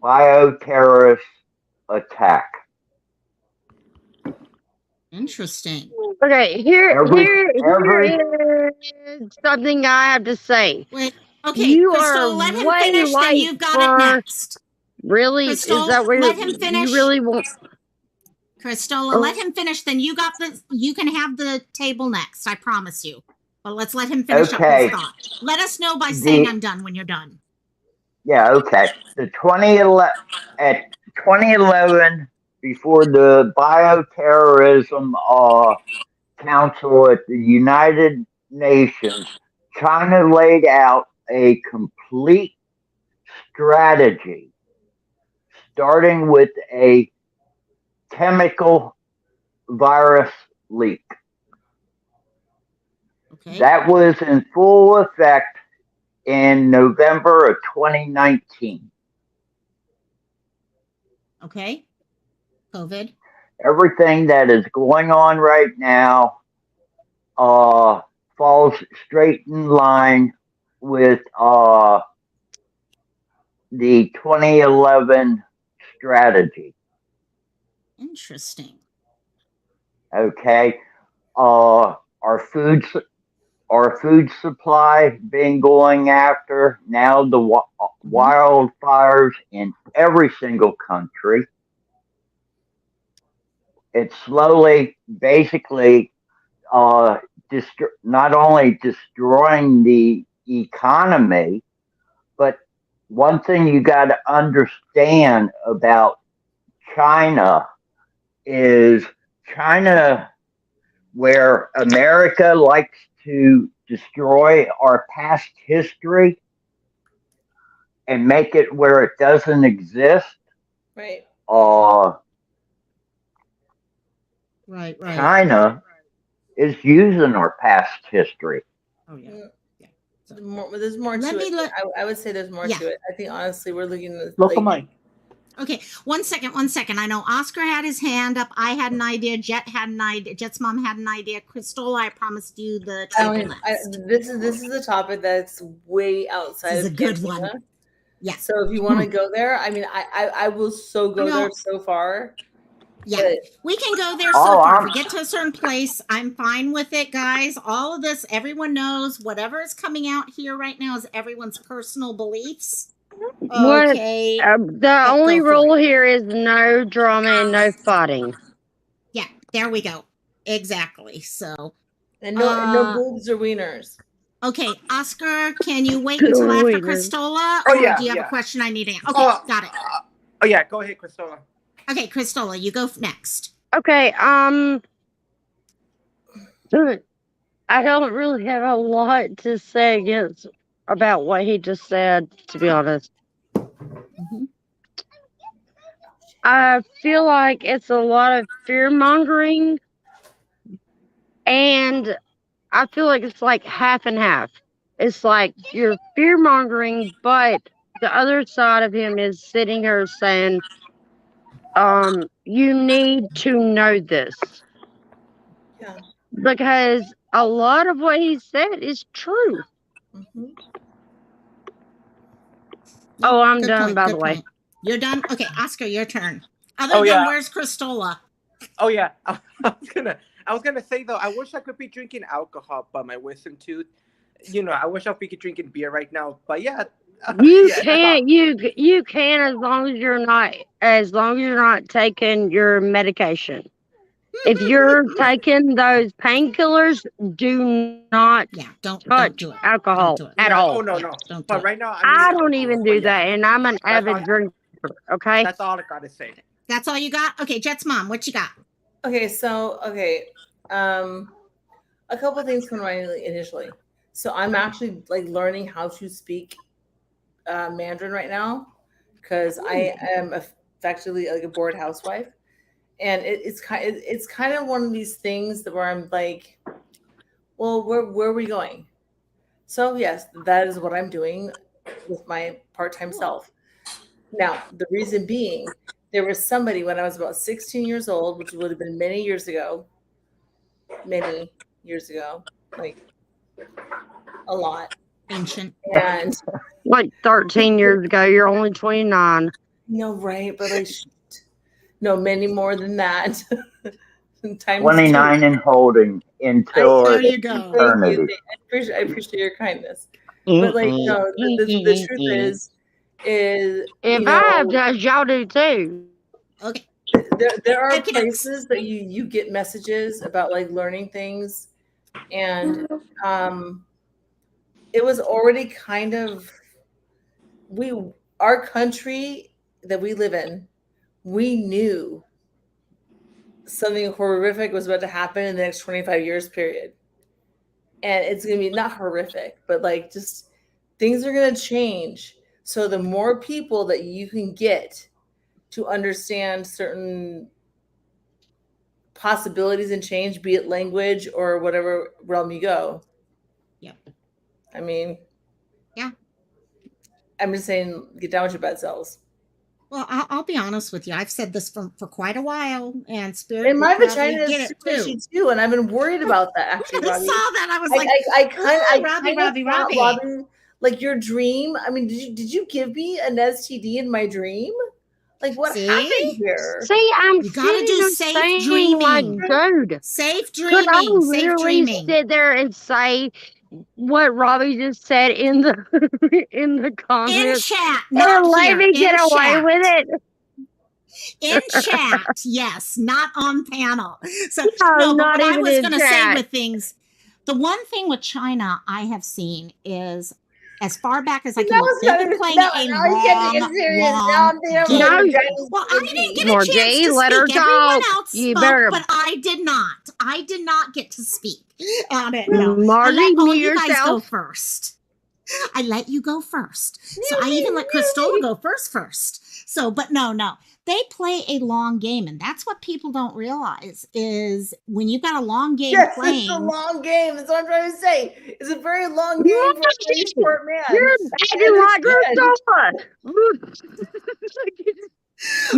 Speaker 8: bioterrorist attack.
Speaker 1: Interesting.
Speaker 6: Okay,
Speaker 8: Every every
Speaker 6: here is something I have to say.
Speaker 1: Wait. Okay,
Speaker 6: You are
Speaker 1: Crystal, let him
Speaker 6: way
Speaker 1: finish, then
Speaker 6: late
Speaker 1: you've got it
Speaker 6: for
Speaker 1: next.
Speaker 6: really. Is
Speaker 1: Crystal,
Speaker 6: that where
Speaker 1: let him
Speaker 6: you
Speaker 1: finish.
Speaker 6: really want?
Speaker 1: Cristola, let him finish, then you can have the table next, I promise you. But let's let him finish up his
Speaker 8: okay
Speaker 1: thought. Let us know by saying
Speaker 8: the
Speaker 1: I'm done when you're done.
Speaker 8: yeah okay the 2011 at 2011 before the bioterrorism council at the United Nations, China laid out a complete strategy, starting with a chemical virus leak.
Speaker 1: Okay.
Speaker 8: That was in full effect in November of 2019.
Speaker 1: Okay. COVID.
Speaker 8: Everything that is going on right now falls straight in line with the 2011 strategy.
Speaker 1: Interesting.
Speaker 8: Okay, our food supply been going after now the
Speaker 1: Mhm.
Speaker 8: wildfires in every single country. It's slowly, basically, not only destroying the economy, but one thing you got to understand about China is China, where America likes to destroy our past history and make it where it doesn't exist.
Speaker 4: Right.
Speaker 8: Uh,
Speaker 1: Right, right.
Speaker 8: China is using our past history.
Speaker 1: Oh yeah.
Speaker 4: Mm,
Speaker 1: Yeah. So
Speaker 4: there's more
Speaker 1: let
Speaker 4: to it.
Speaker 1: me look.
Speaker 4: I would say there's more
Speaker 1: Yeah.
Speaker 4: to it. I think honestly, we're looking at
Speaker 7: Local
Speaker 4: like
Speaker 7: mine.
Speaker 1: Okay, 1 second, 1 second. I know Oscar had his hand up. I had an idea. Jet had an idea. Jet's mom had an idea. Cristola, I promised you the table next.
Speaker 4: this is a topic that's way outside
Speaker 1: This is
Speaker 4: of
Speaker 1: a good one.
Speaker 4: Cantina.
Speaker 1: Yeah.
Speaker 4: So if you want to go there, I mean, I will so go
Speaker 1: No.
Speaker 4: there so far.
Speaker 1: Yeah,
Speaker 4: But
Speaker 1: we can go there
Speaker 8: Oh,
Speaker 1: so far. If
Speaker 8: I'm
Speaker 1: we get to a certain place, I'm fine with it, guys. All of this, everyone knows whatever is coming out here right now is everyone's personal beliefs.
Speaker 6: What?
Speaker 1: Okay.
Speaker 6: The
Speaker 1: Go
Speaker 6: only
Speaker 1: for
Speaker 6: rule
Speaker 1: it.
Speaker 6: here is no drama and no fighting.
Speaker 1: Yeah, there we go. Exactly. So,
Speaker 4: and no boobs or wieners.
Speaker 1: okay, Oscar, can you wait until after Cristola,
Speaker 7: Oh
Speaker 1: or
Speaker 7: yeah,
Speaker 1: do you have
Speaker 7: yeah.
Speaker 1: a question I need to answer? Okay,
Speaker 7: Oh,
Speaker 1: got it.
Speaker 7: oh yeah, go ahead, Cristola.
Speaker 1: Okay, Cristola, you go next.
Speaker 6: Okay, I don't really have a lot to say against about what he just said, to be honest.
Speaker 1: Mhm.
Speaker 6: I feel like it's a lot of fear mongering, and I feel like it's like half and half. It's like you're fear mongering, but the other side of him is sitting here saying, you need to know this.
Speaker 4: Yeah.
Speaker 6: Because a lot of what he said is true.
Speaker 4: Mm-hmm.
Speaker 6: Oh, I'm
Speaker 1: Good
Speaker 6: done,
Speaker 1: point.
Speaker 6: by
Speaker 1: Good
Speaker 6: the way.
Speaker 1: point. You're done? Okay, Oscar, your turn. Other
Speaker 7: Oh
Speaker 1: than
Speaker 7: yeah.
Speaker 1: where's Cristola?
Speaker 7: Oh yeah. I was gonna say though, I wish I could be drinking alcohol, but my wisdom tooth. I wish I could be drinking beer right now. But yeah,
Speaker 6: You
Speaker 7: yeah, that's all.
Speaker 6: can't. You can as long as you're not taking your medication. If you're taking those painkillers, do not
Speaker 1: Yeah, don't
Speaker 6: touch
Speaker 1: do it. Don't
Speaker 6: alcohol
Speaker 1: do it.
Speaker 6: at
Speaker 7: Yeah.
Speaker 6: all.
Speaker 7: Oh no,
Speaker 1: Yeah,
Speaker 7: no.
Speaker 1: don't do
Speaker 7: But
Speaker 1: it.
Speaker 7: right now, I mean,
Speaker 6: I
Speaker 7: I
Speaker 6: don't
Speaker 7: do.
Speaker 6: even
Speaker 7: But
Speaker 6: do
Speaker 7: yeah,
Speaker 6: that, and I'm an
Speaker 7: that's all.
Speaker 6: avid drinker. Okay.
Speaker 7: That's all I gotta say.
Speaker 1: That's all you got? Okay, Jet's mom, what you got?
Speaker 4: Okay, so a couple things come to mind initially. So I'm actually like learning how to speak Mandarin right now because I am effectively like a bored housewife, and it's kind of one of these things that where I'm like, well, where are we going? So yes, that is what I'm doing with my part-time self. Now, the reason being, there was somebody when I was about 16 years old, which would have been many years ago, like a lot.
Speaker 1: Ancient.
Speaker 4: And
Speaker 6: Like 13 years ago, you're only 29.
Speaker 4: no, right, but like no, many more than that. Times
Speaker 8: 29
Speaker 4: two.
Speaker 8: and holding until
Speaker 1: There you go.
Speaker 4: Thank
Speaker 8: eternity.
Speaker 4: you. I appreciate your kindness. But like no, the truth is
Speaker 6: If I have judged, y'all do too.
Speaker 1: Okay.
Speaker 4: there are
Speaker 1: Okey dokes.
Speaker 4: places that you get messages about like learning things, and it was already kind of our country that we live in, we knew something horrific was about to happen in the next 25 years period, and it's going to be not horrific, but like just things are going to change. So the more people that you can get to understand certain possibilities and change, be it language or whatever realm you go.
Speaker 1: Yep.
Speaker 4: I mean,
Speaker 1: Yeah.
Speaker 4: I'm just saying, get down with your bad selves.
Speaker 1: Well, I'll be honest with you. I've said this for quite a while, and Spirit
Speaker 4: And
Speaker 1: will
Speaker 4: my
Speaker 1: probably
Speaker 4: vagina
Speaker 1: get
Speaker 4: is
Speaker 1: it
Speaker 4: super
Speaker 1: too.
Speaker 4: itchy too, and I've been worried about that actually,
Speaker 1: I
Speaker 4: Robbie.
Speaker 1: saw that. I was like,
Speaker 4: I
Speaker 1: Robbie.
Speaker 4: Robbie, like your dream. I mean, did you give me an STD in my dream? Like, what
Speaker 1: See?
Speaker 4: happened here?
Speaker 6: See, I'm
Speaker 1: You gotta do safe
Speaker 6: saying, like,
Speaker 1: dreaming.
Speaker 6: dude,
Speaker 1: Safe
Speaker 6: could I
Speaker 1: dreaming. Safe
Speaker 6: literally
Speaker 1: dreaming.
Speaker 6: sit there and say what Robbie just said in the in the
Speaker 1: In
Speaker 6: comments
Speaker 1: chat,
Speaker 6: and
Speaker 1: not
Speaker 6: let
Speaker 1: here.
Speaker 6: me
Speaker 1: In
Speaker 6: get away
Speaker 1: chat.
Speaker 6: with it?
Speaker 1: In chat, yes, not on panel. So
Speaker 6: No,
Speaker 1: no, but
Speaker 6: not
Speaker 1: what I
Speaker 6: even
Speaker 1: was
Speaker 6: in
Speaker 1: going to say
Speaker 6: chat.
Speaker 1: with things, the one thing with China I have seen is, as far back as I can look, they've been playing a long game. Well, I didn't get a chance
Speaker 6: Margie,
Speaker 1: to
Speaker 6: let her
Speaker 1: speak. Everyone
Speaker 6: talk.
Speaker 1: else
Speaker 6: You
Speaker 1: spoke,
Speaker 6: better,
Speaker 1: but I did not. I did not get to speak on it. No, I
Speaker 6: Margie,
Speaker 1: let all
Speaker 6: mute
Speaker 1: you guys go
Speaker 6: yourself.
Speaker 1: first. I let you go first. So I even let Christola go first. So, but no. They play a long game, and that's what people don't realize is when you've got a long game playing.
Speaker 4: It's a long game. That's what I'm trying to say. It's a very long game for a very short man.
Speaker 6: You're acting like Christopher.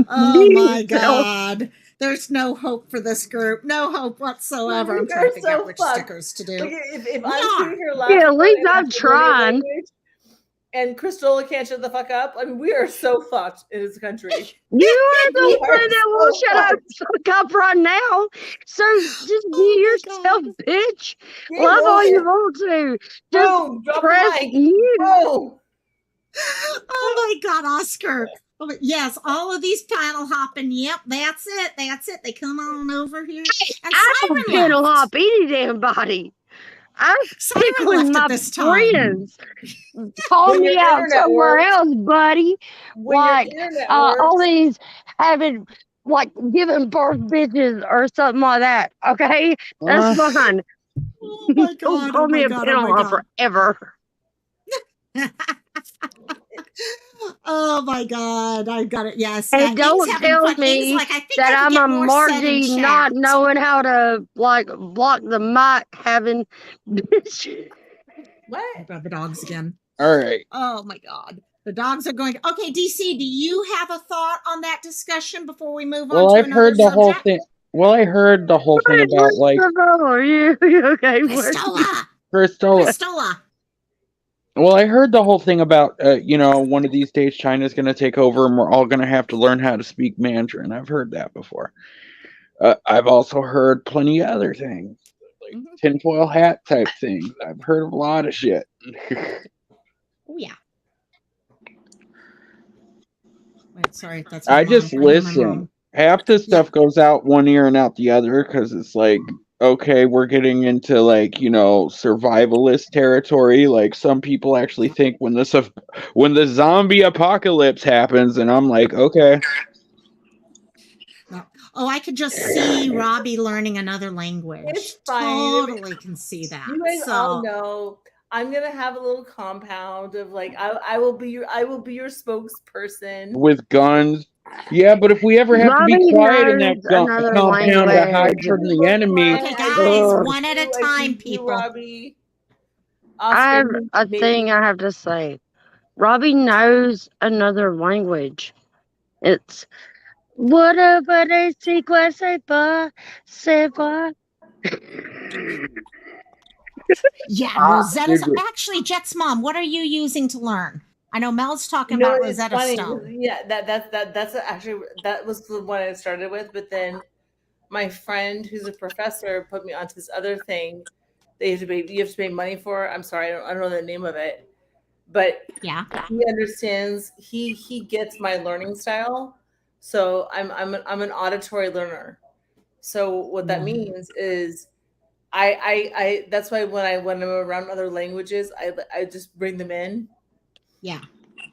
Speaker 1: Oh my God. There's no hope for this group. No hope whatsoever. I'm trying to figure out which stickers to do.
Speaker 4: Like if I'm sitting here
Speaker 6: Yeah, at
Speaker 4: laughing,
Speaker 6: least I'm trying.
Speaker 4: and Christola can't shut the fuck up. I mean, we are so fucked in this country.
Speaker 6: You are the one that will shut up, fuck up right now. So just be yourself, bitch. Love all you want to. Just
Speaker 4: Boom, drop
Speaker 6: press
Speaker 4: the mic.
Speaker 6: mute.
Speaker 4: Boom.
Speaker 1: Oh my God, Oscar. Yes, all of these panel hopping. Yep, that's it. They come on over here. And
Speaker 6: I don't
Speaker 1: Siren
Speaker 6: panel
Speaker 1: left.
Speaker 6: hop any damn body. I stick
Speaker 1: Siren
Speaker 6: with
Speaker 1: left
Speaker 6: my
Speaker 1: at this time.
Speaker 6: friends. Call me out somewhere else, buddy. Like all these having, like, giving birth bitches or something like that. Okay, that's fine.
Speaker 1: Oh my
Speaker 6: Don't
Speaker 1: God.
Speaker 6: call
Speaker 1: Oh
Speaker 6: me
Speaker 1: my
Speaker 6: a
Speaker 1: God.
Speaker 6: panel
Speaker 1: Oh my
Speaker 6: hopper ever.
Speaker 1: Oh my God. I got it. Yes.
Speaker 6: And don't tell
Speaker 1: fun.
Speaker 6: me
Speaker 1: Like, I think
Speaker 6: that
Speaker 1: I
Speaker 6: I'm
Speaker 1: could
Speaker 6: a
Speaker 1: get more said in
Speaker 6: Margie not
Speaker 1: chat.
Speaker 6: knowing how to, like, block the mic having.
Speaker 4: What?
Speaker 1: Grab the dogs again.
Speaker 5: All right.
Speaker 1: Oh my God. The dogs are going. Okay, DC, do you have a thought on that discussion before we move on
Speaker 5: Well,
Speaker 1: to
Speaker 5: I've
Speaker 1: another
Speaker 5: heard the whole
Speaker 1: subject?
Speaker 5: thing. Well, I heard the whole thing about, like,
Speaker 6: You okay?
Speaker 1: Christola.
Speaker 5: Well, I heard the whole thing about, one of these days China's going to take over and we're all going to have to learn how to speak Mandarin. I've heard that before. I've also heard plenty of other things, like tinfoil hat type things. I've heard of a lot of shit.
Speaker 1: Oh, yeah. Wait, sorry if that's
Speaker 5: I just listen. Half the stuff goes out one ear and out the other because it's like, okay, we're getting into, like, survivalist territory. Like, some people actually think when the zombie apocalypse happens, and I'm like, okay.
Speaker 1: Oh, I could just see Robbie learning another language.
Speaker 4: It's fine.
Speaker 1: Totally can see that.
Speaker 4: You guys all know I'm gonna have a little compound of, like, I will be your spokesperson
Speaker 5: With guns. Yeah, but if we ever have to be quiet in that compound to hide from the enemy.
Speaker 1: Okay, guys, one at a time, people.
Speaker 4: Robbie.
Speaker 6: I have a thing I have to say. Robbie knows another language. It's whatever they say,
Speaker 1: Yeah, Rosetta's actually Jet's mom. What are you using to learn? I know Mel's talking about Rosetta Stone.
Speaker 4: Yeah, that's actually that was the one I started with, but then my friend who's a professor put me onto this other thing that you have to pay money for. I'm sorry, I don't know the name of it, but
Speaker 1: yeah,
Speaker 4: he understands. He gets my learning style. So I'm an auditory learner. So what that means is I that's why when I'm around other languages, I just bring them in.
Speaker 1: Yeah.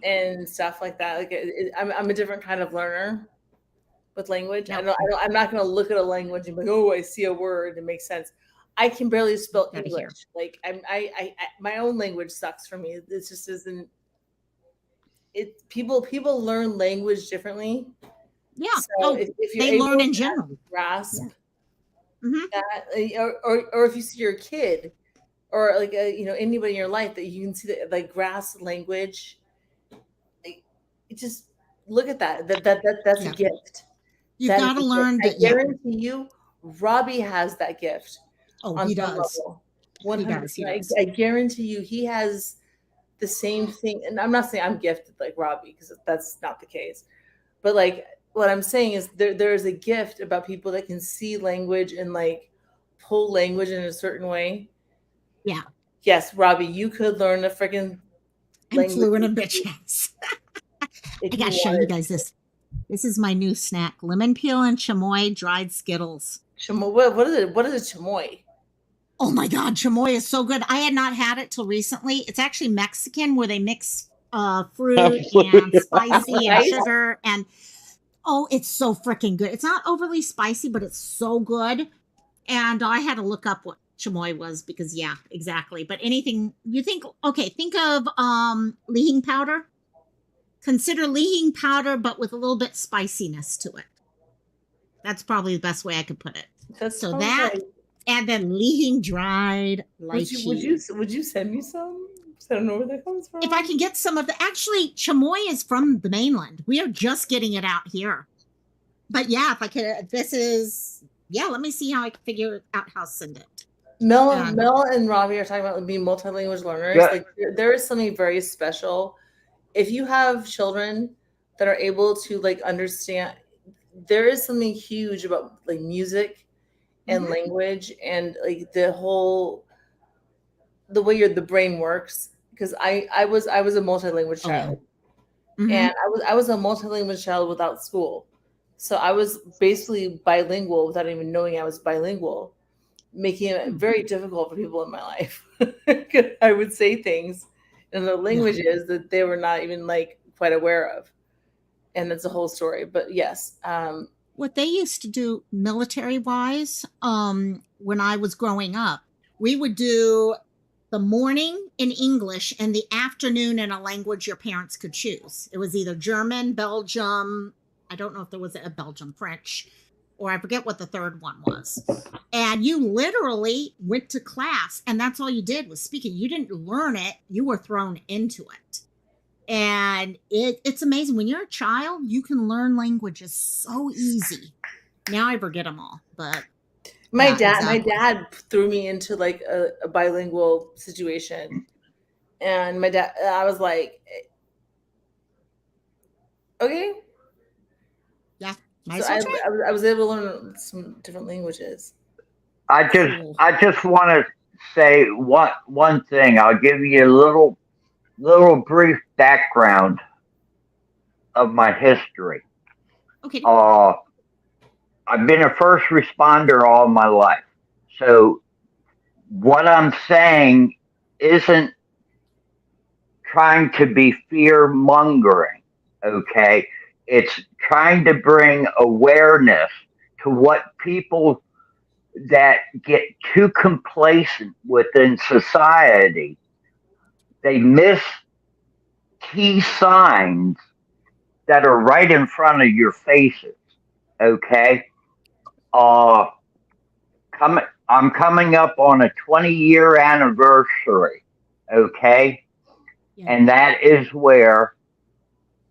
Speaker 4: And stuff like that. Like I'm a different kind of learner with language. I'm not going to look at a language and be like, oh, I see a word. It makes sense. I can barely spell English. Like I my own language sucks for me. It just isn't. People learn language differently.
Speaker 1: Yeah.
Speaker 4: So if you're
Speaker 1: they learn in general.
Speaker 4: Grasp that, or if you see your kid, or like anybody in your life that you can see that, like, grasp language. Just look at that. That's a gift.
Speaker 1: You've got to learn that.
Speaker 4: I guarantee you, Robbie has that gift.
Speaker 1: Oh, he does.
Speaker 4: 100%. I guarantee you, he has the same thing. And I'm not saying I'm gifted like Robbie, because that's not the case. But like what I'm saying is there is a gift about people that can see language and like pull language in a certain way.
Speaker 1: Yeah.
Speaker 4: Yes, Robbie, you could learn a freaking
Speaker 1: I'm
Speaker 4: language
Speaker 1: fluent in bitch ass.
Speaker 4: if
Speaker 1: I
Speaker 4: you
Speaker 1: gotta show you
Speaker 4: wanted.
Speaker 1: guys this. This is my new snack: lemon peel and chamoy dried Skittles.
Speaker 4: Chamoy, what is it? What is a chamoy?
Speaker 1: Oh my god, chamoy is so good. I had not had it till recently. It's actually Mexican, where they mix fruit and spicy and
Speaker 4: Spice?
Speaker 1: sugar, and oh, it's so freaking good. It's not overly spicy, but it's so good. And I had to look up what chamoy was because yeah, exactly. But anything you think, okay, think of leahing powder. Consider leahing powder, but with a little bit spiciness to it. That's probably the best way I could put it.
Speaker 4: That's
Speaker 1: So
Speaker 4: probably
Speaker 1: that,
Speaker 4: like,
Speaker 1: and then leahing dried lychee.
Speaker 4: would you send me some? 'Cause I don't know where that comes from.
Speaker 1: If I can get some of the, actually, chamoy is from the mainland. We are just getting it out here. But yeah, if I could, this is, yeah, let me see how I can figure out how to send it.
Speaker 4: Mel and Robbie are talking about being multilingual learners.
Speaker 8: Yeah.
Speaker 4: Like there is something very special. If you have children that are able to like understand, there is something huge about like music and language and like the way the brain works. Because I was a multilingual child. And I was a multilingual child without school. So I was basically bilingual without even knowing I was bilingual, making it very difficult for people in my life. I would say things in the languages that they were not even like quite aware of. And that's a whole story. But yes.
Speaker 1: What they used to do military wise, when I was growing up, we would do the morning in English and the afternoon in a language your parents could choose. It was either German, Belgium, I don't know if there was a Belgium, French, or I forget what the third one was. And you literally went to class and that's all you did was speaking. You didn't learn it, you were thrown into it. And it's amazing. When you're a child, you can learn languages so easy. Now I forget them all, but
Speaker 4: my dad threw me into like a bilingual situation. And my dad, I was like, okay.
Speaker 1: Yeah.
Speaker 4: So I was able to learn some different languages.
Speaker 8: I just want to say one thing. I'll give you a little brief background of my history.
Speaker 1: Okay.
Speaker 8: I've been a first responder all my life. So what I'm saying isn't trying to be fear mongering, okay? It's trying to bring awareness to what people that get too complacent within society. They miss key signs that are right in front of your faces, okay? I'm coming up on a 20-year anniversary, okay? Yeah. And that is where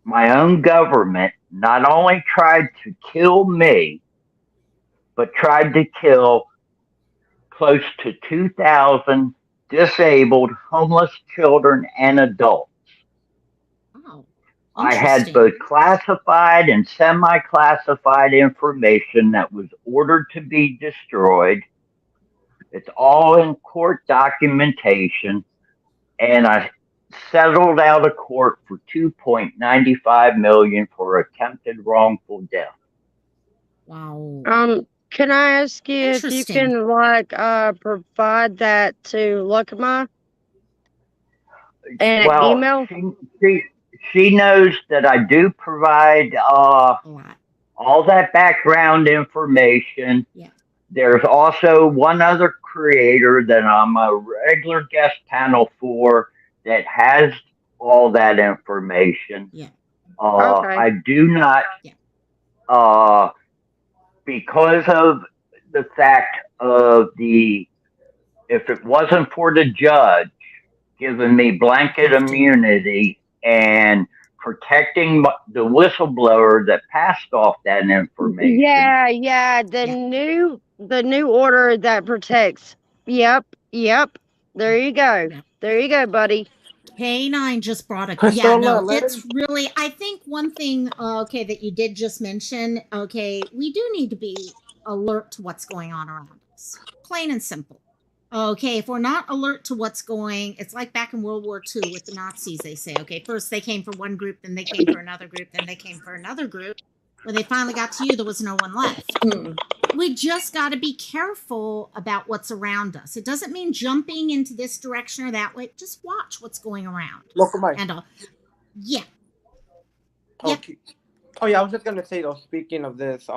Speaker 8: my own government not only tried to kill me, but tried to kill close to 2,000 disabled, homeless children and adults.
Speaker 1: Wow.
Speaker 8: I had both classified and semi-classified information that was ordered to be destroyed. It's all in court documentation, and I settled out of court for $2.95 million for attempted wrongful death.
Speaker 1: Wow.
Speaker 6: Can I ask you if you can provide that to Lakama and an email?
Speaker 8: She knows that I do provide all that background information.
Speaker 1: Yeah.
Speaker 8: There's also one other creator that I'm a regular guest panel for that has all that information.
Speaker 1: Yeah.
Speaker 6: Okay.
Speaker 8: I do not, because of the fact of if it wasn't for the judge giving me blanket immunity and protecting the whistleblower that passed off that information.
Speaker 6: Yeah. The new order that protects. Yep. There you go. There you go, buddy.
Speaker 1: K9 just brought a yeah,
Speaker 7: Cristela,
Speaker 1: no,
Speaker 7: let
Speaker 1: it's
Speaker 7: him.
Speaker 1: really I think one thing okay that you did just mention, okay, we do need to be alert to what's going on around us. Plain and simple. Okay, if we're not alert to what's going, it's like back in World War II with the Nazis, they say, okay, first they came for one group, then they came for another group, then they came for another group. When they finally got to you, there was no one left. We just got to be careful about what's around us. It doesn't mean jumping into this direction or that way. Just watch what's going around.
Speaker 7: Local Mike.
Speaker 1: And yeah. Yep.
Speaker 7: Okay. Oh yeah, I was just gonna say though. Speaking of this,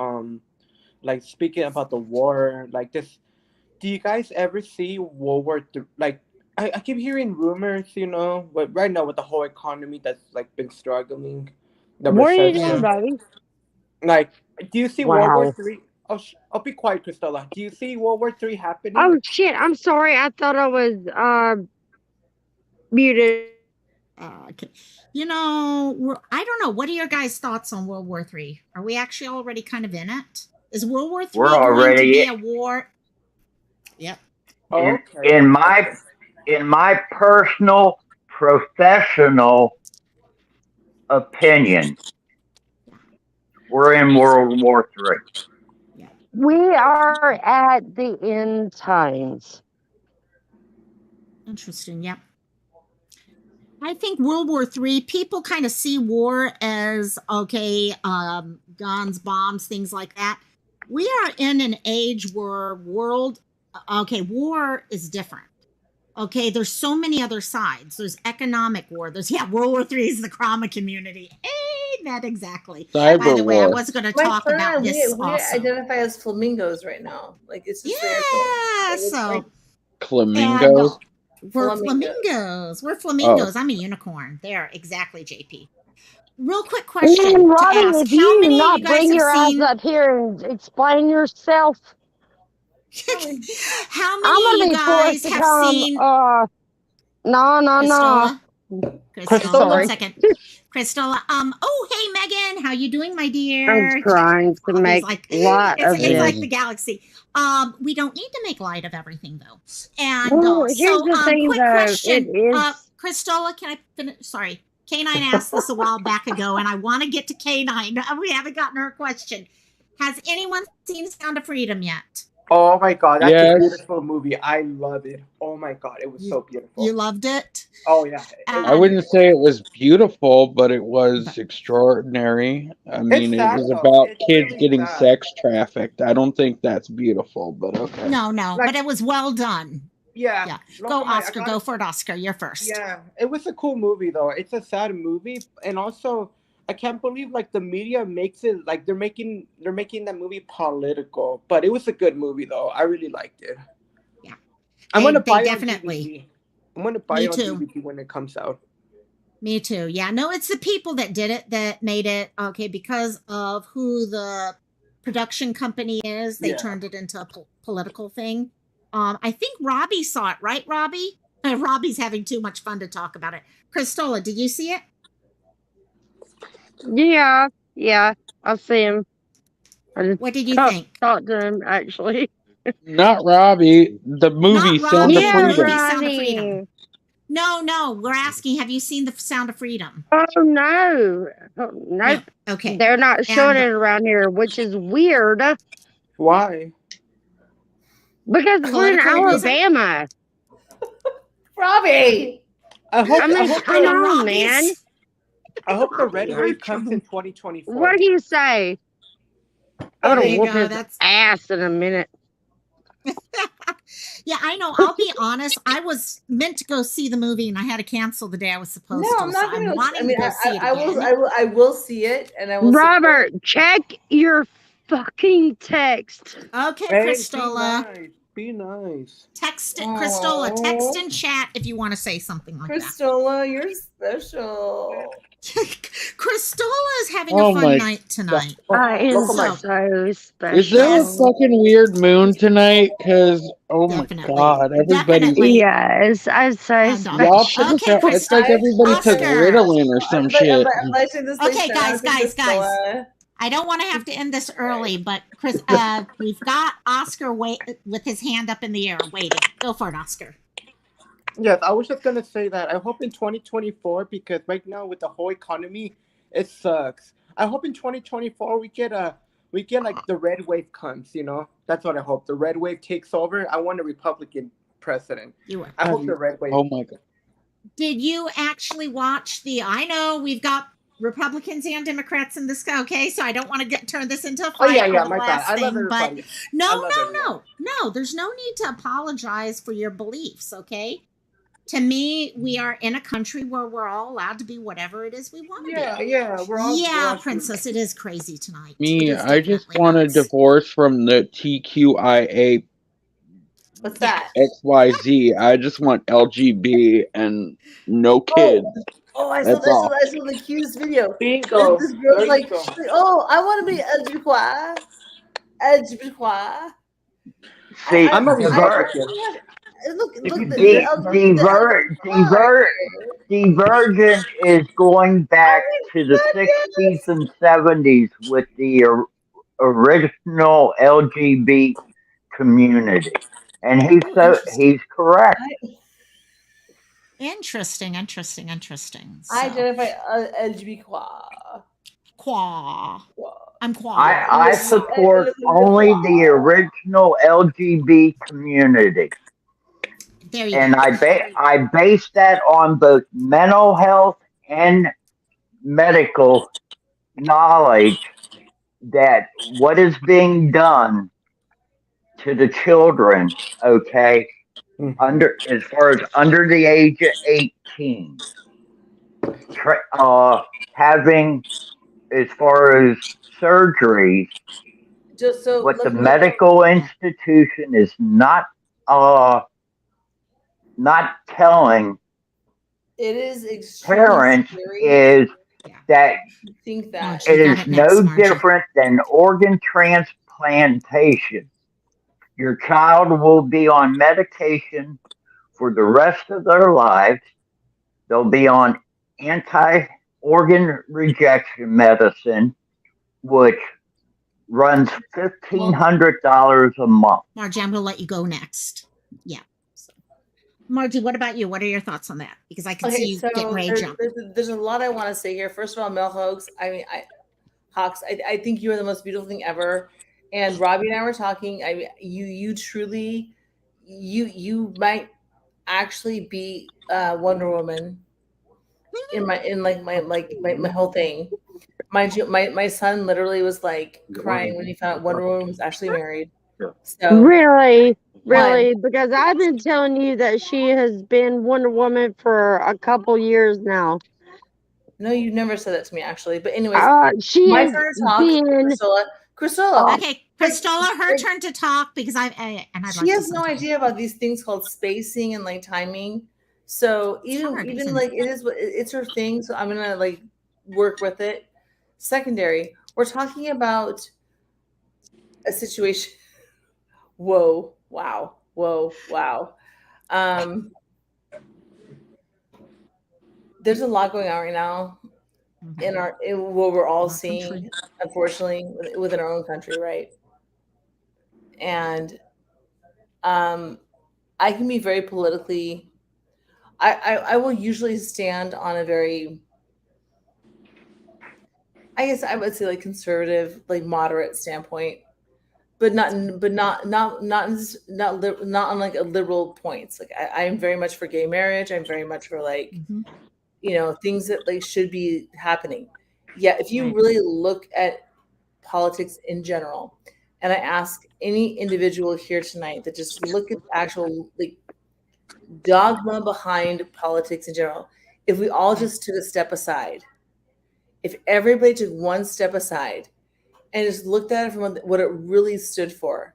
Speaker 7: like speaking about the war, like this. Do you guys ever see World War III? Like, I keep hearing rumors, you know, but right now with the whole economy that's like been struggling, the
Speaker 6: What are you doing,
Speaker 7: recession.
Speaker 6: baby?
Speaker 7: Like, do you see World War
Speaker 6: Wow.
Speaker 7: Three? Oh, I'll be quiet, Cristela. Do you see World War Three happening?
Speaker 6: Oh shit! I'm sorry. I thought I was muted.
Speaker 1: Okay. You know, I don't know. What are your guys' thoughts on World War III? Are we actually already kind of in it? Is World War III
Speaker 8: We're
Speaker 1: going to be
Speaker 8: already
Speaker 1: a war? Yep.
Speaker 8: in
Speaker 7: Okay.
Speaker 8: in my personal professional opinion, we're in World War III.
Speaker 6: We are at the end times.
Speaker 1: Interesting. Yep. I think World War III, people kind of see war as okay, guns, bombs, things like that. We are in an age where war is different. Okay, there's so many other sides. There's economic war. There's World War III is the trauma community. Ain't that exactly? By
Speaker 5: Cyber
Speaker 1: the way, I
Speaker 5: war.
Speaker 1: was going to
Speaker 4: My
Speaker 1: talk
Speaker 4: friend and I,
Speaker 1: about this
Speaker 4: we
Speaker 1: also.
Speaker 4: identify as flamingos right now. Like it's just weird.
Speaker 1: Yeah,
Speaker 4: Like, it's
Speaker 1: so
Speaker 4: like
Speaker 5: Flamingos.
Speaker 1: we're
Speaker 4: Flamingos.
Speaker 1: flamingos. We're
Speaker 5: Oh,
Speaker 1: flamingos. I'm a unicorn. There, exactly, JP. Real quick
Speaker 6: Man,
Speaker 1: question to
Speaker 6: Robbie,
Speaker 1: ask:
Speaker 6: if
Speaker 1: how
Speaker 6: you do
Speaker 1: many of you
Speaker 6: not
Speaker 1: guys
Speaker 6: bring
Speaker 1: have
Speaker 6: your ass
Speaker 1: seen?
Speaker 6: up here and explain yourself,
Speaker 1: How
Speaker 6: I'm
Speaker 1: many of
Speaker 6: gonna
Speaker 1: you
Speaker 6: be forced
Speaker 1: guys
Speaker 6: to
Speaker 1: have
Speaker 6: come.
Speaker 1: seen
Speaker 6: No.
Speaker 1: Cristola, one
Speaker 6: Sorry,
Speaker 1: second. Cristola, oh hey Megan, how you doing, my
Speaker 6: I'm
Speaker 1: dear?
Speaker 6: trying to
Speaker 1: Always
Speaker 6: make
Speaker 1: like
Speaker 6: light of
Speaker 1: it's
Speaker 6: this.
Speaker 1: like the galaxy. We don't need to make light of everything though. And
Speaker 6: Well, here's the thing,
Speaker 1: quick
Speaker 6: though. It
Speaker 1: question.
Speaker 6: is.
Speaker 1: Cristola, can I finish? Sorry. K9 asked this a while back ago, and I want to get to K9. We haven't gotten her question. Has anyone seen Sound of Freedom yet?
Speaker 7: Oh my God, that's a
Speaker 5: yes.
Speaker 7: beautiful movie. I love it. Oh my God, it was so beautiful.
Speaker 1: You loved it?
Speaker 7: Oh yeah.
Speaker 5: I wouldn't say it was beautiful, but it was extraordinary. I mean,
Speaker 7: It's
Speaker 5: it
Speaker 7: sad
Speaker 5: was
Speaker 7: though.
Speaker 5: about
Speaker 7: It's
Speaker 5: kids
Speaker 7: really
Speaker 5: getting
Speaker 7: sad.
Speaker 5: sex trafficked. I don't think that's beautiful, but okay.
Speaker 1: No,
Speaker 7: Like,
Speaker 1: but it was well done.
Speaker 7: yeah.
Speaker 1: Yeah.
Speaker 7: Look,
Speaker 1: Go,
Speaker 7: I
Speaker 1: Oscar.
Speaker 7: gotta
Speaker 1: Go for it, Oscar. You're first.
Speaker 7: Yeah, it was a cool movie though. It's a sad movie, and also I can't believe like the media makes it like they're making that movie political. But it was a good movie though. I really liked it.
Speaker 1: Yeah.
Speaker 7: I'm gonna
Speaker 1: They
Speaker 7: buy it on
Speaker 1: definitely.
Speaker 7: DVD. I'm gonna buy
Speaker 1: Me
Speaker 7: it on
Speaker 1: too.
Speaker 7: DVD when it comes out.
Speaker 1: Me too. Yeah. No, it's the people that did it that made it okay because of who the production company is. They
Speaker 7: Yeah.
Speaker 1: turned it into a political thing. I think Robbie saw it, right, Robbie? Robbie's having too much fun to talk about it. Cristola, did you see it?
Speaker 6: Yeah, I'll see him. I just
Speaker 1: What did you think?
Speaker 6: talked to him, actually.
Speaker 5: Not Robbie. The movie
Speaker 1: Not
Speaker 5: Sound
Speaker 1: Robbie,
Speaker 5: of
Speaker 6: Yeah,
Speaker 1: the
Speaker 5: Freedom.
Speaker 1: movie Sound of Freedom.
Speaker 6: Ronnie.
Speaker 1: No, we're asking, have you seen the Sound of Freedom?
Speaker 6: Oh, no. Oh, nope.
Speaker 1: No. Okay.
Speaker 6: They're not showing
Speaker 1: And
Speaker 6: it around here, which is weird
Speaker 7: Why?
Speaker 6: because we're in
Speaker 1: political reason?
Speaker 6: Alabama.
Speaker 4: Robbie.
Speaker 7: I hope.
Speaker 6: I mean,
Speaker 7: I hope
Speaker 6: come
Speaker 7: the,
Speaker 6: on, man.
Speaker 7: I hope the red
Speaker 1: Robbie,
Speaker 7: wave comes in 2024.
Speaker 6: What do you say? I'm
Speaker 1: There
Speaker 6: gonna
Speaker 1: you
Speaker 6: whoop
Speaker 1: go.
Speaker 6: his
Speaker 1: That's
Speaker 6: ass in a minute.
Speaker 1: yeah, I know. I'll be honest. I was meant to go see the movie, and I had to cancel the day I was supposed
Speaker 4: No,
Speaker 1: to.
Speaker 4: I'm not
Speaker 1: So
Speaker 4: gonna.
Speaker 1: I'm wanting
Speaker 4: I mean,
Speaker 1: to go see it
Speaker 4: I
Speaker 1: again.
Speaker 4: will. I will see it, and I will.
Speaker 6: Robert, check your fucking text.
Speaker 1: Okay,
Speaker 7: Hey,
Speaker 1: Cristola.
Speaker 7: be nice.
Speaker 1: Text it, Cristola.
Speaker 4: Aw.
Speaker 1: Text and chat if you want to say something like
Speaker 4: Cristola, you're special.
Speaker 1: that. Cristola is having
Speaker 5: Oh
Speaker 1: a fun
Speaker 5: my
Speaker 1: night tonight.
Speaker 6: I am
Speaker 7: Local Mike.
Speaker 6: so special.
Speaker 5: Is there a
Speaker 1: Yes.
Speaker 5: fucking weird moon tonight? Because, oh my
Speaker 1: Definitely.
Speaker 5: god, everybody's.
Speaker 1: Definitely.
Speaker 6: Yes, I'm so
Speaker 1: And,
Speaker 5: Y'all
Speaker 6: special.
Speaker 5: took
Speaker 1: okay,
Speaker 5: it's like everybody took
Speaker 1: Oscar.
Speaker 5: Ritalin or some shit.
Speaker 1: Okay, guys. I don't want to have to end this early, but Chris, we've got Oscar with his hand up in the air waiting. Go for it, Oscar.
Speaker 7: Yes, I was just gonna say that. I hope in 2024, because right now with the whole economy, it sucks. I hope in 2024 we get like the red wave comes. You know, that's what I hope. The red wave takes over. I want a Republican president.
Speaker 1: You will.
Speaker 7: I
Speaker 5: Have
Speaker 7: hope the
Speaker 5: you?
Speaker 7: red wave.
Speaker 5: Oh my god.
Speaker 1: Did you actually watch the? I know we've got Republicans and Democrats in this. Okay, so I don't want to turn this into a
Speaker 7: Oh
Speaker 1: fight
Speaker 7: yeah,
Speaker 1: over
Speaker 7: yeah.
Speaker 1: the
Speaker 7: My bad.
Speaker 1: last
Speaker 7: I love
Speaker 1: thing, but
Speaker 7: everybody.
Speaker 1: no,
Speaker 7: I love
Speaker 1: no,
Speaker 7: everyone.
Speaker 1: no, no. There's no need to apologize for your beliefs. Okay, to me, we are in a country where we're all allowed to be whatever it is we want to be.
Speaker 7: Yeah, yeah. We're
Speaker 1: Yeah,
Speaker 7: all
Speaker 1: Princess, it is crazy tonight. It
Speaker 5: Me,
Speaker 1: is
Speaker 5: I just
Speaker 1: definitely
Speaker 5: want a
Speaker 1: nuts.
Speaker 5: divorce from the TQIA
Speaker 4: What's
Speaker 1: Yeah.
Speaker 4: that?
Speaker 5: XYZ. I just want LGB and no kids.
Speaker 4: Oh, oh!
Speaker 5: That's all.
Speaker 4: I saw the cutest video.
Speaker 7: bingo.
Speaker 4: This girl's
Speaker 7: There you
Speaker 4: like,
Speaker 7: go.
Speaker 4: she's like, oh, I want to be LGBTQI. LGBTQI.
Speaker 8: See,
Speaker 7: I'm a
Speaker 4: I
Speaker 8: divert,
Speaker 7: Republican.
Speaker 4: look,
Speaker 8: de-
Speaker 4: the
Speaker 8: divert,
Speaker 4: LGBT are
Speaker 8: divert,
Speaker 4: here.
Speaker 8: Divergent is going
Speaker 4: Oh
Speaker 8: back to the
Speaker 4: my
Speaker 8: 60s
Speaker 4: goodness!
Speaker 8: and 70s with the original LGBT community, and
Speaker 1: Oh, interesting.
Speaker 8: he's correct.
Speaker 1: Interesting, interesting, interesting.
Speaker 4: I
Speaker 1: So,
Speaker 4: identify LGBTQI.
Speaker 1: qua. I'm qua.
Speaker 8: I support only the original LGBT community,
Speaker 1: There you
Speaker 8: and
Speaker 1: go.
Speaker 8: I base that on both mental health and medical knowledge that what is being done to the children, okay,
Speaker 7: Mhm.
Speaker 8: under as far as under the age of 18, having as far as surgeries,
Speaker 4: Just so
Speaker 8: what the
Speaker 4: let me.
Speaker 8: medical
Speaker 1: Yeah.
Speaker 8: institution is uh not telling
Speaker 4: It is extremely
Speaker 8: parents
Speaker 4: scary
Speaker 8: is
Speaker 1: Yeah.
Speaker 8: that
Speaker 4: to think that.
Speaker 1: Margie,
Speaker 8: it
Speaker 1: you got
Speaker 8: is
Speaker 1: it next,
Speaker 8: no
Speaker 1: Margie.
Speaker 8: different than organ transplantation. Your child will be on medication for the rest of their lives. They'll be on anti organ rejection medicine, which runs
Speaker 1: Well,
Speaker 8: $1,500 a month.
Speaker 1: Margie, I'm going to let you go next. Yeah. So, Margie, what about you? What are your thoughts on that? Because I can see
Speaker 4: Okay,
Speaker 1: you
Speaker 4: so
Speaker 1: getting ready to jump.
Speaker 4: there's a lot I want to say here. First of all, Mel Hoax. I mean, Hawks. I think you are the most beautiful thing ever. And Robbie and I were talking. I mean, you truly, you might actually be Wonder Woman in my whole thing. Mind you, my son literally was like crying when he found out Wonder Woman was actually married. So
Speaker 6: Really?
Speaker 4: one,
Speaker 6: Really? Because I've been telling you that she has been Wonder Woman for a couple years now.
Speaker 4: no, you never said that to me actually. But anyways,
Speaker 6: She
Speaker 4: my
Speaker 6: has
Speaker 4: turn to talk.
Speaker 6: been.
Speaker 4: Christola,
Speaker 1: Okay,
Speaker 4: like,
Speaker 1: Christola, her
Speaker 4: like
Speaker 1: turn to talk because I'd
Speaker 4: she
Speaker 1: like to
Speaker 4: has no
Speaker 1: sometime.
Speaker 4: idea about these things called spacing and like timing. So
Speaker 1: It's hard,
Speaker 4: even
Speaker 1: isn't it?
Speaker 4: like it is what it's her thing. So I'm gonna like work with it. Secondary, we're talking about a situation. Whoa, wow, whoa, wow. Um, there's a lot going on right now in what we're all
Speaker 1: Our country.
Speaker 4: seeing, unfortunately, within our own country, right? And um, I can be very politically. I will usually stand on a very, I guess I would say like conservative, like moderate standpoint, but not on like a liberal points. Like I am very much for gay marriage. I'm very much for like
Speaker 1: Mm-hmm.
Speaker 4: things that like should be happening. Yeah, if you
Speaker 1: Right.
Speaker 4: really look at politics in general, and I ask any individual here tonight that just look at the actual like dogma behind politics in general, if we all
Speaker 1: Right.
Speaker 4: just took a step aside, if everybody took one step aside and just looked at it from what it really stood for,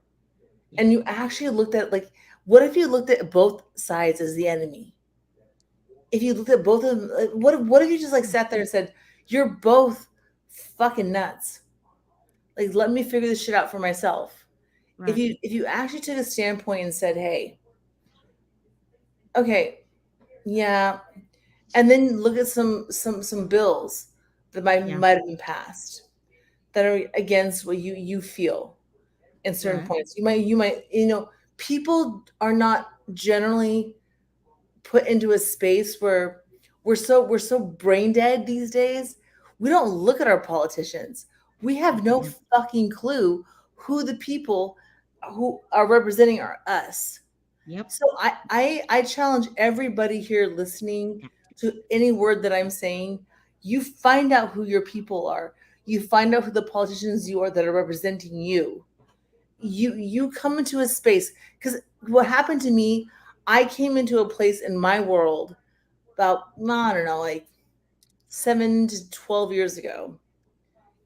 Speaker 4: and you actually looked at like, what if you looked at both sides as the enemy? If you looked at both of them, like, what if you just like sat there and said, "You're both fucking nuts. Like, let me figure this shit out for myself."
Speaker 1: Right.
Speaker 4: If you actually took a standpoint and said, "Hey, okay, yeah," and then look at some bills that
Speaker 1: Yeah.
Speaker 4: might have been passed that are against what you feel in certain
Speaker 1: Right.
Speaker 4: points. You might people are not generally put into a space where we're so brain dead these days. We don't look at our politicians. We have no fucking clue who the people who are representing are us.
Speaker 1: Yep.
Speaker 4: So I challenge everybody here listening to any word that I'm saying. You find out who your people are. You find out who the politicians you are that are representing you. You come into a space, because what happened to me, I came into a place in my world about, I don't know, like 7 to 12 years ago,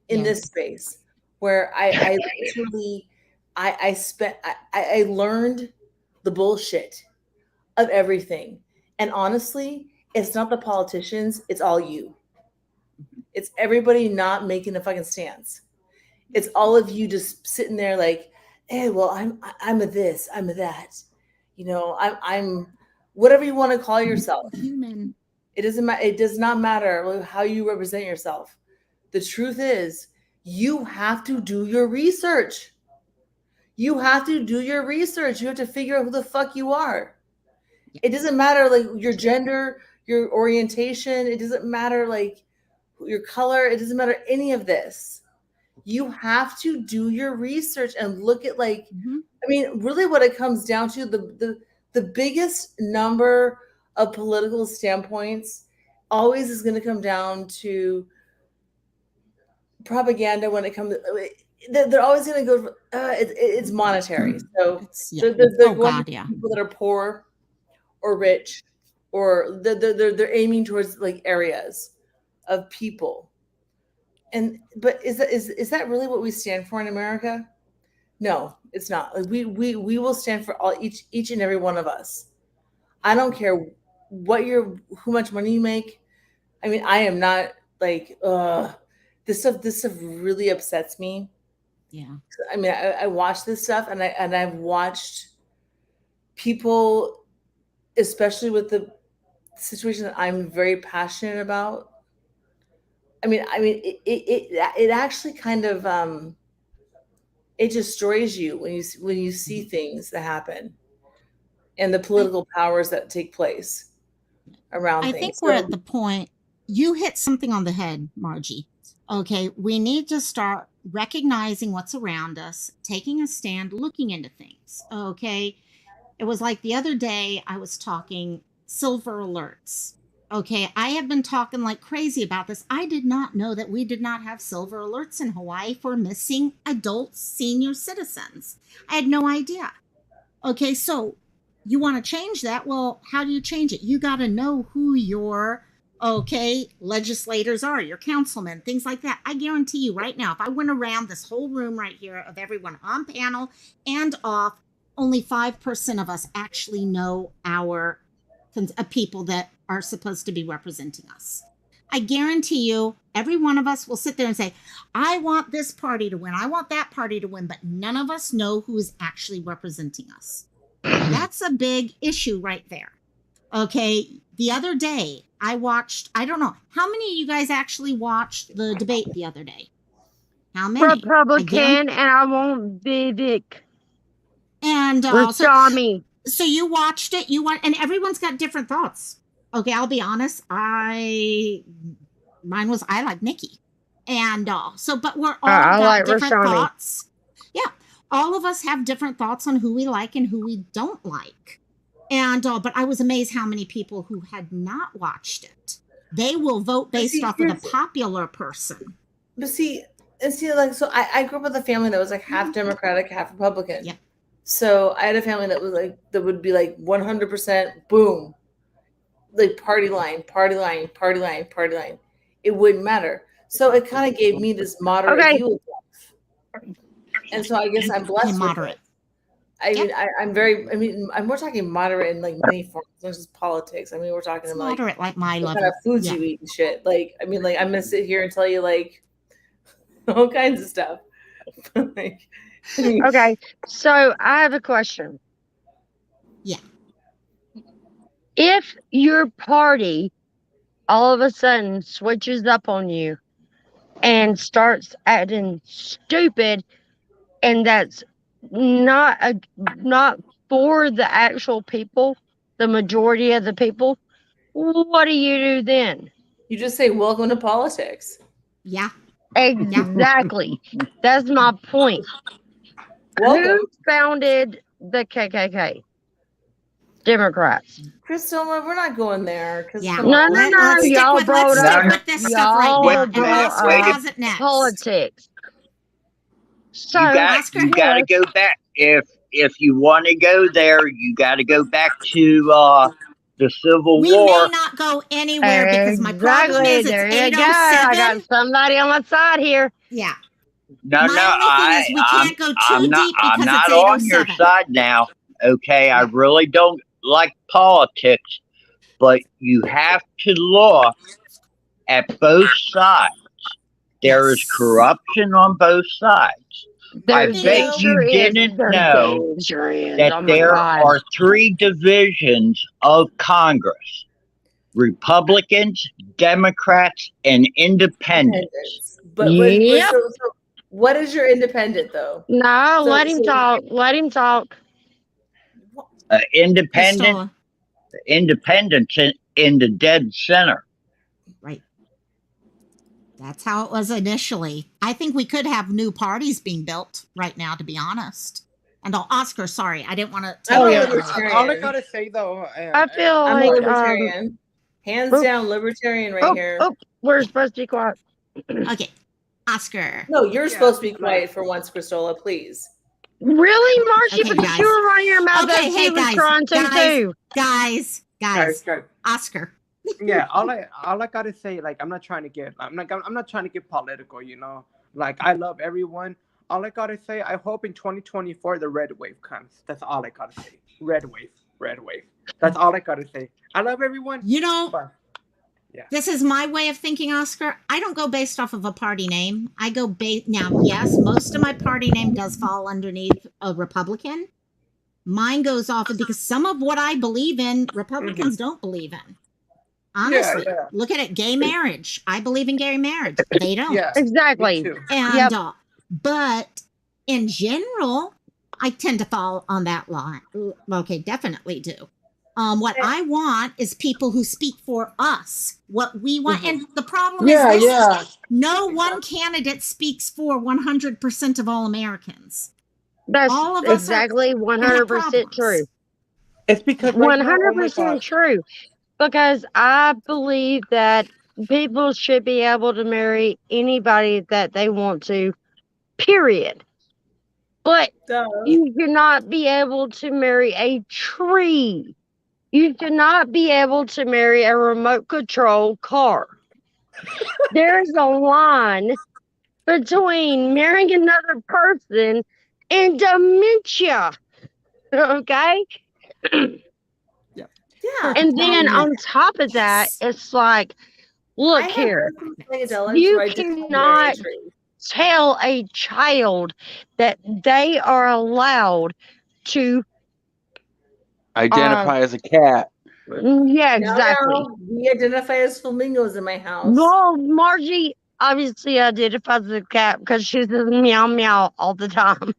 Speaker 4: in this
Speaker 1: Yes.
Speaker 4: space where I literally I spent I learned the bullshit of everything. And honestly, it's not the politicians, it's all you. It's everybody not making a fucking stance. It's all of you just sitting there like, hey, well, I'm a this, I'm a that. I'm whatever you want to call yourself.
Speaker 1: Human.
Speaker 4: It doesn't matter. It does not matter how you represent yourself. The truth is, you have to do your research. You have to do your research. You have to figure out who the fuck you are. It doesn't matter like your gender, your orientation. It doesn't matter like your color. It doesn't matter any of this. You have to do your research and look at like, I mean, really what it comes down to, the biggest number of political standpoints always is going to come down to propaganda. When it comes to, they're always going to go, it's monetary. So they're going to people that are poor or rich, or they're aiming towards like areas of people. But is that really what we stand for in America? No, it's not. Like we will stand for each and every one of us. I don't care who much money you make. I mean, I am not like this stuff really upsets me.
Speaker 1: Yeah.
Speaker 4: I mean, I watch this stuff, and I've watched people, especially with the situation that I'm very passionate about. I mean, it actually kind of it destroys you when you see things that happen and the political powers that take place around
Speaker 1: I
Speaker 4: things.
Speaker 1: think we're at the point, you hit something on the head, Margie. Okay, we need to start recognizing what's around us, taking a stand, looking into things. Okay, it was like the other day I was talking silver alerts. Okay, I have been talking like crazy about this. I did not know that we did not have silver alerts in Hawaii for missing adult senior citizens. I had no idea. Okay, so you want to change that? Well, how do you change it? You got to know who your legislators are, your councilmen, things like that. I guarantee you right now, if I went around this whole room right here of everyone on panel and off, only 5% of us actually know our people that are supposed to be representing us. I guarantee you, every one of us will sit there and say, I want this party to win. I want that party to win. But none of us know who is actually representing us. That's a big issue right there. Okay. The other day, I watched, I don't know, how many of you guys actually watched the debate the other day? How many?
Speaker 6: Republican, and I want Vivek.
Speaker 1: And
Speaker 6: Rashami.
Speaker 1: So you watched it, and everyone's got different thoughts. Okay, I'll be honest. I like Nikki. And but we're all got
Speaker 6: like
Speaker 1: different
Speaker 6: Rashami.
Speaker 1: thoughts. Yeah. All of us have different thoughts on who we like and who we don't like. And but I was amazed how many people who had not watched it, they will vote based off of the popular person.
Speaker 4: But like, so I grew up with a family that was like half Democratic, half Republican.
Speaker 1: Yeah.
Speaker 4: So I had a family that was like, that would be like 100% boom, like party line. It wouldn't matter. So it kind of gave me this moderate view of life. And so I guess I'm blessed
Speaker 1: moderate.
Speaker 4: With it. I mean, we're talking moderate in like many forms, not just politics. I mean, we're talking about
Speaker 1: moderate, like my
Speaker 4: what
Speaker 1: level.
Speaker 4: kind of foods you eat and shit. Like, I mean, like I'm gonna sit here and tell you like all kinds of stuff. Like,
Speaker 6: Okay, so I have a question.
Speaker 1: Yeah.
Speaker 6: If your party all of a sudden switches up on you and starts acting stupid, and that's not for the actual people, the majority of the people, what do you do then?
Speaker 4: You just say welcome to politics.
Speaker 1: Yeah.
Speaker 6: Exactly. That's my point.
Speaker 4: Welcome.
Speaker 6: Who founded the KKK? Democrats.
Speaker 4: Crystal, we're not going there because
Speaker 1: Yeah.
Speaker 6: No, no, no.
Speaker 1: Let's stick
Speaker 6: Y'all
Speaker 1: with
Speaker 6: brought
Speaker 8: No,
Speaker 6: up
Speaker 1: this stuff right now.
Speaker 6: y'all
Speaker 1: And
Speaker 6: brought
Speaker 1: Oscar
Speaker 8: wait a-
Speaker 1: has it next.
Speaker 6: politics. So
Speaker 1: Oscar,
Speaker 8: you got to
Speaker 6: yes,
Speaker 8: go back if you want to go there. You got to go back to the Civil
Speaker 1: we may
Speaker 8: War.
Speaker 1: not go anywhere because my problem
Speaker 6: exactly.
Speaker 1: is it's
Speaker 6: There you go. I
Speaker 1: 8:07.
Speaker 6: got somebody on my side here.
Speaker 1: Yeah.
Speaker 8: No,
Speaker 1: My only thing is we can't go
Speaker 8: I'm
Speaker 1: too
Speaker 8: not.
Speaker 1: deep
Speaker 8: I'm
Speaker 1: because
Speaker 8: not
Speaker 1: it's
Speaker 8: on your
Speaker 1: 8:07.
Speaker 8: side now. Okay, I
Speaker 1: Yeah.
Speaker 8: really don't like politics, but you have to look at both sides. There is
Speaker 1: Yes.
Speaker 8: corruption on both sides. I
Speaker 6: There
Speaker 8: bet
Speaker 6: damn sure
Speaker 8: you
Speaker 6: is.
Speaker 8: didn't
Speaker 6: There
Speaker 8: know
Speaker 6: damn sure is.
Speaker 8: that
Speaker 6: Oh my
Speaker 8: there
Speaker 6: God.
Speaker 8: are 3 divisions of Congress: Republicans, Democrats, and Independents.
Speaker 4: But
Speaker 6: Yep.
Speaker 4: so what is your independent though?
Speaker 6: No,
Speaker 4: So-
Speaker 6: let him
Speaker 4: so-
Speaker 6: talk. Let him talk.
Speaker 8: Independent,
Speaker 1: Crystal.
Speaker 8: independence in the dead center.
Speaker 1: Right. That's how it was initially. I think we could have new parties being built right now, to be honest. And Oscar, sorry, I didn't want to take
Speaker 4: I'm a
Speaker 1: it.
Speaker 4: libertarian.
Speaker 7: All I gotta say though,
Speaker 6: I feel
Speaker 4: I'm a
Speaker 6: like
Speaker 4: libertarian. Hands
Speaker 6: oops.
Speaker 4: down, libertarian right here.
Speaker 6: Oh, we're supposed to be quiet.
Speaker 1: Okay. Oscar.
Speaker 4: No, you're
Speaker 7: Yeah,
Speaker 4: supposed to be
Speaker 7: like-
Speaker 4: quiet for once, Cristola, please.
Speaker 6: Really, Marcy?
Speaker 1: Okay,
Speaker 6: Because
Speaker 1: guys.
Speaker 6: you were running your mouth
Speaker 1: Okay,
Speaker 6: as
Speaker 1: hey,
Speaker 6: she was
Speaker 1: guys,
Speaker 6: trying to
Speaker 1: guys.
Speaker 6: too.
Speaker 1: Guys.
Speaker 7: Guys,
Speaker 1: Oscar.
Speaker 7: yeah, all I gotta say, like, I'm not trying to get political, you know. Like, I love everyone. All I gotta say, I hope in 2024 the red wave comes. That's all I gotta say. Red wave. That's all I gotta say. I love everyone.
Speaker 1: You know,
Speaker 7: But
Speaker 1: this is my way of thinking, Oscar. I don't go based off of a party name. I go now, yes, most of my party name does fall underneath a Republican. Mine goes off of because some of what I believe in, Republicans don't believe in. Honestly,
Speaker 7: yeah.
Speaker 1: look at it. Gay marriage. I believe in gay marriage. They don't.
Speaker 7: Yeah.
Speaker 6: Exactly.
Speaker 7: Me too.
Speaker 1: And
Speaker 6: Yep.
Speaker 1: but in general, I tend to fall on that line. Okay, definitely do. What I want is people who speak for us, what we want. And the problem is this: no one candidate speaks for 100% of all Americans.
Speaker 6: That's
Speaker 1: All of us
Speaker 6: exactly 100% true.
Speaker 7: It's because right now, oh my
Speaker 6: 100%
Speaker 7: gosh.
Speaker 6: true. Because I believe that people should be able to marry anybody that they want to, period. But
Speaker 4: Duh.
Speaker 6: you should not be able to marry a tree. You should not be able to marry a remote control car. There's a line between marrying another person and dementia. Okay?
Speaker 4: Yeah.
Speaker 6: And then
Speaker 1: Mm.
Speaker 6: on top of that,
Speaker 1: Yes.
Speaker 6: it's like, look here,
Speaker 4: Psychedelics
Speaker 6: you
Speaker 4: where I just
Speaker 6: cannot tell a child that they are allowed to,
Speaker 5: Identify as a cat.
Speaker 6: yeah, exactly.
Speaker 4: Now, we identify as flamingos in my house.
Speaker 6: Well, Margie obviously identifies as a cat because she says meow meow all the time.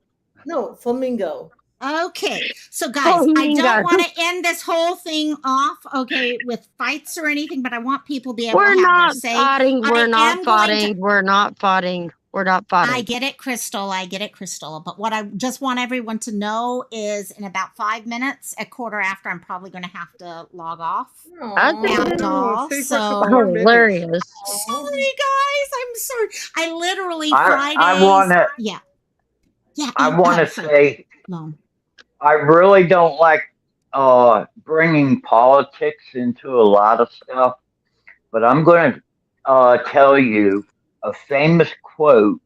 Speaker 4: No, flamingo.
Speaker 1: Okay, so guys, I
Speaker 6: Flamingo.
Speaker 1: don't want to end this whole thing off, okay, with fights or anything, but I want people to be able
Speaker 6: We're
Speaker 1: to have
Speaker 6: not
Speaker 1: their say.
Speaker 6: fighting.
Speaker 1: I
Speaker 6: We're
Speaker 1: am
Speaker 6: not
Speaker 1: going
Speaker 6: fighting.
Speaker 1: to-
Speaker 6: We're not fighting. We're not fighting.
Speaker 1: I get it, Crystal. But what I just want everyone to know is in about 5 minutes, a quarter after, I'm probably going to have to log off.
Speaker 6: I think
Speaker 1: And
Speaker 6: it's
Speaker 1: all,
Speaker 7: stay for a
Speaker 1: so
Speaker 7: couple more minutes.
Speaker 6: hilarious.
Speaker 1: sorry, guys. I'm sorry. I literally
Speaker 8: I
Speaker 1: Fridays.
Speaker 8: wanna-
Speaker 1: Yeah.
Speaker 8: I want to say
Speaker 1: Loan.
Speaker 8: I really don't like bringing politics into a lot of stuff, but I'm going to tell you a famous quote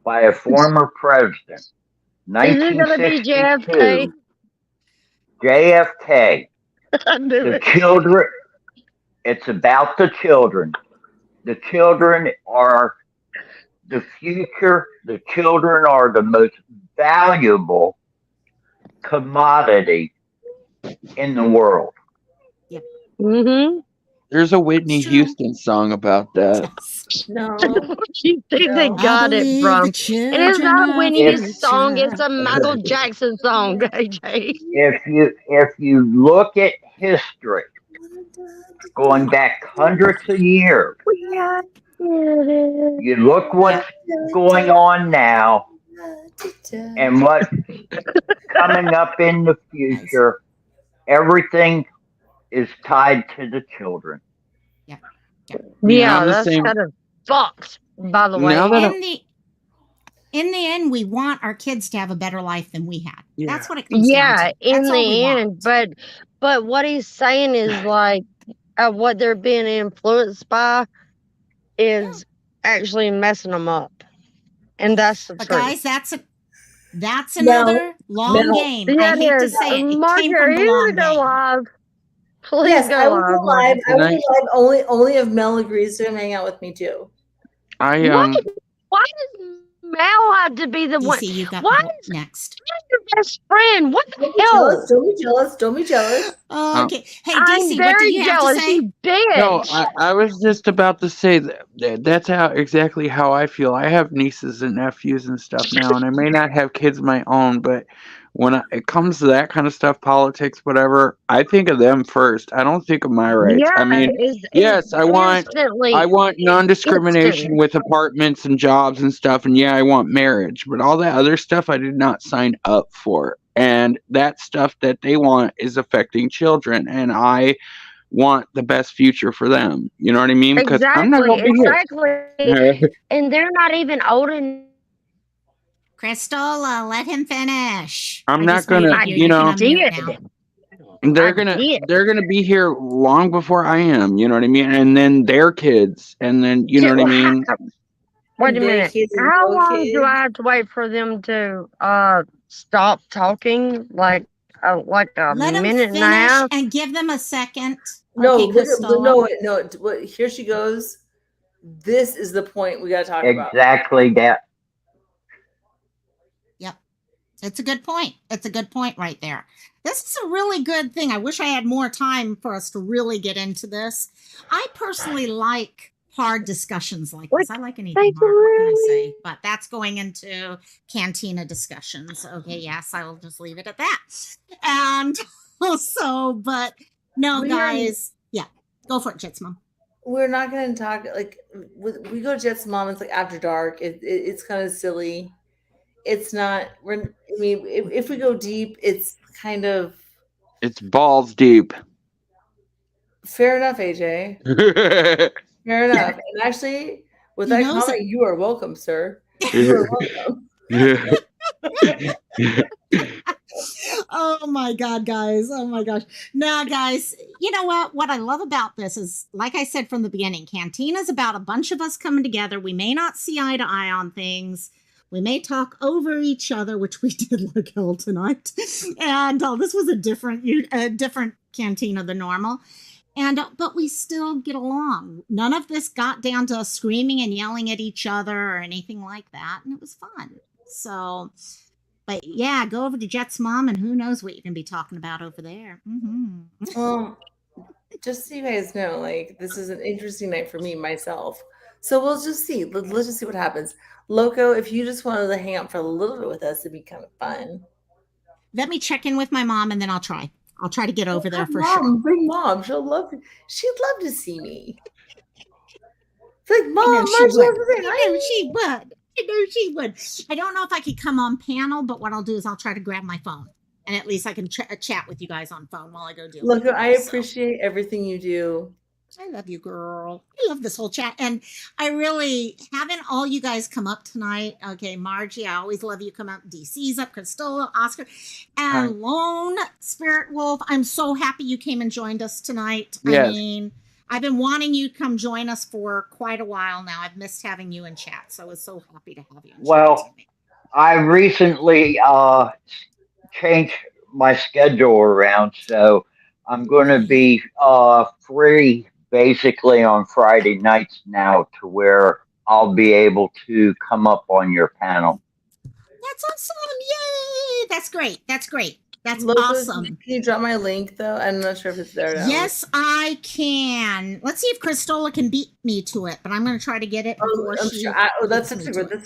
Speaker 8: by a former president,
Speaker 6: Is it gonna be
Speaker 8: 1962,
Speaker 6: JFK?
Speaker 8: JFK.
Speaker 6: I knew
Speaker 8: The
Speaker 6: it.
Speaker 8: children. It's about the children. The children are the future. The children are the most valuable commodity in the world.
Speaker 6: Mm-hmm.
Speaker 5: There's a Whitney
Speaker 1: It's true.
Speaker 5: Houston song about that.
Speaker 1: Yes.
Speaker 4: No,
Speaker 6: You think they
Speaker 4: no.
Speaker 1: I
Speaker 6: got it
Speaker 1: believe the
Speaker 6: from? It is
Speaker 1: children
Speaker 6: not
Speaker 1: are
Speaker 8: If
Speaker 6: Whitney's song.
Speaker 1: future.
Speaker 6: It's a Michael Jackson song, AJ.
Speaker 8: if you look at history, going back hundreds of years,
Speaker 6: We are it.
Speaker 8: you look
Speaker 1: Yeah.
Speaker 8: what's going on now and what's coming up in the
Speaker 1: Guys.
Speaker 8: future. Everything is tied to the children.
Speaker 1: Yeah. Yeah.
Speaker 5: Yeah,
Speaker 6: Yeah,
Speaker 5: I'm the
Speaker 6: that's
Speaker 5: same.
Speaker 6: kind of fucked, by the
Speaker 5: Now
Speaker 6: way.
Speaker 5: that
Speaker 1: In the end, we want our kids to have a better life than we had.
Speaker 5: yeah,
Speaker 1: That's what it comes down
Speaker 6: Yeah,
Speaker 1: to.
Speaker 6: in
Speaker 1: That's all we
Speaker 6: the
Speaker 1: want.
Speaker 6: end, but what he's saying is like what they're being influenced by
Speaker 1: Yeah.
Speaker 6: is actually messing them up, and that's the
Speaker 1: But
Speaker 6: truth.
Speaker 1: guys, that's
Speaker 4: Mel,
Speaker 1: another long
Speaker 4: Mel.
Speaker 1: game. I
Speaker 6: Yeah,
Speaker 1: hate
Speaker 6: it
Speaker 1: to
Speaker 6: is.
Speaker 1: say it. It
Speaker 6: Marjorie,
Speaker 1: came
Speaker 6: are
Speaker 1: from the
Speaker 6: you
Speaker 1: long
Speaker 6: gonna go
Speaker 1: game.
Speaker 6: live? Please
Speaker 4: Yes, I
Speaker 6: go
Speaker 4: will go
Speaker 6: live,
Speaker 4: live.
Speaker 6: Marjorie.
Speaker 4: I will
Speaker 5: and
Speaker 4: go live only if Mel agrees to come hang out with me too.
Speaker 5: I
Speaker 6: What? Why does Mel have to be the one?
Speaker 1: DC, you got
Speaker 6: Why
Speaker 1: the
Speaker 6: is
Speaker 1: next.
Speaker 6: your best friend? What the
Speaker 4: Don't be
Speaker 6: hell?
Speaker 4: jealous. Don't be jealous. Don't be jealous.
Speaker 1: Okay. Hey,
Speaker 6: I'm
Speaker 1: DC, what did
Speaker 6: very
Speaker 1: you have to
Speaker 6: jealous,
Speaker 1: say?
Speaker 6: you
Speaker 5: no,
Speaker 6: bitch.
Speaker 5: I was just about to say that's how exactly how I feel. I have nieces and nephews and stuff now, and I may not have kids of my own, but when it comes to that kind of stuff, politics, whatever, I think of them first. I don't think of my rights. I
Speaker 6: Yeah,
Speaker 5: mean,
Speaker 6: it's
Speaker 5: yes, I
Speaker 6: instantly,
Speaker 5: want non-discrimination
Speaker 6: instantly.
Speaker 5: with apartments and jobs and stuff, and yeah, I want marriage, but all that other stuff I did not sign up for. And that stuff that they want is affecting children, and I want the best future for them. You know what I mean? Because I'm not
Speaker 6: Exactly,
Speaker 5: gonna be
Speaker 6: exactly.
Speaker 5: here.
Speaker 6: And they're not even old enough.
Speaker 1: Cristola, let him finish.
Speaker 5: I'm
Speaker 1: I
Speaker 5: not
Speaker 1: just
Speaker 5: gonna,
Speaker 1: muted
Speaker 6: I
Speaker 1: you.
Speaker 5: you
Speaker 1: You can
Speaker 5: know,
Speaker 1: unmute
Speaker 6: did.
Speaker 1: now.
Speaker 6: I did.
Speaker 5: they're gonna be here long before I am. You know what I mean? And then their kids, and then you know what I mean.
Speaker 6: Wait
Speaker 4: And
Speaker 6: a
Speaker 4: their
Speaker 6: minute.
Speaker 4: kids and
Speaker 6: How
Speaker 4: your
Speaker 6: long do I
Speaker 4: kids.
Speaker 6: have to wait for them to stop talking? Like a
Speaker 1: Let him
Speaker 6: minute and a
Speaker 1: finish
Speaker 6: half?
Speaker 1: and give them a second.
Speaker 4: No,
Speaker 1: Okay, Cristola.
Speaker 4: no. Here she goes. This is the point we got to talk about.
Speaker 8: Exactly that.
Speaker 1: Yep. It's a good point. It's a good point right there. This is a really good thing. I wish I had more time for us to really get into this. I personally like hard discussions like this. I like anything hard. What can I say? But that's going into Cantina discussions. Okay, yes, I will just leave it at that. And so, but no, guys. Yeah, go for it, Jits Mom.
Speaker 4: We're not going to talk like we go to Jet's mom. It's like after dark. It's kind of silly. It's not. I mean, if we go deep, it's kind of
Speaker 5: It's balls deep.
Speaker 4: fair enough, AJ. Fair enough. And actually, with that comment, you are welcome, sir. You are welcome.
Speaker 1: Oh my God, guys. Oh my gosh. Now, guys, you know what? What I love about this is, like I said from the beginning, Cantina's about a bunch of us coming together. We may not see eye to eye on things. We may talk over each other, which we did like hell tonight. And this was a different Cantina than normal. And but we still get along. None of this got down to screaming and yelling at each other or anything like that. And it was fun. So, but yeah, go over to Jet's mom, and who knows what you can be talking about over there. Mm-hmm.
Speaker 4: Just so you guys know, like this is an interesting night for me myself. So we'll just see. Let's just see what happens. Loco, if you just wanted to hang out for a little bit with us, it'd be kind of fun.
Speaker 1: Let me check in with my mom, and then I'll try. I'll try to get over there for
Speaker 4: mom,
Speaker 1: sure.
Speaker 4: Bring mom. She'd love to see me. It's like, Mom,
Speaker 1: I know she would. I don't know if I could come on panel, but what I'll do is I'll try to grab my phone, and at least I can chat with you guys on phone while I go do.
Speaker 4: Look, I appreciate everything you do.
Speaker 1: I love you, girl. I love this whole chat. And I really, having all you guys come up tonight. Okay, Margie, I always love you come up. DC's up, Cristola, Oscar, and Hi. Lone Spirit Wolf. I'm so happy you came and joined us tonight. Yes. I mean, I've been wanting you to come join us for quite a while now. I've missed having you in chat. So I was so happy to have you in
Speaker 8: chat. I recently changed my schedule around. So I'm going to be free basically on Friday nights now, to where I'll be able to come up on your panel.
Speaker 1: That's awesome. Yay. That's great. That's great. That's
Speaker 4: Logo,
Speaker 1: awesome.
Speaker 4: can you drop my link though? I'm not sure if it's there now.
Speaker 1: Yes, I can. Let's see if Cristola can beat me to it, but I'm going to try to get it before
Speaker 4: I'm
Speaker 1: she.
Speaker 4: sure. That's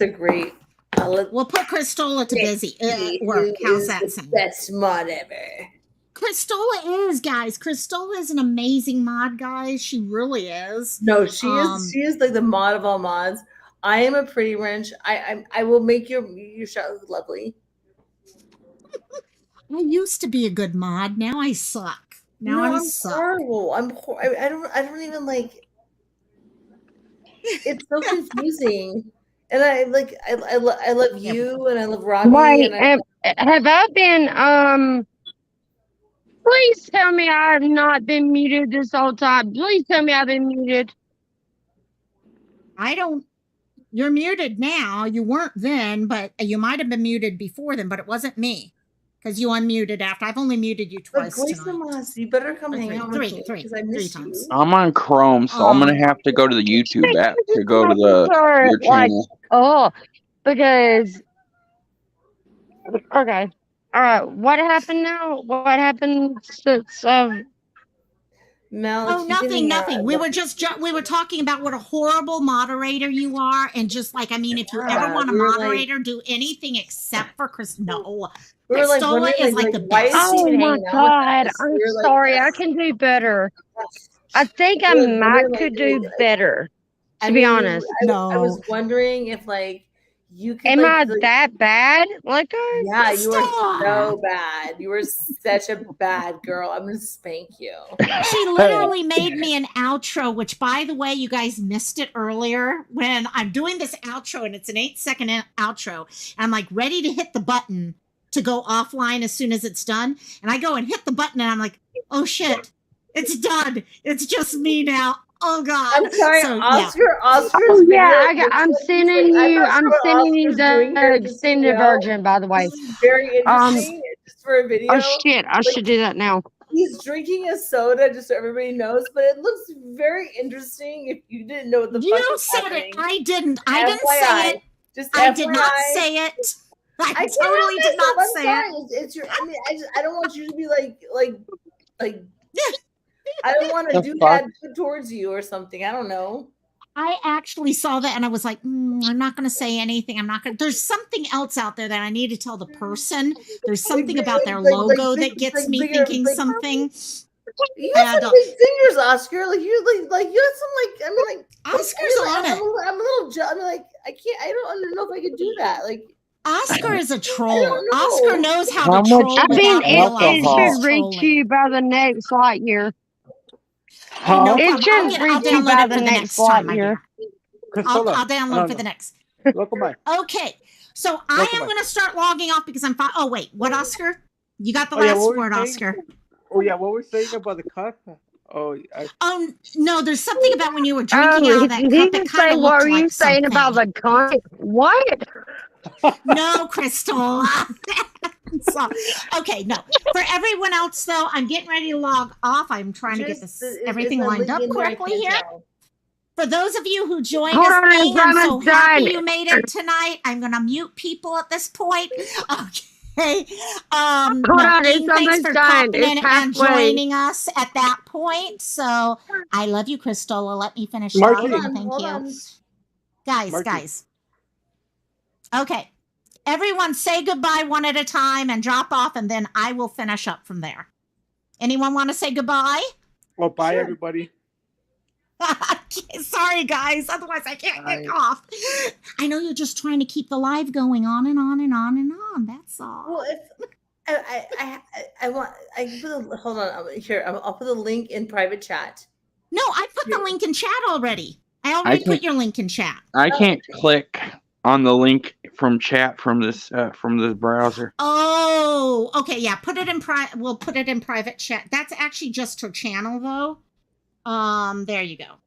Speaker 4: a great.
Speaker 1: We'll put Cristola to busy work. How's that sound?
Speaker 4: Best mod ever.
Speaker 1: Cristola is, guys. Cristola is an amazing mod, guys. She really is.
Speaker 4: No, she is. She is like the mod of all mods. I am a pretty wrench. I will make your shot look lovely.
Speaker 1: I used to be a good mod. Now I suck. I'm
Speaker 4: horrible. I don't even like. It's so confusing. And I love you and I love Robbie.
Speaker 6: Wait,
Speaker 4: and
Speaker 6: have I been please tell me I have not been muted this whole time. Please tell me I've been muted.
Speaker 1: You're muted now. You weren't then, but you might have been muted before then, but it wasn't me. Because you unmuted after. I've only muted you twice tonight.
Speaker 4: You better come hang out with me.
Speaker 1: Three times.
Speaker 5: I'm on Chrome, so I'm gonna have to go to the YouTube app to go to your channel.
Speaker 6: Because okay. All right. What happened now? What happened since
Speaker 4: Mel,
Speaker 1: nothing. We were talking about what a horrible moderator you are, and just like if you ever want a moderator, do anything except for Chris. No, Cristola is like the best.
Speaker 6: Oh my God! I'm sorry. I can do better. I think I could do better. To be honest,
Speaker 4: I was wondering if you could.
Speaker 6: Am I that bad?
Speaker 4: Yeah, you are so bad. You were such a bad girl. I'm gonna spank you.
Speaker 1: She literally made me an outro, which, by the way, you guys missed it earlier when I'm doing this outro, and it's an 8-second outro. And I'm ready to hit the button to go offline as soon as it's done. And I go and hit the button, and I'm like, oh shit, it's done. It's just me now. Oh God!
Speaker 4: I'm sorry, Oscar.
Speaker 6: I'm sending you the extended version. By the way,
Speaker 4: very interesting. Just for a video.
Speaker 6: Oh shit! I should do that now.
Speaker 4: He's drinking a soda, just so everybody knows, but it looks very interesting. If you didn't know what the fuck was happening.
Speaker 1: I didn't say it. I did not say it. I totally did not say it.
Speaker 4: It's your. I don't want you to be like. I don't want to do that towards you or something. I don't know.
Speaker 1: I actually saw that and I was like, I'm not going to say anything. I'm not going to. There's something else out there that I need to tell the person. There's something about their logo that gets me thinking something.
Speaker 4: You have some big fingers, Oscar. You have some
Speaker 1: Oscar's on it.
Speaker 4: I'm a little. I can't. I don't know if I could do that.
Speaker 1: Oscar is a troll. Oscar knows how to troll.
Speaker 6: It should reach you by the next light year. It should reach you by the next light year.
Speaker 1: I'll download for the next. Okay, so I am going to start logging off because I'm. Oh wait, what, Oscar? You got the last word, Oscar.
Speaker 7: Oh yeah, what were we saying about the cup? Oh
Speaker 1: no, there's something about when you were drinking out of that cup. It kind of looked
Speaker 6: what were you saying about the cup? What?
Speaker 1: No, Crystal. So, okay, no. For everyone else, though, I'm getting ready to log off. I'm trying to get everything lined up correctly here. For those of you who joined us, I'm so happy you made it tonight. I'm going to mute people at this point. Okay. Thanks for coming in and joining us at that point. So I love you, Cristola. Let me finish off. Thank you. Guys. Okay. Everyone say goodbye one at a time and drop off, and then I will finish up from there. Anyone want to say goodbye?
Speaker 7: Well, bye, everybody.
Speaker 1: Sorry, guys. Otherwise, I can't get off. I know you're just trying to keep the live going on and on and on and on. That's all.
Speaker 4: Well, hold on here. I'll put the link in private chat.
Speaker 1: No, I put the link in chat already. I already put your link in chat.
Speaker 5: I can't click on the link from chat from this browser.
Speaker 1: Oh, okay, yeah. Put it in We'll put it in private chat. That's actually just her channel, though. There you go.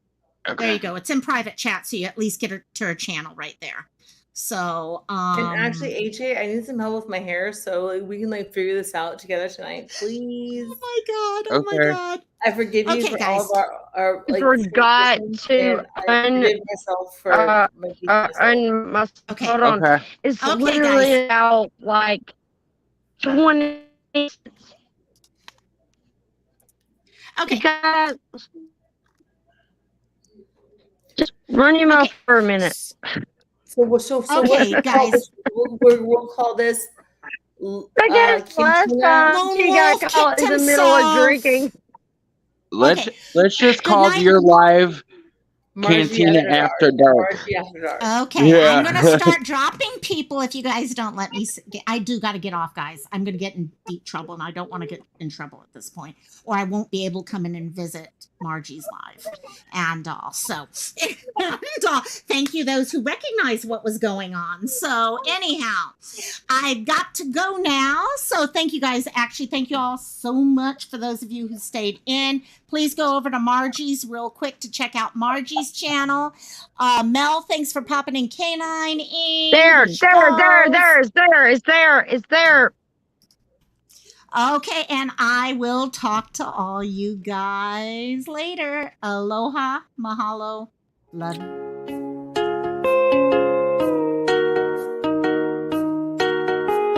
Speaker 1: Okay. There you go. It's in private chat, so you at least get her to her channel right there. So,
Speaker 4: and actually, AJ, I need some help with my hair, so we can figure this out together tonight, please.
Speaker 1: Oh my god! Oh my god!
Speaker 4: I forgive you for
Speaker 1: guys.
Speaker 4: all of our
Speaker 6: forgot to
Speaker 4: forgive myself for
Speaker 6: hold on. It's literally about 20
Speaker 1: Okay.
Speaker 6: You guys, just run your mouth for a minute.
Speaker 4: So what should
Speaker 1: Okay,
Speaker 4: we call
Speaker 1: guys.
Speaker 4: this? We'll call this
Speaker 6: I guess last
Speaker 4: Cantina.
Speaker 6: time
Speaker 1: Lone
Speaker 6: she
Speaker 1: Wolf
Speaker 6: got caught
Speaker 1: kicked
Speaker 6: in the middle of
Speaker 1: himself.
Speaker 6: drinking.
Speaker 5: Let's
Speaker 1: Okay.
Speaker 5: let's just
Speaker 1: Good
Speaker 5: call
Speaker 1: night.
Speaker 5: your live
Speaker 4: Margie
Speaker 5: Cantina
Speaker 4: After
Speaker 5: After Dark.
Speaker 4: Margie After Dark.
Speaker 1: Okay, I'm
Speaker 5: Yeah.
Speaker 1: gonna start dropping people if you guys don't let me. I do got to get off, guys. I'm gonna get in deep trouble, and I don't want to get in trouble at this point, or I won't be able to come in and visit Margie's live. And so, thank you those who recognize what was going on. So anyhow, I've got to go now. So thank you guys. Actually, thank you all so much for those of you who stayed in. Please go over to Margie's real quick to check out Margie's channel. Mel, thanks for popping in Canine.
Speaker 6: There. It's there.
Speaker 1: Okay, and I will talk to all you guys later. Aloha, mahalo, love you.